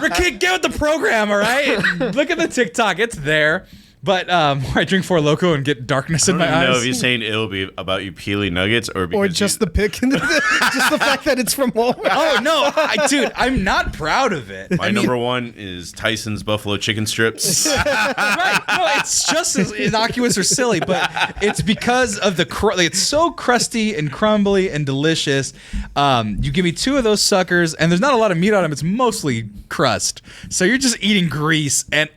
Rakeem, get with the program, all right? Look at the TikTok. It's there. But where I drink Four Loko and get darkness in my I don't know eyes. if you're saying it'll be about you peeling nuggets or because Or just the pick, just the fact that it's from Walmart. Oh no, dude, I'm not proud of it. my number one is Tyson's buffalo chicken strips. Right? No, it's just as innocuous or silly, but it's because of the it's so crusty and crumbly and delicious. You give me 2 of those suckers, and there's not a lot of meat on them. It's mostly crust, so you're just eating grease. And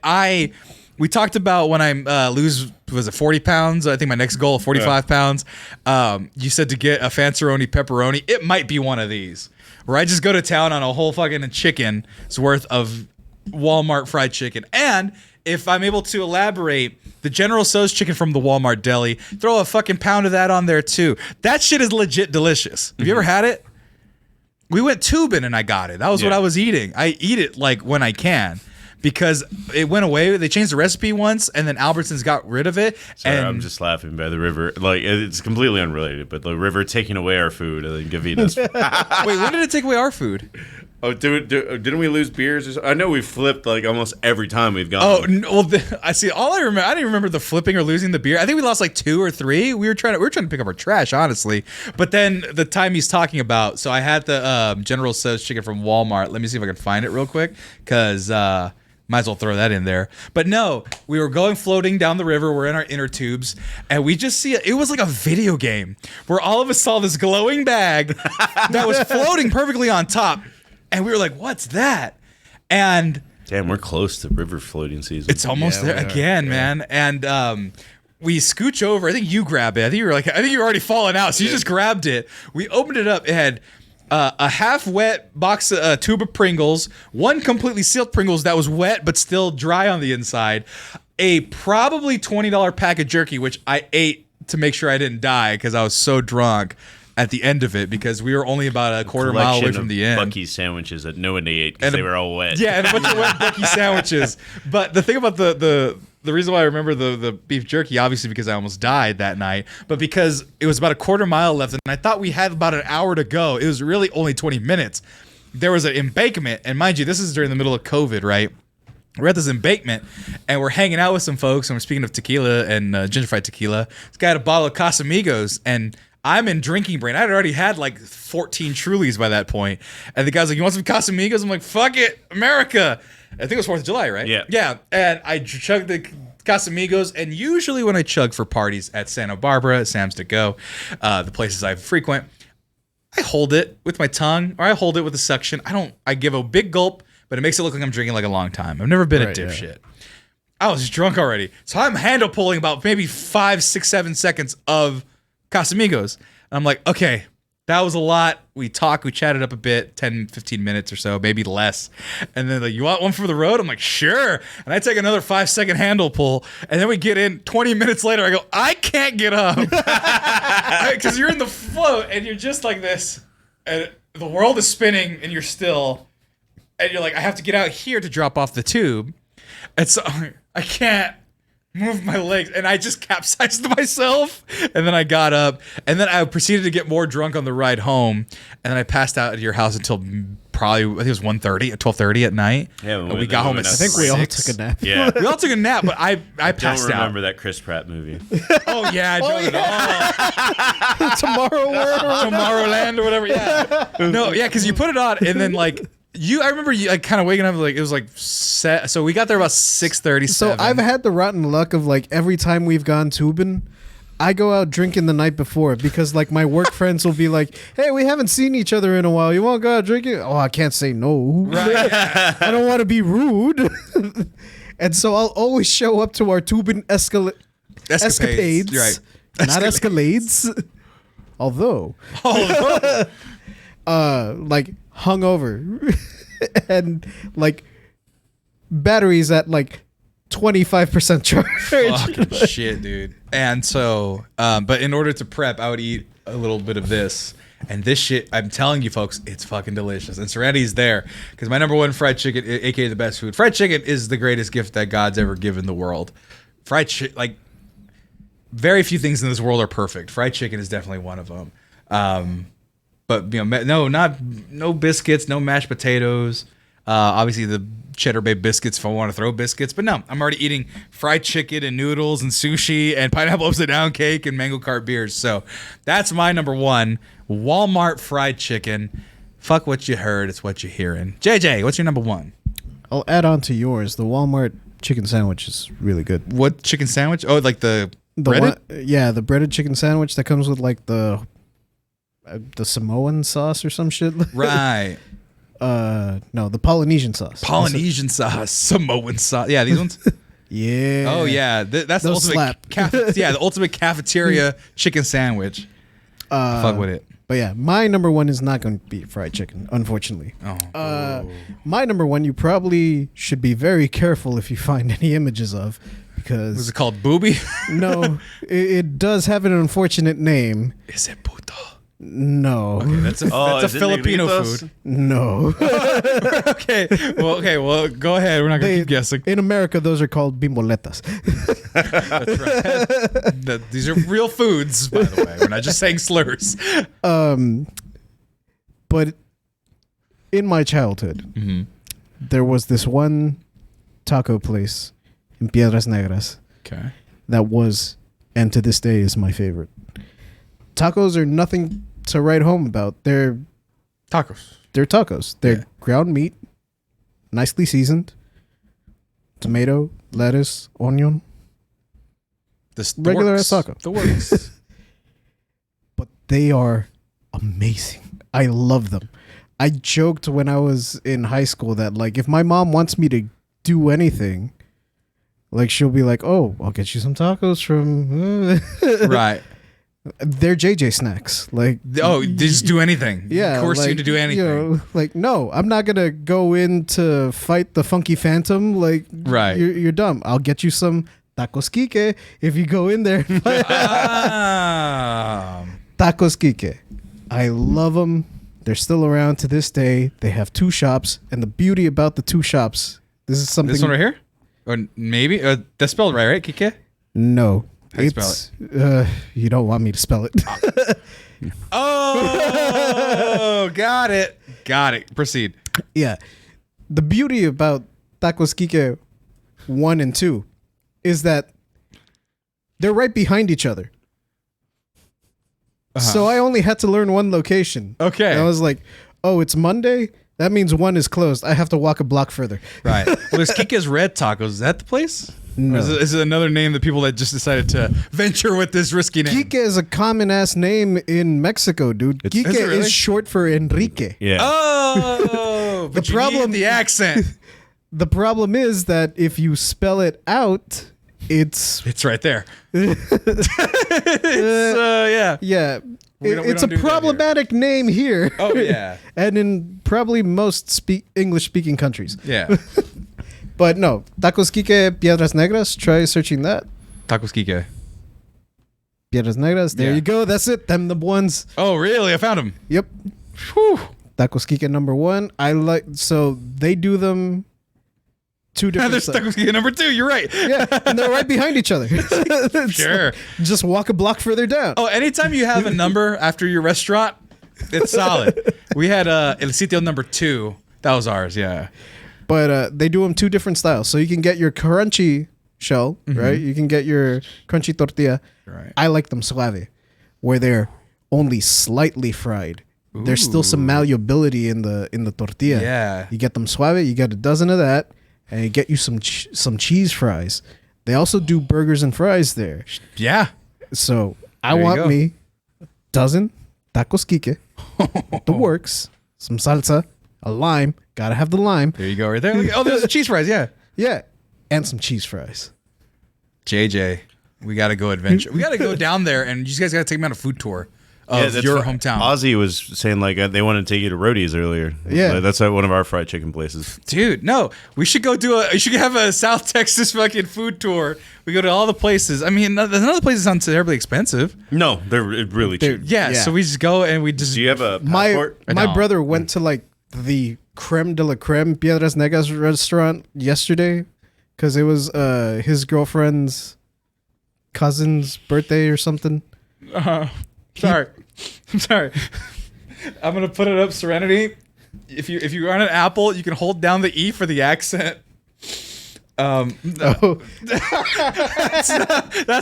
we talked about when I lose, was it 40 pounds? I think my next goal, 45 pounds. You said to get a Fanceroni pepperoni. It might be one of these, where I just go to town on a whole fucking chicken's worth of Walmart fried chicken. And if I'm able to elaborate, the General Tso's chicken from the Walmart deli, throw a fucking pound of that on there too. That shit is legit delicious. Have you ever had it? We went tubing and I got it. That was what I was eating. I eat it like when I can. Because it went away. They changed the recipe once, and then Albertsons got rid of it. Sorry, and I'm just laughing by the river. Like, it's completely unrelated, but the river taking away our food and then giving us. Wait, when did it take away our food? Oh, didn't we lose beers? Or something? I know we flipped like almost every time we've gone. Oh, no, well, I see. All I remember, I didn't remember the flipping or losing the beer. I think we lost like 2 or 3. We were trying to pick up our trash, honestly. But then the time he's talking about, so I had the General Tso's chicken from Walmart. Let me see if I can find it real quick, because might as well throw that in there. But no, we were going floating down the river. We're in our inner tubes, and we just see it was like a video game where all of us saw this glowing bag that was floating perfectly on top, and we were like, "What's that?" And damn, we're close to river floating season. it's almost there again, man. And we scooch over. I think you grab it. I think you were already falling out, so you just grabbed it. We opened it up. It had a half-wet box, tube of Pringles, 1 completely sealed Pringles that was wet but still dry on the inside, a probably $20 pack of jerky, which I ate to make sure I didn't die because I was so drunk at the end of it, because we were only about a quarter mile away from the end. Buc-ee's sandwiches that no one ate because they were all wet. Yeah, and a bunch of wet Buc-ee's sandwiches. But the thing about the reason why I remember the beef jerky, obviously because I almost died that night, but because it was about a quarter mile left, and I thought we had about an hour to go. It was really only 20 minutes. There was an embankment, and mind you, this is during the middle of COVID, right? We're at this embankment, and we're hanging out with some folks, and we're speaking of tequila and ginger-fried tequila. This guy had a bottle of Casamigos, and I'm in drinking brain. I had already had like 14 Trulies by that point. And the guy's like, "You want some Casamigos?" I'm like, "Fuck it, America." I think it was 4th of July, right? Yeah. Yeah. And I chugged the Casamigos. And usually when I chug for parties at Santa Barbara, Sam's to Go, the places I frequent, I hold it with my tongue, or I hold it with a suction. I give a big gulp, but it makes it look like I'm drinking like a long time. I've never been a dipshit. I was drunk already. So I'm handle pulling about maybe 5, 6, 7 seconds of Casamigos. And I'm like, okay, that was a lot. We chatted up a bit, 10, 15 minutes or so, maybe less. And then like, "You want one for the road?" I'm like, "Sure." And I take another 5-second handle pull. And then we get in 20 minutes later. I go, "I can't get up." Because you're in the float and you're just like this. And the world is spinning and you're still. And you're like, "I have to get out here to drop off the tube." And so I can't move my legs, and I just capsized myself, and then I got up, and then I proceeded to get more drunk on the ride home, and then I passed out at your house until probably, I think it was 12:30 at night. Yeah, and we got home at I think we all 6. took a nap. Yeah. We all took a nap, but I passed Don't out. remember that Chris Pratt movie. Oh yeah, I don't at all. Tomorrowland or whatever. Yeah. No, yeah, because you put it on, and then like. I remember you like kind of waking up like it was like set. So we got there about 6:37. So I've had the rotten luck of like every time we've gone tubing, I go out drinking the night before because like my work friends will be like, "Hey, we haven't seen each other in a while. You want to go out drinking?" Oh, I can't say no. Right. I don't want to be rude. And so I'll always show up to our tubing escapades. Right. Not escalades. Although like hungover and like batteries at like 25% charge. Fucking shit, dude. And so, but in order to prep, I would eat a little bit of this. And this shit, I'm telling you folks, it's fucking delicious. And Serenity's there because my number one fried chicken, aka the best food. Fried chicken is the greatest gift that God's ever given the world. Fried chicken, like very few things in this world are perfect. Fried chicken is definitely one of them. But you know, no biscuits, no mashed potatoes. Obviously, the Cheddar Bay biscuits if I want to throw biscuits. But no, I'm already eating fried chicken and noodles and sushi and pineapple upside down cake and mango cart beers. So that's my number one. Walmart fried chicken. Fuck what you heard. It's what you're hearing. JJ, what's your number one? I'll add on to yours. The Walmart chicken sandwich is really good. What chicken sandwich? Oh, like the breaded? Yeah, the breaded chicken sandwich that comes with like the Samoan sauce or some shit. Right. No, the Polynesian sauce. Polynesian sauce, Samoan sauce. Yeah, these ones. Yeah. Oh yeah, that's the Those ultimate. slap. The ultimate cafeteria chicken sandwich. Fuck with it. But yeah, my number one is not going to be fried chicken, unfortunately. My number one, you probably should be very careful if you find any images of, because Was it called Booby? no, it does have an unfortunate name. Is it puto? No, That's a is it Filipino negritos? food. no. Okay. Well, go ahead. We're not gonna keep guessing. In America, those are called bimboletas. That's right. These are real foods, by the way. We're not just saying slurs. But in my childhood, there was this one taco place in Piedras Negras Okay. that was, and to this day is my favorite. Tacos are nothing to write home about. They're Tacos. tacos. They're ground meat, nicely seasoned, tomato, lettuce, onion. The Regular works. ass taco. The works. But they are amazing. I love them. I joked when I was in high school that, like, if my mom wants me to do anything, like, she'll be like, "Oh, I'll get you some tacos from." Right. They're JJ snacks. Like, Oh, they just do anything. yeah, Force you like, to do anything. You know, like, no, I'm not gonna go in to fight the Funky Phantom. Like, Right. You're dumb. I'll get you some tacos Kike if you go in there. Tacos Kike. I love them. They're still around to this day. They have two shops, and the beauty about the two shops, this is something. This one right here? Or maybe? That's spelled right? Kike? No. How you spell You don't want me to spell it. Oh, got it. Got it. Proceed. Yeah. The beauty about Tacos Kike 1 and 2 is that they're right behind each other. So I only had to learn one location. Okay. And I was like, oh, it's Monday? That means one is closed. I have to walk a block further. Right. Well, there's Kike's Red Tacos. Is that the place? No. Or is it another name that people that just decided to venture with this risky name? Kike is a common ass name in Mexico, dude. Kike Is it really? is short for Enrique. Yeah. Oh, but The problem- the accent. The problem is that if you spell it out, it's It's right there. Yeah. yeah. We It's don't a do that problematic name here. Oh yeah. And in probably most English speaking countries. Yeah. But no, Tacos Kike Piedras Negras, try searching that. Tacos Kike. Piedras Negras, there Yeah. you go. That's it. Them the ones. Oh really? I found him. Yep. Whew. Tacos Kike number 1. So they do them two different There's styles. Tacos Kike number 2. You're right. Yeah, and they're right behind each other. Sure. Just walk a block further down. Oh, anytime you have a number after your restaurant, it's solid. We had El Sitio number 2. That was ours. Yeah. But they do them two different styles. So you can get your crunchy shell, right? You can get your crunchy tortilla. Right. I like them suave, where they're only slightly fried. There's still some malleability in the tortilla. Yeah. You get them suave. You get a dozen of that, and you get you some cheese fries. They also do burgers and fries there. Yeah. So I There you want go. me a dozen tacos Kike, the works, some salsa, a lime. Gotta have the lime. There you go, right there. Look, oh, there's the cheese fries. Yeah. Yeah, and some cheese fries. JJ, we got to go adventure. We got to go down there, and you guys got to take me on a food tour of that's your what hometown. Ozzy was saying like they wanted to take you to Roadie's earlier. Yeah. That's one of our fried chicken places. Dude, no, we should go you should have a South Texas fucking food tour. We go to all the places. I mean, another place is not terribly expensive. No, they're really cheap. Yeah, Yeah. so we just go and we just. Do you have a My passport? my No. brother went to like the creme de la creme Piedras Negras restaurant yesterday because it was his girlfriend's cousin's birthday or something. Sorry. I'm sorry. I'm going to put it up, Serenity. If you're on an Apple, you can hold down the E for the accent. Oh, That's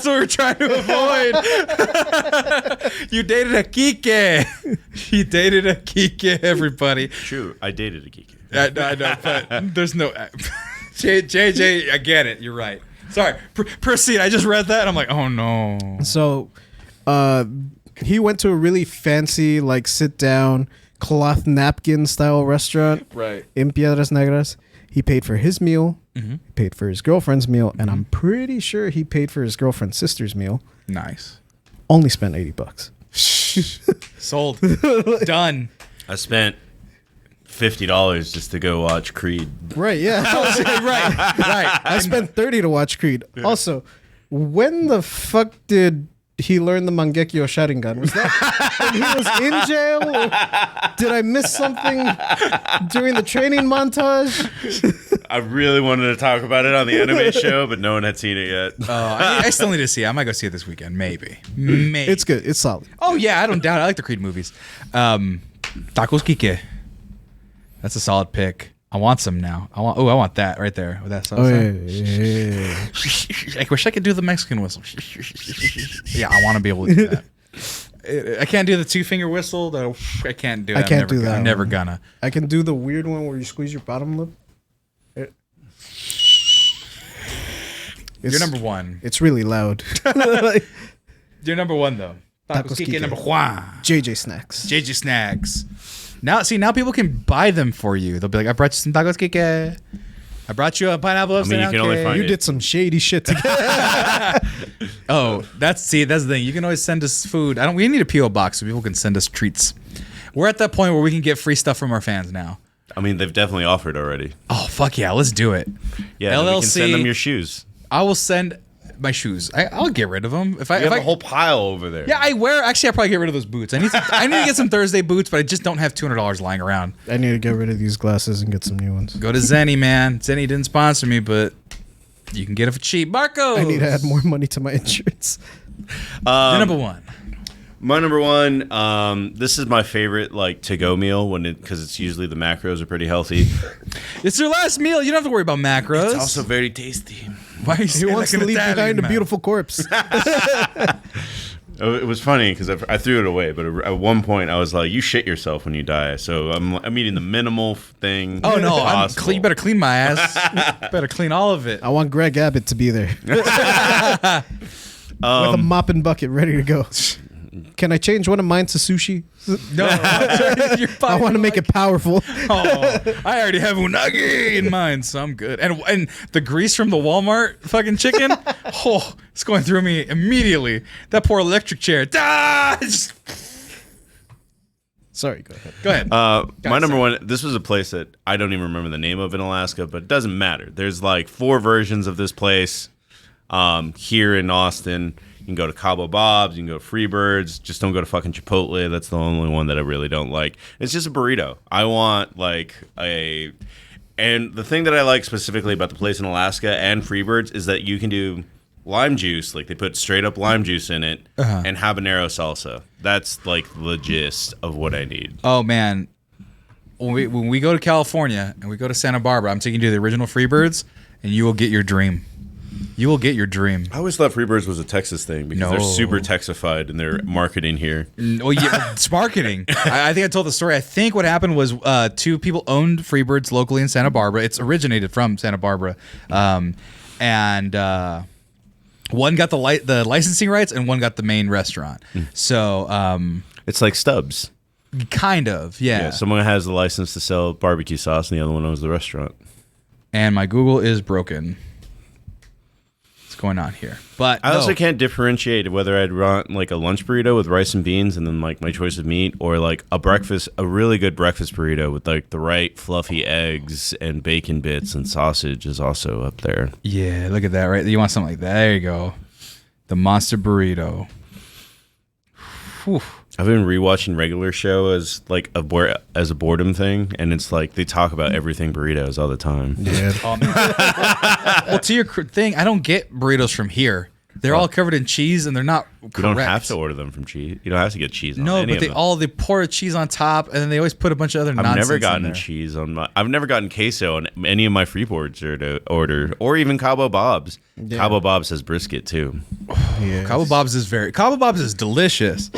what we're trying to avoid. You dated a Kike. You dated a Kike, everybody. True, I dated a geek. I know, but there's no... JJ, I get it. You're right. Sorry. Proceed. I just read that and I'm like, oh no. so he went to a really fancy, like, sit-down, cloth napkin-style restaurant. Right. In Piedras Negras. He paid for his meal. Mm-hmm. He paid for his girlfriend's meal. And I'm pretty sure he paid for his girlfriend's sister's meal. Nice. Only spent $80. Sold. Done. I spent $50 just to go watch Creed. Right, yeah. right. I spent $30 to watch Creed. Yeah. Also, when the fuck did he learn the Mangekyo Sharingan? Was that when he was in jail? Or did I miss something during the training montage? I really wanted to talk about it on the anime show, but no one had seen it yet. I still need to see it. I might go see it this weekend. Maybe. It's good. It's solid. Oh, yeah. I don't doubt it. I like the Creed movies. Tacos Kike. That's a solid pick. I want some now. I want that right there with that salsa. Oh, yeah. I wish I could do the Mexican whistle. Yeah, I want to be able to do that. I can't do the 2-finger whistle. Though I can't do it. I can't do that. I'm never gonna. I can do the weird one where you squeeze your bottom lip. You're number one. It's really loud. You're number one though. Tacos Kike number one. JJ Snacks. JJ Snacks. Now people can buy them for you. They'll be like, I brought you some tacos Kike. I brought you a pineapple. I mean, you can only find You it. did some shady shit together. Oh, that's the thing. You can always send us food. We need a PO box so people can send us treats. We're at that point where we can get free stuff from our fans now. I mean, they've definitely offered already. Oh fuck yeah, let's do it. Yeah, LLC, we can send them your shoes. I will send my shoes. I'll get rid of them if You have a whole pile over there. Yeah, I'll probably get rid of those boots. I need to get some Thursday boots, but I just don't have $200 lying around. I need to get rid of these glasses and get some new ones. Go to Zenny, man. Zenny didn't sponsor me, but you can get it for cheap. Marco. I need to add more money to my insurance. You're number one. My number one. This is my favorite, like, to-go meal because it's usually the macros are pretty healthy. It's your last meal. You don't have to worry about macros. It's also very tasty. Why are you He wants to leave behind a beautiful corpse. It was funny because I threw it away, but at one point I was like, "You shit yourself when you die." So I'm eating the minimal thing. Oh no, possible. you better clean my ass. Better clean all of it. I want Greg Abbott to be there with a mop and bucket ready to go. Can I change one of mine to sushi? No, I want to make it powerful. Oh, I already have unagi in mine, so I'm good. And the grease from the Walmart fucking chicken, it's going through me immediately. That poor electric chair. Sorry, go ahead. Go ahead. My number one. This was a place that I don't even remember the name of in Alaska, but it doesn't matter. There's like 4 versions of this place here in Austin. You can go to Cabo Bob's, you can go to Freebirds. Just don't go to fucking Chipotle. That's the only one that I really don't like. It's just a burrito. I want like a... And the thing that I like specifically about the place in Alaska and Freebirds is that you can do lime juice. Like they put straight up lime juice in it and habanero salsa. That's like the gist of what I need. Oh, man. When we go to California and we go to Santa Barbara, I'm taking you to the original Freebirds and you will get your dream. You will get your dream. I always thought Freebirds was a Texas thing because they're super Texified in their marketing here. Oh yeah, it's marketing. I think I told the story. I think what happened was 2 people owned Freebirds locally in Santa Barbara. It's originated from Santa Barbara, and one got the licensing rights and one got the main restaurant. So it's like Stubbs. Kind of, yeah. Someone has the license to sell barbecue sauce and the other one owns the restaurant. And my Google is broken. Going on here, but I also can't differentiate whether I'd want like a lunch burrito with rice and beans and then like my choice of meat, or like a really good breakfast burrito with like the right fluffy eggs and bacon bits and sausage is also up there. Yeah, look at that, right? You want something like that? There you go, the monster burrito. Whew. I've been rewatching Regular Show as like a boredom thing, and it's like they talk about everything burritos all the time. Yeah. Well, to your thing, I don't get burritos from here. They're all covered in cheese, and they're not correct. You don't have to order them from cheese. You don't have to get cheese on No, any but of them. they pour cheese on top, and then they always put a bunch of other nonsense I've never in gotten there. cheese on my. I've never gotten queso on any of my freeboards to order, or even Cabo Bob's. Yeah. Cabo Bob's has brisket too. Yes. Cabo Bob's is delicious.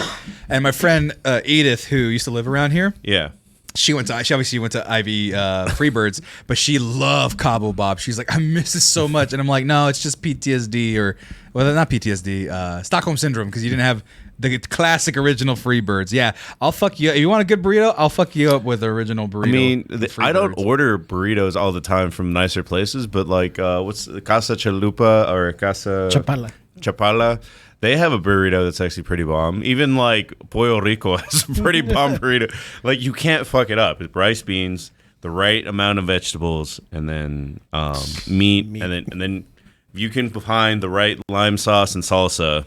And my friend Edith, who used to live around here, Yeah. she obviously went to Ivy Freebirds, but she loved Cabo Bob. She's like, I miss it so much, and I'm like, no, it's just PTSD not PTSD, Stockholm syndrome, because you didn't have the classic original Freebirds. Yeah, I'll fuck you up. If you want a good burrito, I'll fuck you up with the original burrito. I mean, I don't Freebirds. order burritos all the time from nicer places, but like, what's the Casa Chalupa or Casa Chapala? They have a burrito that's actually pretty bomb. Even like Pollo Rico has a pretty bomb burrito. Like you can't fuck it up. It's rice, beans, the right amount of vegetables, and then meat, and then if you can find the right lime sauce and salsa.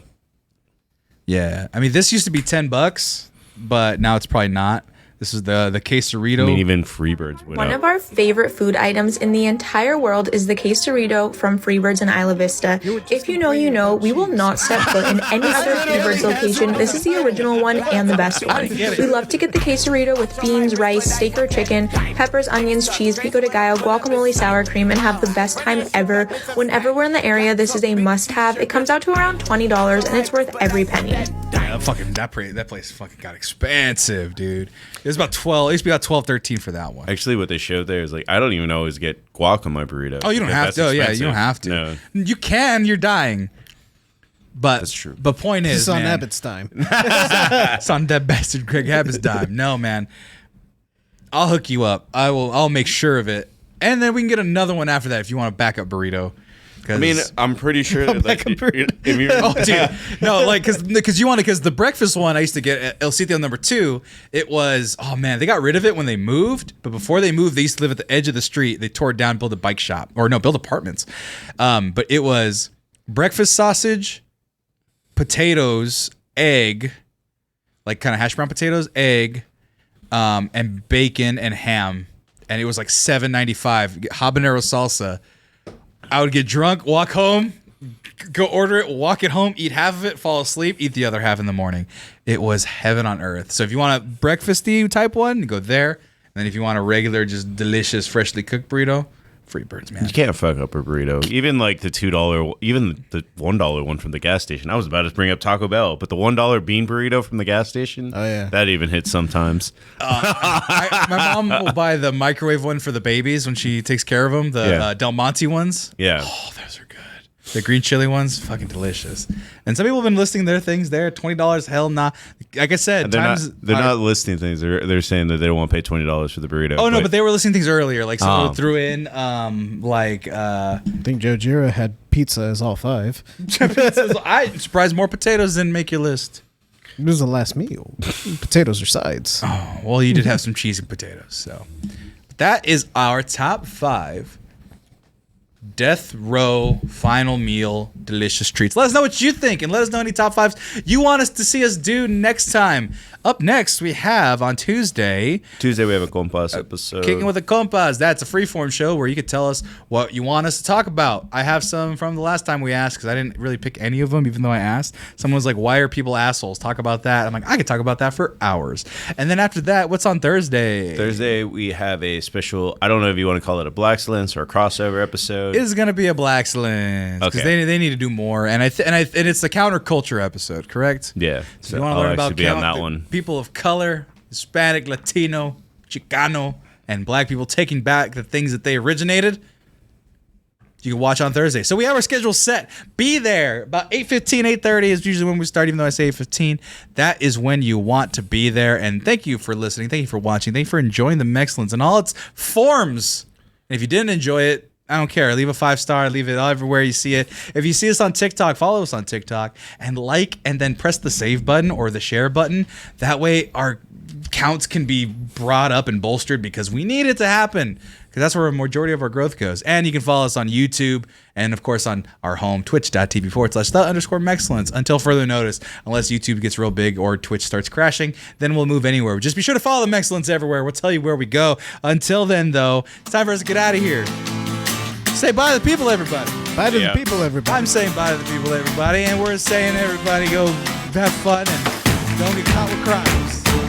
Yeah, I mean, this used to be $10, but now it's probably not. This is the quesarito. I mean, even Freebirds went One up. of our favorite food items in the entire world is the quesarito from Freebirds in Isla Vista. If you know, you know. We will not step foot in any other Freebirds location. This is the original one and the best one. We love to get the quesarito with beans, rice, steak or chicken, peppers, onions, cheese, pico de gallo, guacamole, sour cream, and have the best time ever. Whenever we're in the area, this is a must-have. It comes out to around $20, and it's worth every penny. That place fucking got expensive, dude. It was about 12. It used to be about 12, 13 for that one. Actually, what they showed there is like I don't even always get guac on my burrito. Oh, you don't have to. Oh, yeah, you don't have to. No. You can. You're dying. But That's true. The point is, It's on man, Abbott's time. it's on that bastard Greg Abbott's dime. No, man. I'll hook you up. I'll make sure of it, and then we can get another one after that if you want a backup burrito. I mean, I'm pretty sure that like, if you're Oh, dude, no, like because the breakfast one I used to get at El Sitio number 2. It was they got rid of it when they moved, but before they moved, they used to live at the edge of the street. They tore it down, built a bike shop, build apartments. But it was breakfast sausage, potatoes, egg, like kind of hash brown potatoes, egg, and bacon and ham, and it was like $7.95. Habanero salsa. I would get drunk, walk home, go order it, walk it home, eat half of it, fall asleep, eat the other half in the morning. It was heaven on earth. So if you want a breakfasty type one, go there. And then if you want a regular, just delicious, freshly cooked burrito, Freebirds, man. You can't fuck up a burrito. Even like the $2, even the $1 one from the gas station. I was about to bring up Taco Bell, but the $1 bean burrito from the gas station. Oh, yeah. That even hits sometimes. My mom will buy the microwave one for the babies when she takes care of them, the Del Monte ones. Yeah. Oh, those are good. The green chili ones, fucking delicious. And some people have been listing their things there. $20, hell nah. Like I said, They're not listing things. They're saying that they don't want to pay $20 for the burrito. Oh no, but they were listing things earlier. Like someone Oh. threw in I think Joe Gira had pizza as all 5. I'm surprised more potatoes didn't make your list. It was the last meal. Potatoes are sides. Oh, well, you did have some cheese and potatoes. So that is our top 5 death row final meal delicious treats. Let us know what you think, and let us know any top 5s you want us to see us do next time. Up next, we have on Tuesday we have a compas episode. Kicking with the Compas. That's a freeform show where you could tell us what you want us to talk about. I have some from the last time we asked because I didn't really pick any of them, even though I asked. Someone was like, why are people assholes? Talk about that. I'm like, I could talk about that for hours. And then after that, what's on Thursday? Thursday, we have a special, I don't know if you want to call it a Black Excellence or a crossover episode. It is going to be a Black Excellence because Okay. they need to do more. And and it's the counterculture episode, correct? Yeah. So you want to I'll learn actually about be on that one. people of color, Hispanic, Latino, Chicano, and black people taking back the things that they originated. You can watch on Thursday. So we have our schedule set. Be there. About 8:15, 8:30 is usually when we start, even though I say 8:15. That is when you want to be there. And thank you for listening. Thank you for watching. Thank you for enjoying the Mexcellence in all its forms. And if you didn't enjoy it, I don't care. Leave a 5-star. Leave it everywhere you see it. If you see us on TikTok, follow us on TikTok and like, and then press the save button or the share button. That way our counts can be brought up and bolstered because we need it to happen, because that's where a majority of our growth goes. And you can follow us on YouTube and, of course, on our home, twitch.tv/the_Mexcellence until further notice. Unless YouTube gets real big or Twitch starts crashing, then we'll move anywhere. Just be sure to follow the Mexcellence everywhere. We'll tell you where we go. Until then, though, it's time for us to get out of here. Say bye to the people, everybody. Bye to Yeah. the people, everybody. I'm saying bye to the people, everybody, and we're saying everybody go have fun and don't get caught with crimes.